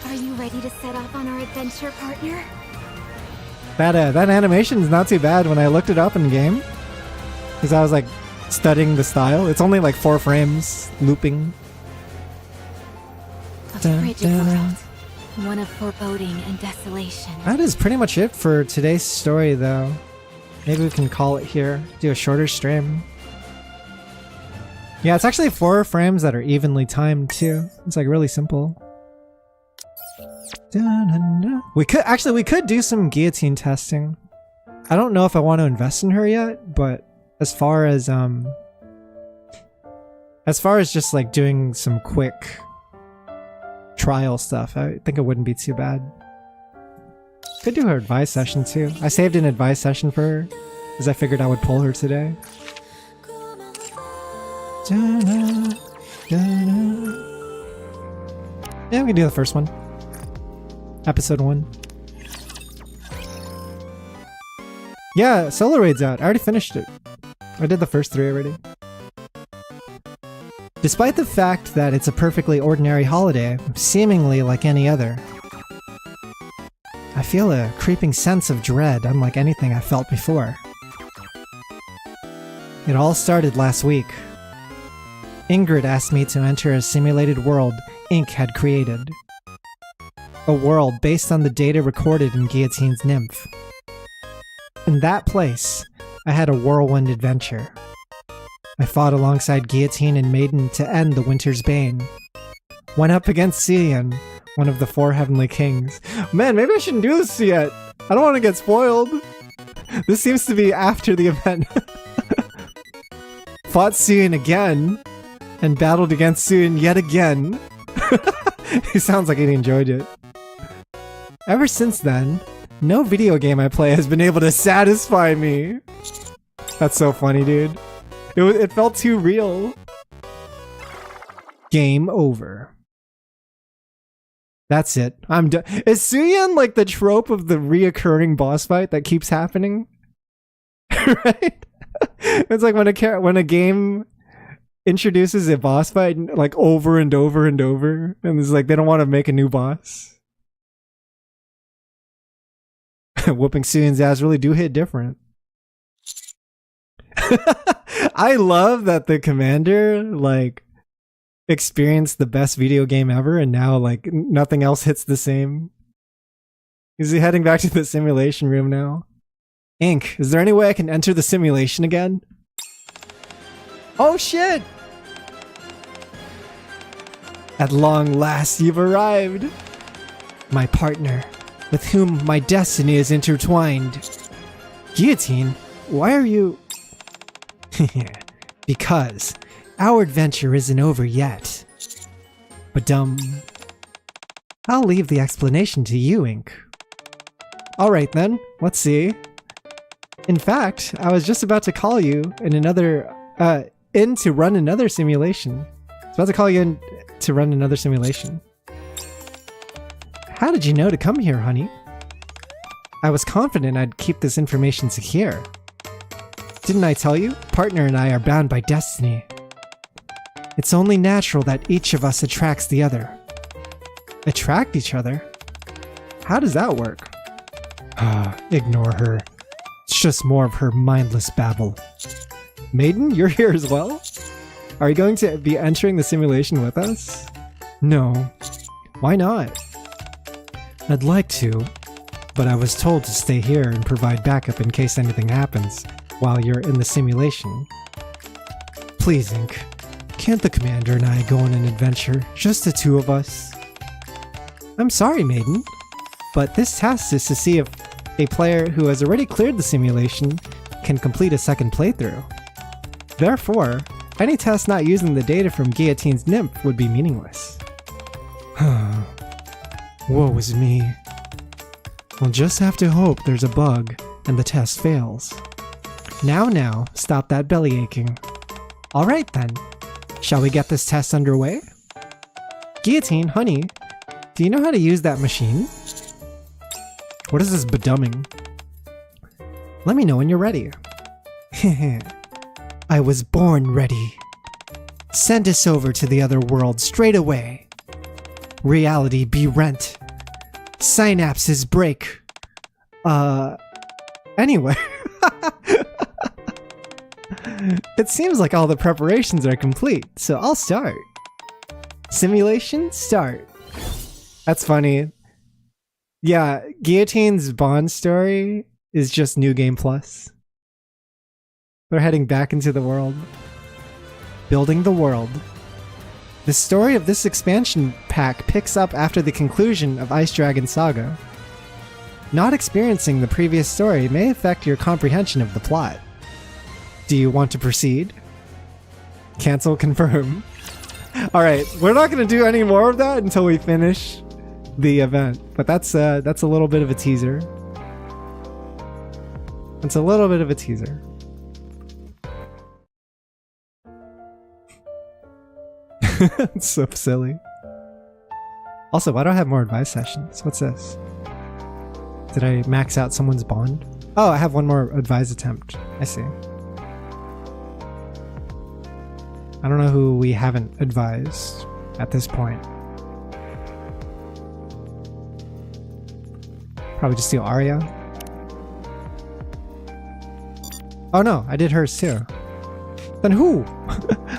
Are you ready to set off on our adventure, partner? That animation is not too bad when I looked it up in game, because I was like studying the style. It's only like 4 frames looping. A frigid world, one of foreboding and desolation. That is pretty much it for today's story, though. Maybe we can call it here. Do a shorter stream. Yeah, it's actually 4 frames that are evenly timed too. It's like really simple. We could do some Guillotine testing. I don't know if I want to invest in her yet, but as far as just like doing some quick trial stuff, I think it wouldn't be too bad. Could do her advice session too. I saved an advice session for her because I figured I would pull her today. Yeah, we can do the first one. Episode 1. Yeah, Solar Raid's out. I already finished it. I did the first 3 already. Despite the fact that it's a perfectly ordinary holiday, seemingly like any other, I feel a creeping sense of dread unlike anything I felt before. It all started last week. Ingrid asked me to enter a simulated world Ink had created. A world based on the data recorded in Guillotine's nymph. In that place, I had a whirlwind adventure. I fought alongside Guillotine and Maiden to end the Winter's Bane. Went up against Cian, one of the 4 Heavenly Kings. Man, maybe I shouldn't do this yet. I don't want to get spoiled. This seems to be after the event. Fought Cian again, and battled against Cian yet again. He sounds like he enjoyed it. Ever since then, no video game I play has been able to satisfy me. That's so funny, dude. It felt too real. Game over. That's it. I'm done. Is Suyan like the trope of the reoccurring boss fight that keeps happening? Right? It's like when a game introduces a boss fight like over and over and over, and it's like they don't want to make a new boss. Whooping Suyan's ass really do hit different. I love that the commander like experienced the best video game ever, and now like nothing else hits the same. Is he heading back to the simulation room now? Ink, is there any way I can enter the simulation again? Oh shit! At long last, you've arrived! My partner, with whom my destiny is intertwined. Guillotine, why are you... Because our adventure isn't over yet. But I'll leave the explanation to you, Ink. Alright then, let's see. In fact, I was just about to call you in to run another simulation. I was about to call you in to run another simulation. How did you know to come here, honey? I was confident I'd keep this information secure. Didn't I tell you? Partner and I are bound by destiny. It's only natural that each of us attracts the other. Attract each other? How does that work? Ignore her. It's just more of her mindless babble. Maiden, you're here as well? Are you going to be entering the simulation with us? No. Why not? I'd like to, but I was told to stay here and provide backup in case anything happens while you're in the simulation. Please, Ink. Can't the commander and I go on an adventure, just the 2 of us? I'm sorry, Maiden, but this test is to see if a player who has already cleared the simulation can complete a second playthrough. Therefore, any test not using the data from Guillotine's nymph would be meaningless. Woe is me. We'll just have to hope there's a bug and the test fails. Now, stop that belly aching. Alright then, shall we get this test underway? Guillotine, honey, do you know how to use that machine? What is this bedumming? Let me know when you're ready. I was born ready. Send us over to the other world straight away. Reality be rent. Synapses break. Anyway. It seems like all the preparations are complete, so I'll start. Simulation start. That's funny. Yeah, Guillotine's Bond story is just New Game Plus. They're heading back into the world. Building the world. The story of this expansion pack picks up after the conclusion of Ice Dragon Saga. Not experiencing the previous story may affect your comprehension of the plot. Do you want to proceed? Cancel, confirm. Alright, we're not going to do any more of that until we finish the event. But that's a little bit of a teaser. It's a little bit of a teaser. It's so silly. Also, why do I have more advice sessions? What's this? Did I max out someone's bond? Oh, I have one more advise attempt. I see. I don't know who we haven't advised at this point. Probably just do Arya. Oh no, I did hers too. Then who?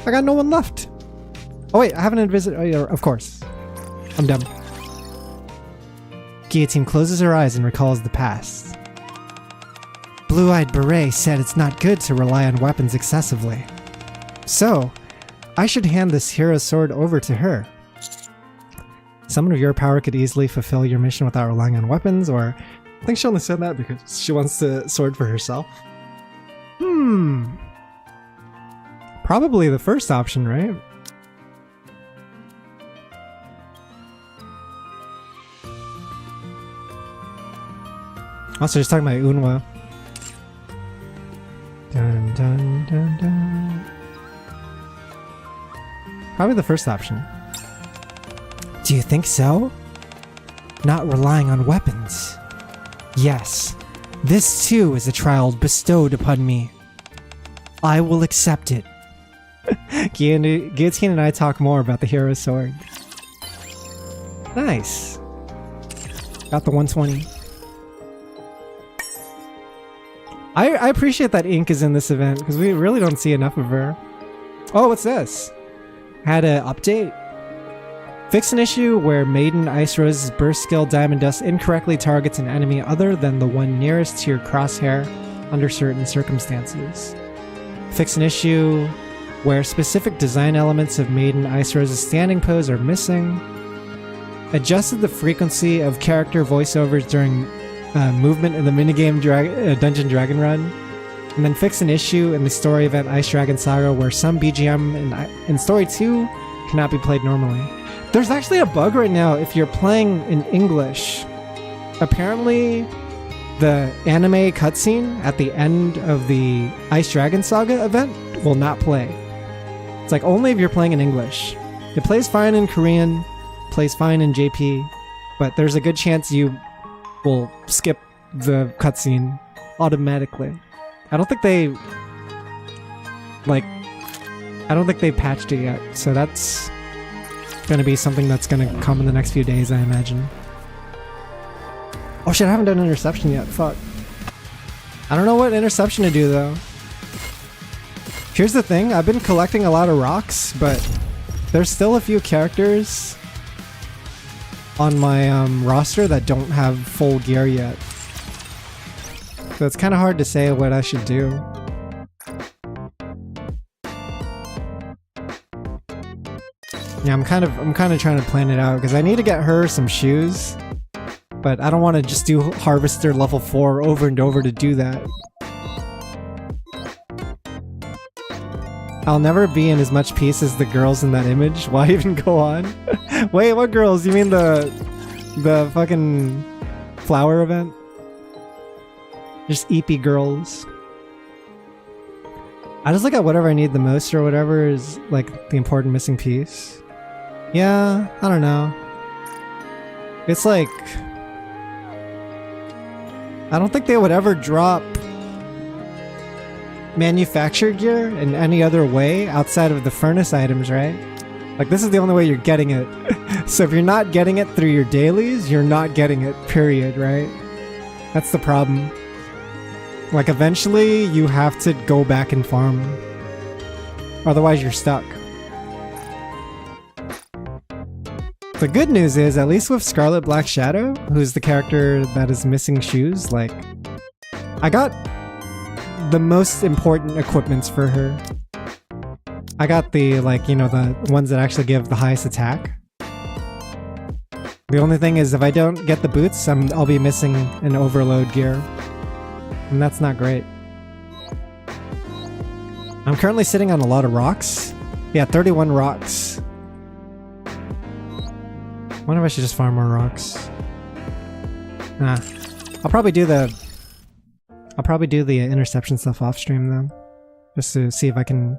I got no one left. Oh wait, I haven't advised. Oh yeah, of course. I'm dumb. Guillotine closes her eyes and recalls the past. Blue-eyed Beret said it's not good to rely on weapons excessively. So, I should hand this hero sword over to her. Someone of your power could easily fulfill your mission without relying on weapons, or... I think she only said that because she wants the sword for herself. Probably the first option, right? Also, just talking about Unwa. Dun, dun, dun, dun. Probably the first option. Do you think so? Not relying on weapons. Yes, this too is a trial bestowed upon me. I will accept it. Guillotine and I talk more about the hero sword. Nice. Got the 120. I appreciate that Ink is in this event because we really don't see enough of her. Oh, what's this? Had an update. Fix an issue where Maiden Ice Rose's burst skill Diamond Dust incorrectly targets an enemy other than the one nearest to your crosshair under certain circumstances. Fix an issue where specific design elements of Maiden Ice Rose's standing pose are missing. Adjusted the frequency of character voiceovers during movement in the minigame Dungeon Dragon Run, and then fix an issue in the story event Ice Dragon Saga where some BGM in Story 2 cannot be played normally. There's actually a bug right now if you're playing in English. Apparently, the anime cutscene at the end of the Ice Dragon Saga event will not play. It's like only if you're playing in English. It plays fine in Korean, plays fine in JP, but there's a good chance you will skip the cutscene automatically. I don't think they patched it yet, so that's gonna be something that's gonna come in the next few days, I imagine. Oh shit, I haven't done interception yet, fuck. I don't know what interception to do though. Here's the thing, I've been collecting a lot of rocks, but there's still a few characters on my roster that don't have full gear yet. So it's kind of hard to say what I should do. Yeah, I'm kind of trying to plan it out because I need to get her some shoes, but I don't want to just do Harvester level 4 over and over to do that. I'll never be in as much peace as the girls in that image. Why even go on? Wait, what girls? You mean the fucking flower event? Just eepy girls. I just look at whatever I need the most or whatever is like the important missing piece. Yeah, I don't know. It's like... I don't think they would ever drop manufactured gear in any other way outside of the furnace items, right? Like, this is the only way you're getting it. So if you're not getting it through your dailies, you're not getting it, period, right? That's the problem. Like, eventually, you have to go back and farm. Otherwise, you're stuck. The good news is, at least with Scarlet Black Shadow, who's the character that is missing shoes, like, I got the most important equipments for her. I got the, like, you know, the ones that actually give the highest attack. The only thing is, if I don't get the boots, I'll be missing an overload gear. And that's not great. I'm currently sitting on a lot of rocks. Yeah, 31 rocks. wonder if I should just farm more rocks. Nah. I'll probably do the interception stuff off stream though. Just to see if I can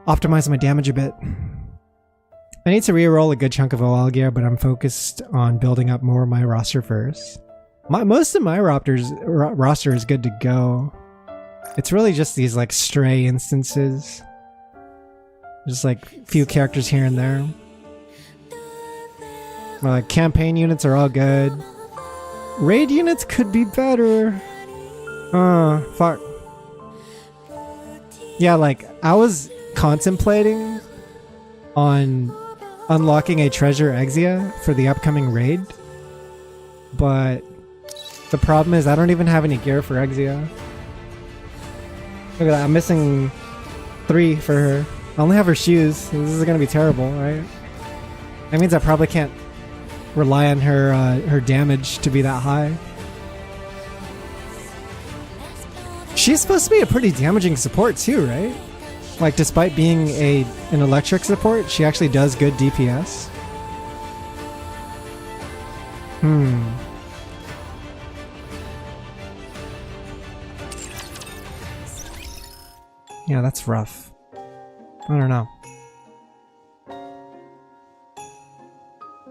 optimize my damage a bit. I need to re-roll a good chunk of OL gear, but I'm focused on building up more of my roster first. Most of my roster is good to go. It's really just these like stray instances. Just like few characters here and there. My like campaign units are all good. Raid units could be better. Fuck. Yeah, like I was contemplating on unlocking a treasure Exia for the upcoming raid, but the problem is I don't even have any gear for Exia. Look at that, I'm missing 3 for her. I only have her shoes. This is gonna be terrible, right? That means I probably can't rely on her her damage to be that high. She's supposed to be a pretty damaging support too, right? Like despite being an electric support, she actually does good DPS. Yeah, that's rough. I don't know.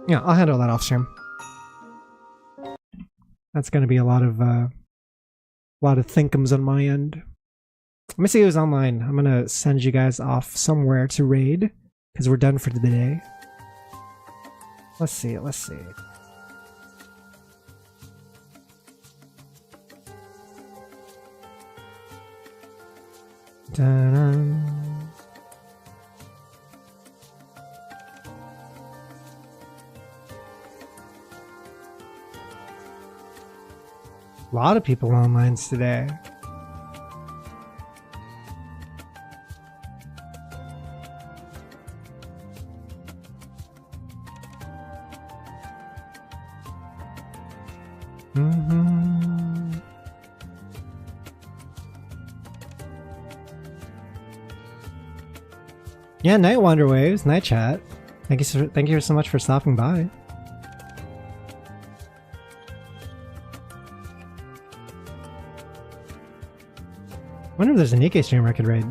Yeah, I'll handle that off stream. That's gonna be a lot of thinkums on my end. Let me see who's online. I'm gonna send you guys off somewhere to raid because we're done for the day. Let's see. Dun-dun. A lot of people online today. Yeah, Night Wander Waves, Night Chat. Thank you so much for stopping by. I wonder if there's a Nikke stream I could raid.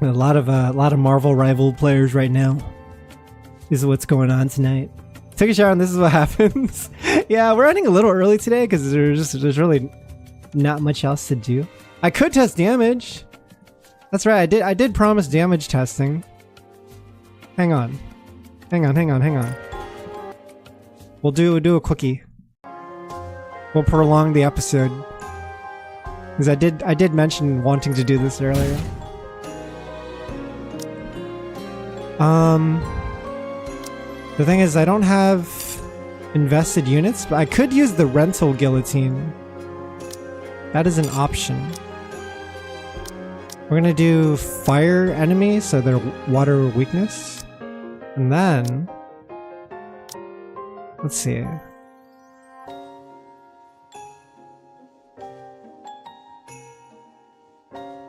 A lot of Marvel rival players right now. This is what's going on tonight. Take a shower and this is what happens. Yeah, we're ending a little early today because there's really not much else to do. I could test damage. That's right, I did promise damage testing. Hang on. We'll do a quickie. We'll prolong the episode. Because I did mention wanting to do this earlier. The thing is, I don't have invested units, but I could use the rental guillotine. That is an option. We're gonna do fire enemies, so they're water weakness. And then... let's see.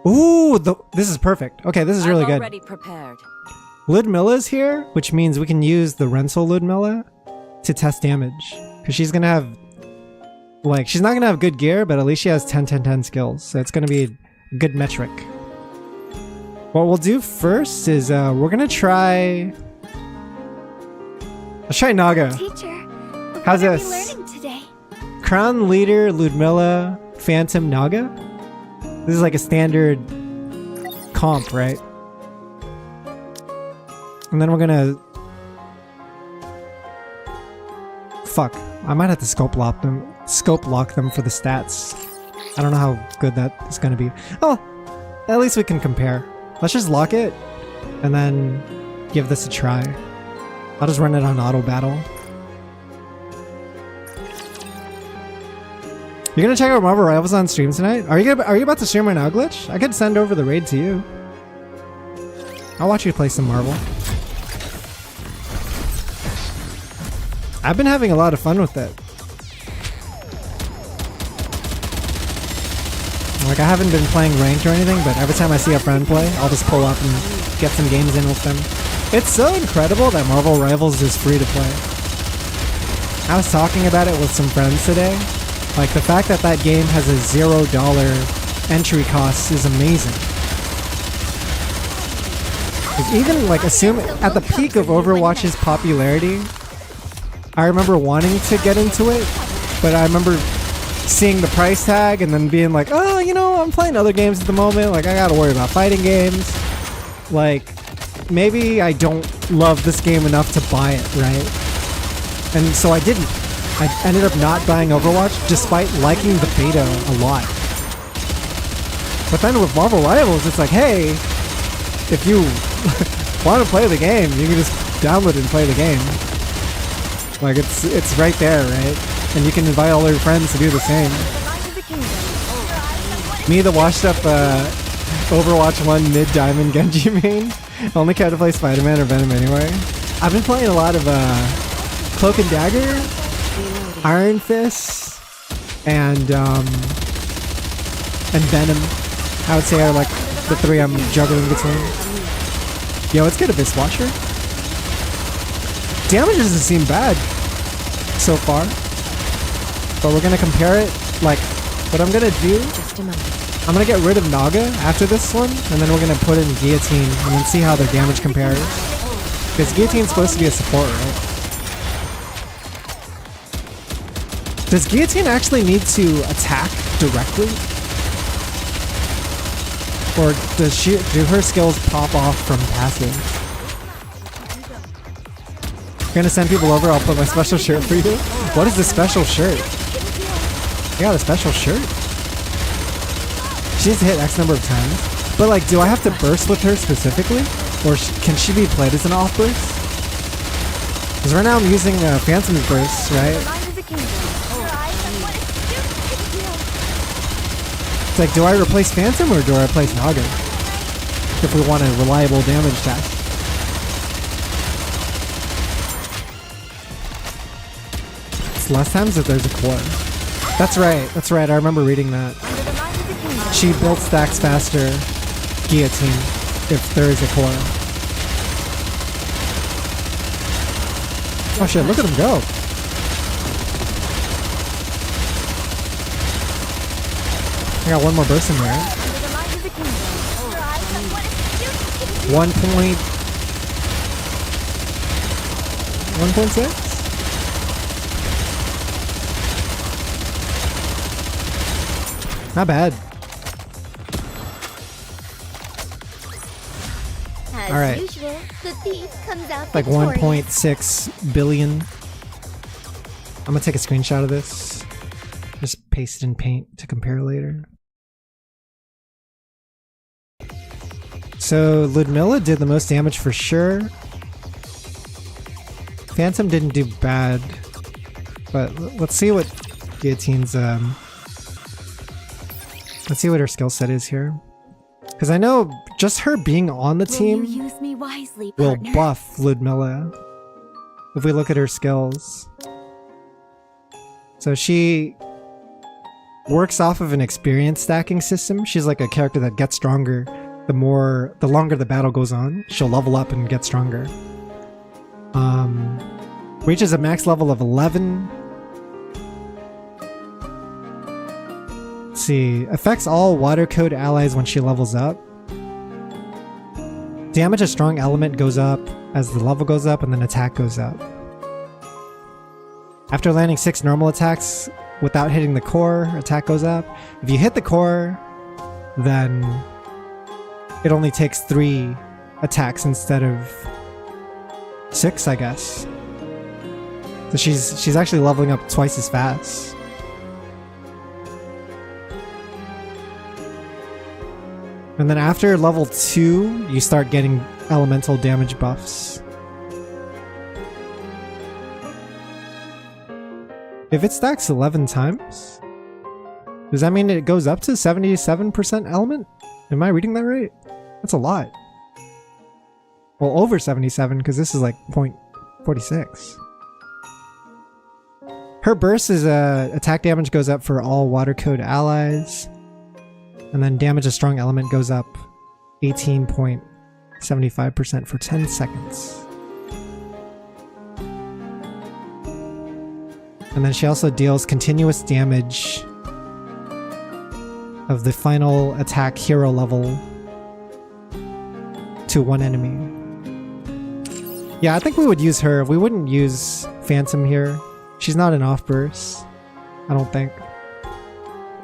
Ooh, this is perfect. Okay, this is really good. Already prepared. Ludmilla's here, which means we can use the rental Ludmilla to test damage. Because she's gonna have... like, she's not gonna have good gear, but at least she has 10-10-10 skills. So it's gonna be a good metric. What we'll do first is we're gonna try... let's try Naga. Teacher, how's what are we this? learning today? Crown Leader, Ludmilla, Phantom, Naga? This is like a standard comp, right? And then we're gonna... fuck. I might have to scope lock them for the stats. I don't know how good that is gonna be. Oh, at least we can compare. Let's just lock it and then give this a try. I'll just run it on auto battle. You're gonna check out Marvel Rivals on stream tonight? Are you about to stream right now, Glitch? I could send over the raid to you. I'll watch you play some Marvel. I've been having a lot of fun with it. Like, I haven't been playing ranked or anything, but every time I see a friend play, I'll just pull up and get some games in with them. It's so incredible that Marvel Rivals is free to play. I was talking about it with some friends today. Like, the fact that that game has a $0 entry cost is amazing. 'Cause even, like, assume at the peak of Overwatch's popularity, I remember wanting to get into it, but I remember seeing the price tag and then being like, oh, you know, I'm playing other games at the moment. Like, I gotta worry about fighting games. Like, maybe I don't love this game enough to buy it, right? And so I didn't. I ended up not buying Overwatch despite liking the beta a lot. But then with Marvel Rivals, it's like, hey, if you want to play the game, you can just download it and play the game. Like, it's right there, right? And you can invite all your friends to do the same. Me, the washed up Overwatch 1 mid-diamond Genji main, only care to play Spider-Man or Venom anyway. I've been playing a lot of Cloak and Dagger, Iron Fist, and Venom. I would say are like the three I'm juggling between. Yo, let's get a Abyss Watcher. Damage doesn't seem bad so far, but we're gonna compare it. Like, what I'm gonna do, I'm gonna get rid of Naga after this one, and then we're gonna put in Guillotine and then see how their damage compares. Because Guillotine's supposed to be a support, right? Does Guillotine actually need to attack directly? Or do her skills pop off from passive? I'm gonna send people over, I'll put my special shirt for you. What is the special shirt? You got a special shirt? She needs to hit X number of times. But like, do I have to burst with her specifically? Or can she be played as an off burst? Because right now I'm using Phantom's burst, right? It's like, do I replace Phantom or do I replace Naga? If we want a reliable damage test. It's less times if there's a core. That's right, I remember reading that. She build stacks faster, Guillotine, if there is a core. Oh shit, look at him go. I got one more burst in there. 1.6? Not bad. All right. Usual, the thief comes out Like victorious. 1.6 billion. I'm gonna take a screenshot of this. Just paste it in Paint to compare later. So Ludmilla did the most damage for sure. Phantom didn't do bad, but let's see what Guillotine's let's see what her skill set is here. Because I know just her being on the team Use me wisely, will partner. buff Ludmilla. If we look at her skills. So she works off of an experience stacking system. She's like a character that gets stronger the longer the battle goes on. She'll level up and get stronger. Reaches a max level of 11. Let's see. Affects all water code allies when she levels up. Damage a strong element goes up as the level goes up, and then attack goes up. After landing 6 normal attacks without hitting the core, attack goes up. If you hit the core, then it only takes 3 attacks instead of 6, I guess. So she's actually leveling up twice as fast. And then after level 2, you start getting elemental damage buffs. If it stacks 11 times, Does that mean it goes up to 77% element? Am I reading that right? That's a lot. Well, over 77 because this is like 0.46. Her burst is attack damage goes up for all water code allies. And then damage of strong element goes up 18.75% for 10 seconds. And then she also deals continuous damage of the final attack hero level to one enemy. Yeah, I think we would use her. We wouldn't use Phantom here. She's not an off burst, I don't think.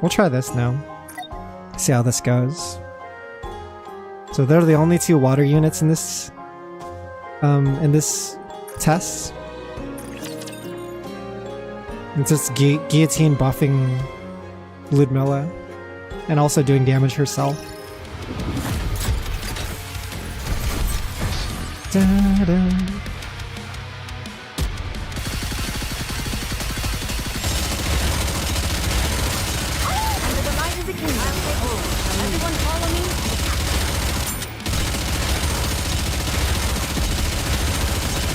We'll try this now. See how this goes. So they're the only two water units in this test. It's just Guillotine buffing Ludmilla and also doing damage herself. Da-da.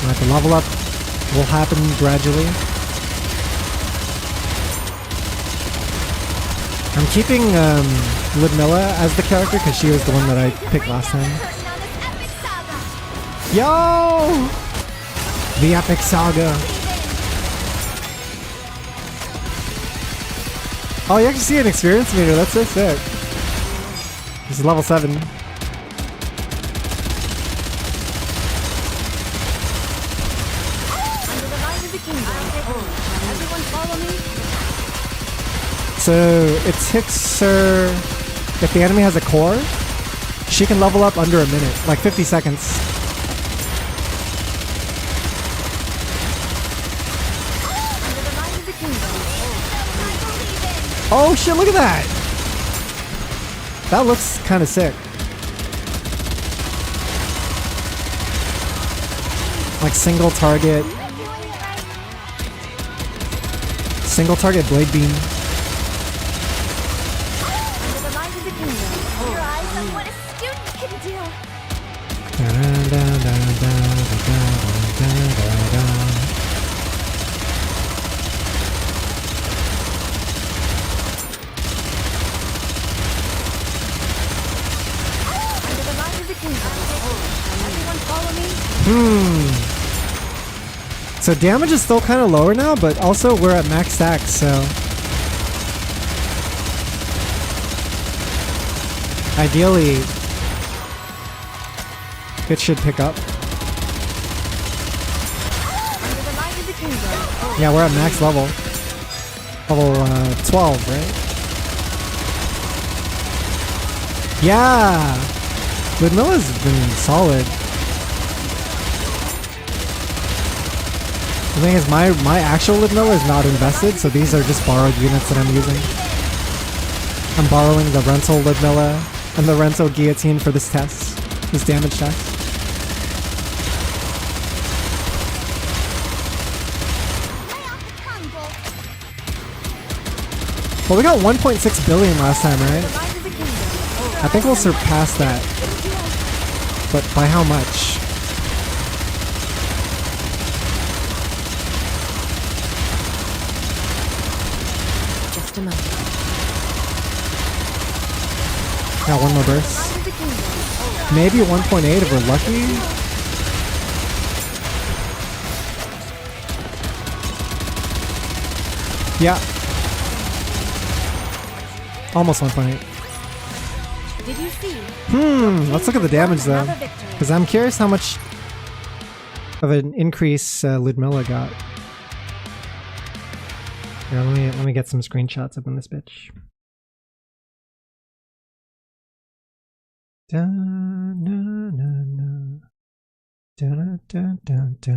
Alright, the level up will happen gradually. I'm keeping Ludmilla as the character because she was the one that I picked last time. Yo! The Epic Saga. Oh, you actually see an experience meter. That's so sick. This is level 7. So it ticks her. If the enemy has a core, she can level up under a minute, like 50 seconds. Oh shit, look at that! That looks kind of sick. Like single target blade beam. So damage is still kind of lower now, but also we're at max stacks, so ideally it should pick up. Yeah, we're at max level. Level 12, right? Yeah! Ludmilla's been solid. The thing is, my actual Ludmilla is not invested, so these are just borrowed units that I'm using. I'm borrowing the rental Ludmilla and the rental Guillotine for this test, this damage test. Well, we got 1.6 billion last time, right? I think we'll surpass that. But by how much? Just a moment. Got one more burst. Maybe 1.8 if we're lucky. Yeah. Almost 1.8. Did you see? Let's look at the damage though. Because I'm curious how much of an increase Ludmilla got. Here, let me get some screenshots up on this bitch. Da, na, na, na. Da, da, da, da, da,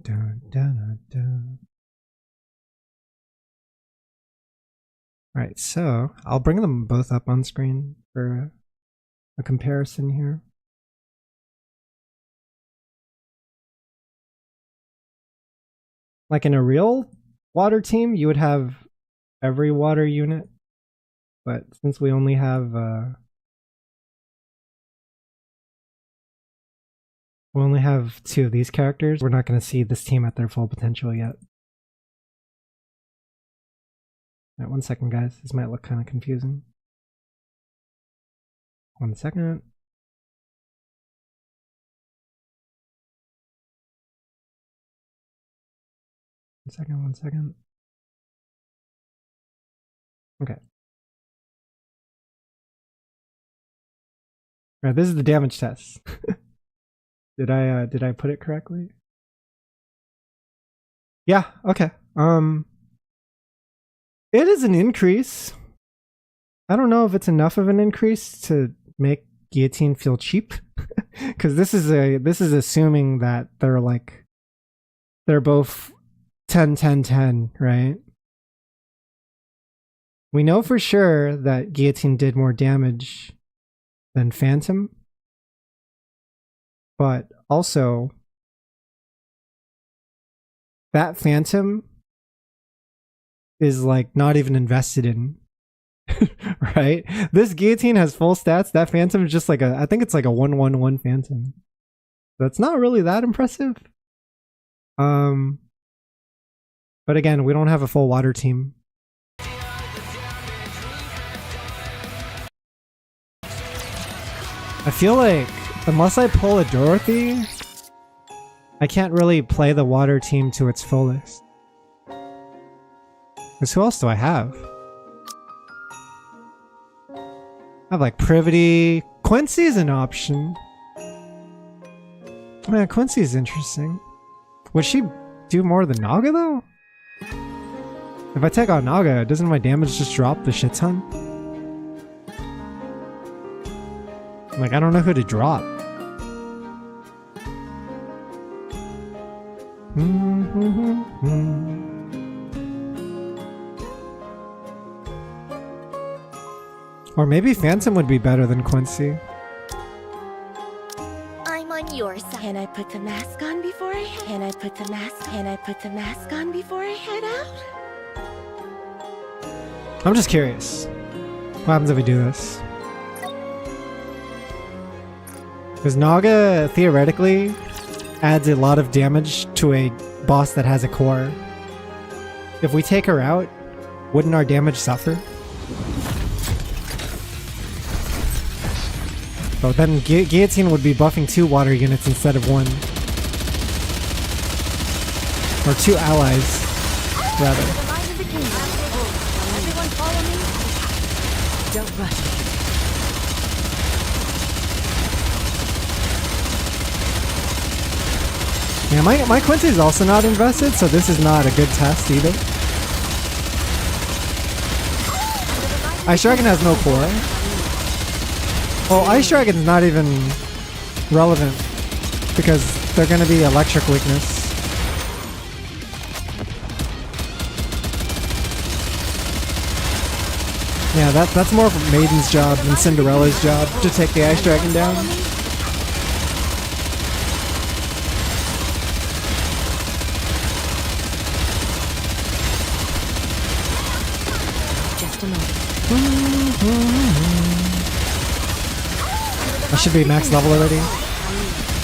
da, da, da. Alright, so I'll bring them both up on screen for a comparison here. Like in a real water team, you would have every water unit but since we only have two of these characters, we're not going to see this team at their full potential yet. Alright, 1 second, guys. This might look kind of confusing. 1 second. One second. Okay. Alright, this is the damage test. Did I put it correctly? Yeah, okay. It is an increase. I don't know if it's enough of an increase to make Guillotine feel cheap. Cause this is assuming that they're both 10, 10, 10, right? We know for sure that Guillotine did more damage than Phantom. But also, that Phantom is like not even invested in, right? This Guillotine has full stats. That Phantom is just like I think it's like a 1-1-1 Phantom. That's not really that impressive. But again, we don't have a full water team. I feel like unless I pull a Dorothy, I can't really play the water team to its fullest. Because who else do I have? I have like Privity. Quincy's an option. Man, Quincy's interesting. Would she do more than Naga though? If I take out Naga, doesn't my damage just drop the shit ton? Like, I don't know who to drop. Or maybe Phantom would be better than Quincy. I'm on your side. Can I put the mask on before I head? Can I put the mask on before I head out? I'm just curious. What happens if we do this? Because Naga, theoretically, adds a lot of damage to a boss that has a core. If we take her out, wouldn't our damage suffer? Oh, then Guillotine would be buffing 2 water units instead of 1. Or 2 allies, rather. Everyone follow me. Don't rush. Yeah, my Quincy is also not invested, so this is not a good test either. Ice Dragon has no core. Well, Ice Dragon's not even relevant because they're going to be electric weakness. Yeah, that's more of Maiden's job than Cinderella's job to take the Ice Dragon down. Just a moment. I should be max level already.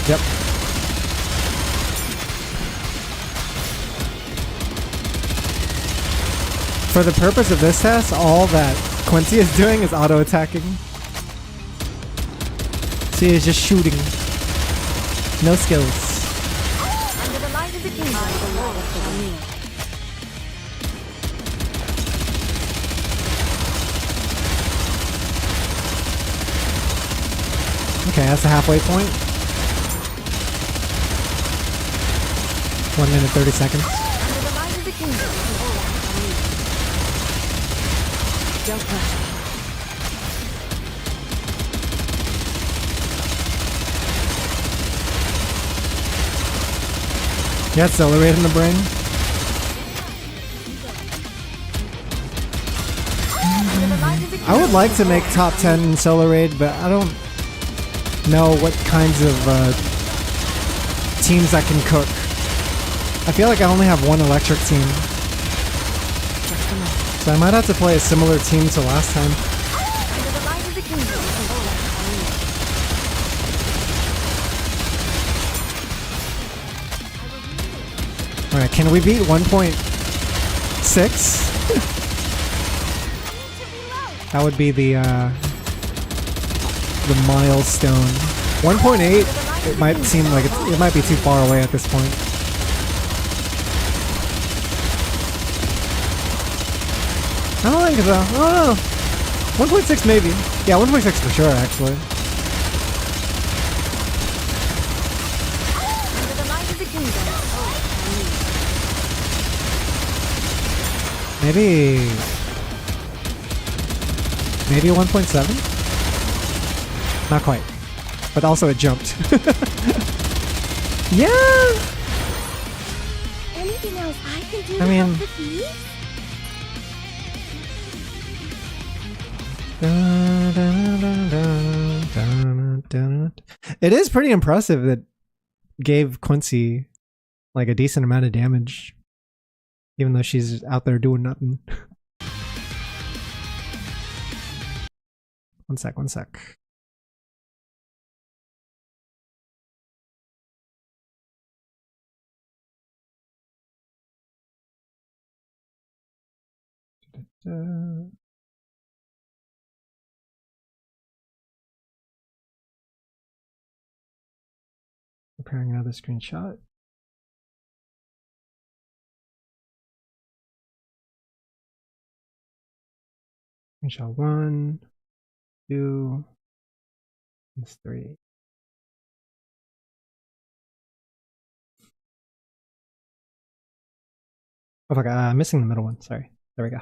Yep. For the purpose of this test, all that Quincy is doing is auto-attacking. She is just shooting. No skills. Under the light of the king. Okay, that's the halfway point. 1 minute 30 seconds. Under the light of the king. Don't rush. Yeah, accelerate in the brain. I would like to make top 10 in Solar Raid, but I don't know what kinds of teams I can cook. I feel like I only have 1 electric team. So I might have to play a similar team to last time. Alright, can we beat 1.6? That would be the milestone. 1.8, it might seem like it might be too far away at this point. I don't think so. I don't know. 1.6 maybe. Yeah, 1.6 for sure, actually. Maybe 1.7? Not quite. But also it jumped. Yeah! Anything else I can do I mean, to help the thieves? It is pretty impressive that gave Quincy like a decent amount of damage, even though she's out there doing nothing. One sec. Preparing another screenshot. Screenshot 1, 2, and 3. Oh fuck, I'm missing the middle one. Sorry. There we go.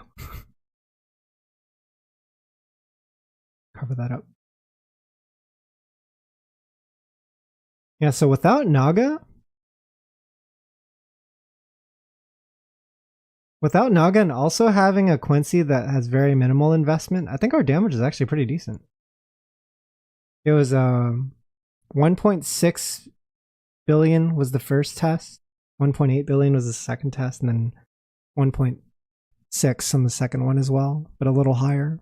Cover that up. Yeah, so without Naga and also having a Quincy that has very minimal investment, I think our damage is actually pretty decent. It was 1.6 billion was the first test, 1.8 billion was the second test, and then 1.6 on the second one as well, but a little higher.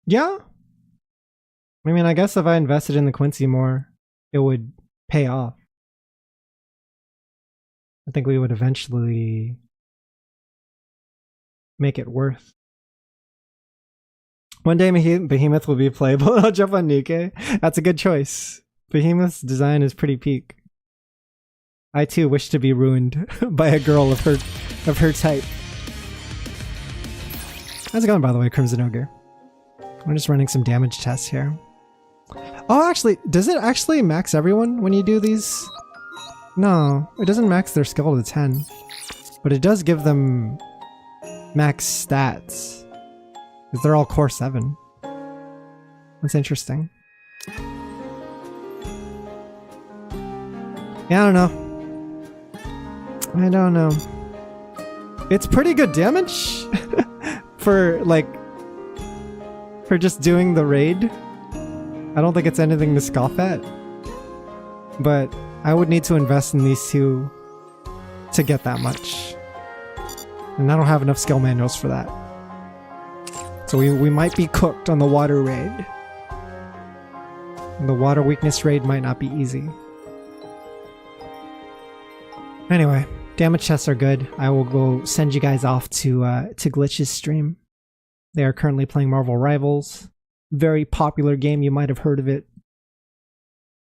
Yeah. I mean, I guess if I invested in the Quincy more, it would pay off. I think we would eventually make it worth. One day Behemoth will be playable. I'll jump on Nikke. That's a good choice. Behemoth's design is pretty peak. I too wish to be ruined by a girl of her type. How's it going, by the way, Crimson Ogre? I'm just running some damage tests here. Oh, actually, does it actually max everyone when you do these? No, it doesn't max their skill to 10. But it does give them max stats. Because they're all core 7. That's interesting. Yeah, I don't know. It's pretty good damage for just doing the raid. I don't think it's anything to scoff at. But I would need to invest in these two to get that much. And I don't have enough skill manuals for that. So we might be cooked on the water raid. And the water weakness raid might not be easy. Anyway, damage tests are good. I will go send you guys off to Glitch's stream. They are currently playing Marvel Rivals. Very popular game, you might have heard of it.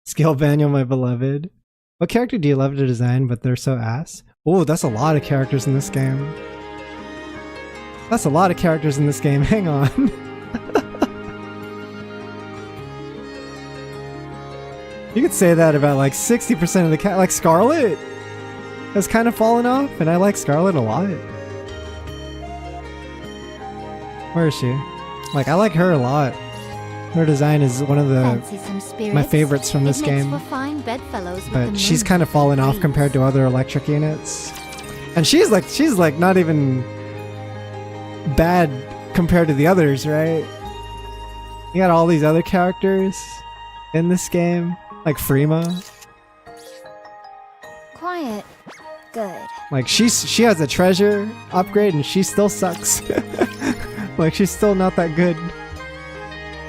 Skill manual, my beloved. What character do you love to design, but they're so ass? Oh, that's a lot of characters in this game. That's a lot of characters in this game, hang on. You could say that about like 60% of the like Scarlet has kind of fallen off, and I like Scarlet a lot. Where is she? Like, I like her a lot. Her design is one of my favorites from this game. But she's kind of fallen off compared to other electric units. And she's like not even bad compared to the others, right? You got all these other characters in this game, like Freema. Quiet. Good. Like she has a treasure upgrade and she still sucks. Like she's still not that good.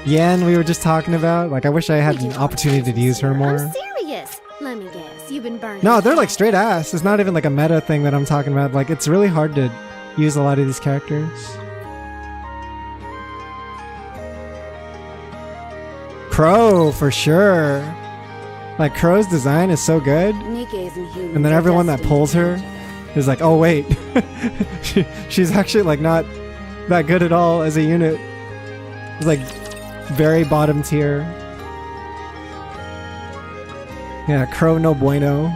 Yan, we were just talking about. Like I wish I had an opportunity to use her more. I'm serious. Let me guess. You've been burning. No, they're like straight ass. It's not even like a meta thing that I'm talking about. Like it's really hard to use a lot of these characters. Crow for sure. Like Crow's design is so good. And then everyone that pulls her is like, oh wait, she's actually like not that good at all as a unit. It's like very bottom tier. Yeah, Crow no bueno.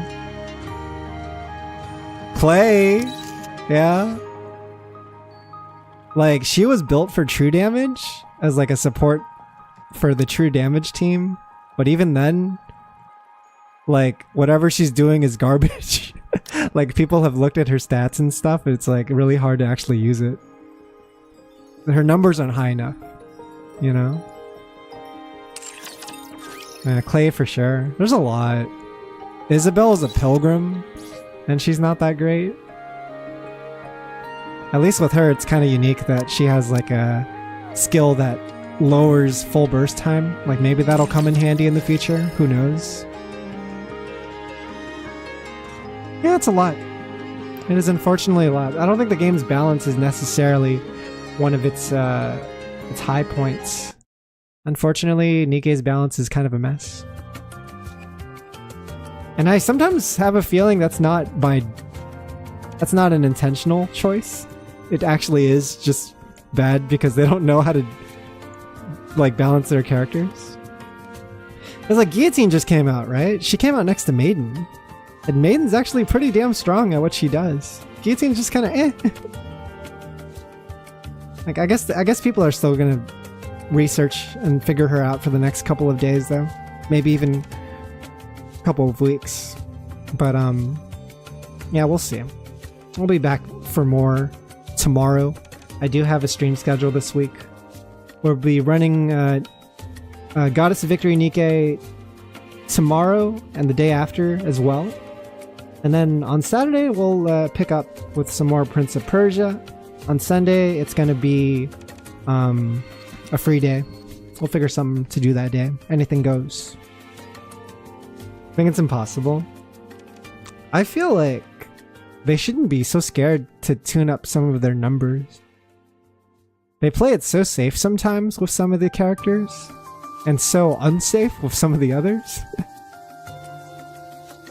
Play, yeah. Like she was built for true damage as like a support for the true damage team, but even then, like whatever she's doing is garbage. Like people have looked at her stats and stuff, it's like really hard to actually use it. Her numbers aren't high enough, you know? Clay for sure. There's a lot. Isabel is a pilgrim, and she's not that great. At least with her, it's kind of unique that she has like a skill that lowers full burst time. Like maybe that'll come in handy in the future. Who knows? Yeah, it's a lot. It is unfortunately a lot. I don't think the game's balance is necessarily one of its high points. Unfortunately, Nikke's balance is kind of a mess. And I sometimes have a feeling that's not an intentional choice. It actually is just bad because they don't know how to like balance their characters. It's like Guillotine just came out, right? She came out next to Maiden. And Maiden's actually pretty damn strong at what she does. Guillotine's just kind of eh. Like I guess people are still gonna research and figure her out for the next couple of days though. Maybe even a couple of weeks. But yeah, we'll see. We'll be back for more tomorrow. I do have a stream schedule this week. We'll be running Goddess of Victory Nikke tomorrow and the day after as well. And then on Saturday, we'll pick up with some more Prince of Persia. On Sunday, it's going to be a free day. We'll figure something to do that day. Anything goes. I think it's impossible. I feel like they shouldn't be so scared to tune up some of their numbers. They play it so safe sometimes with some of the characters, and so unsafe with some of the others.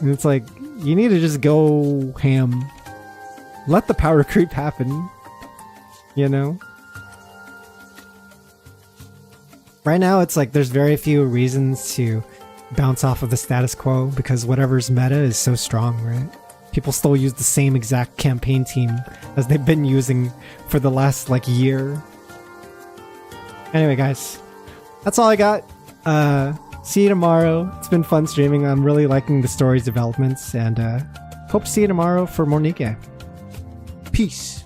And it's like, you need to just go ham. Let the power creep happen. You know? Right now, it's like there's very few reasons to bounce off of the status quo because whatever's meta is so strong, right? People still use the same exact campaign team as they've been using for the last, like, year. Anyway, guys, that's all I got. See you tomorrow. It's been fun streaming. I'm really liking the story's developments, and hope to see you tomorrow for more Nikke. Peace.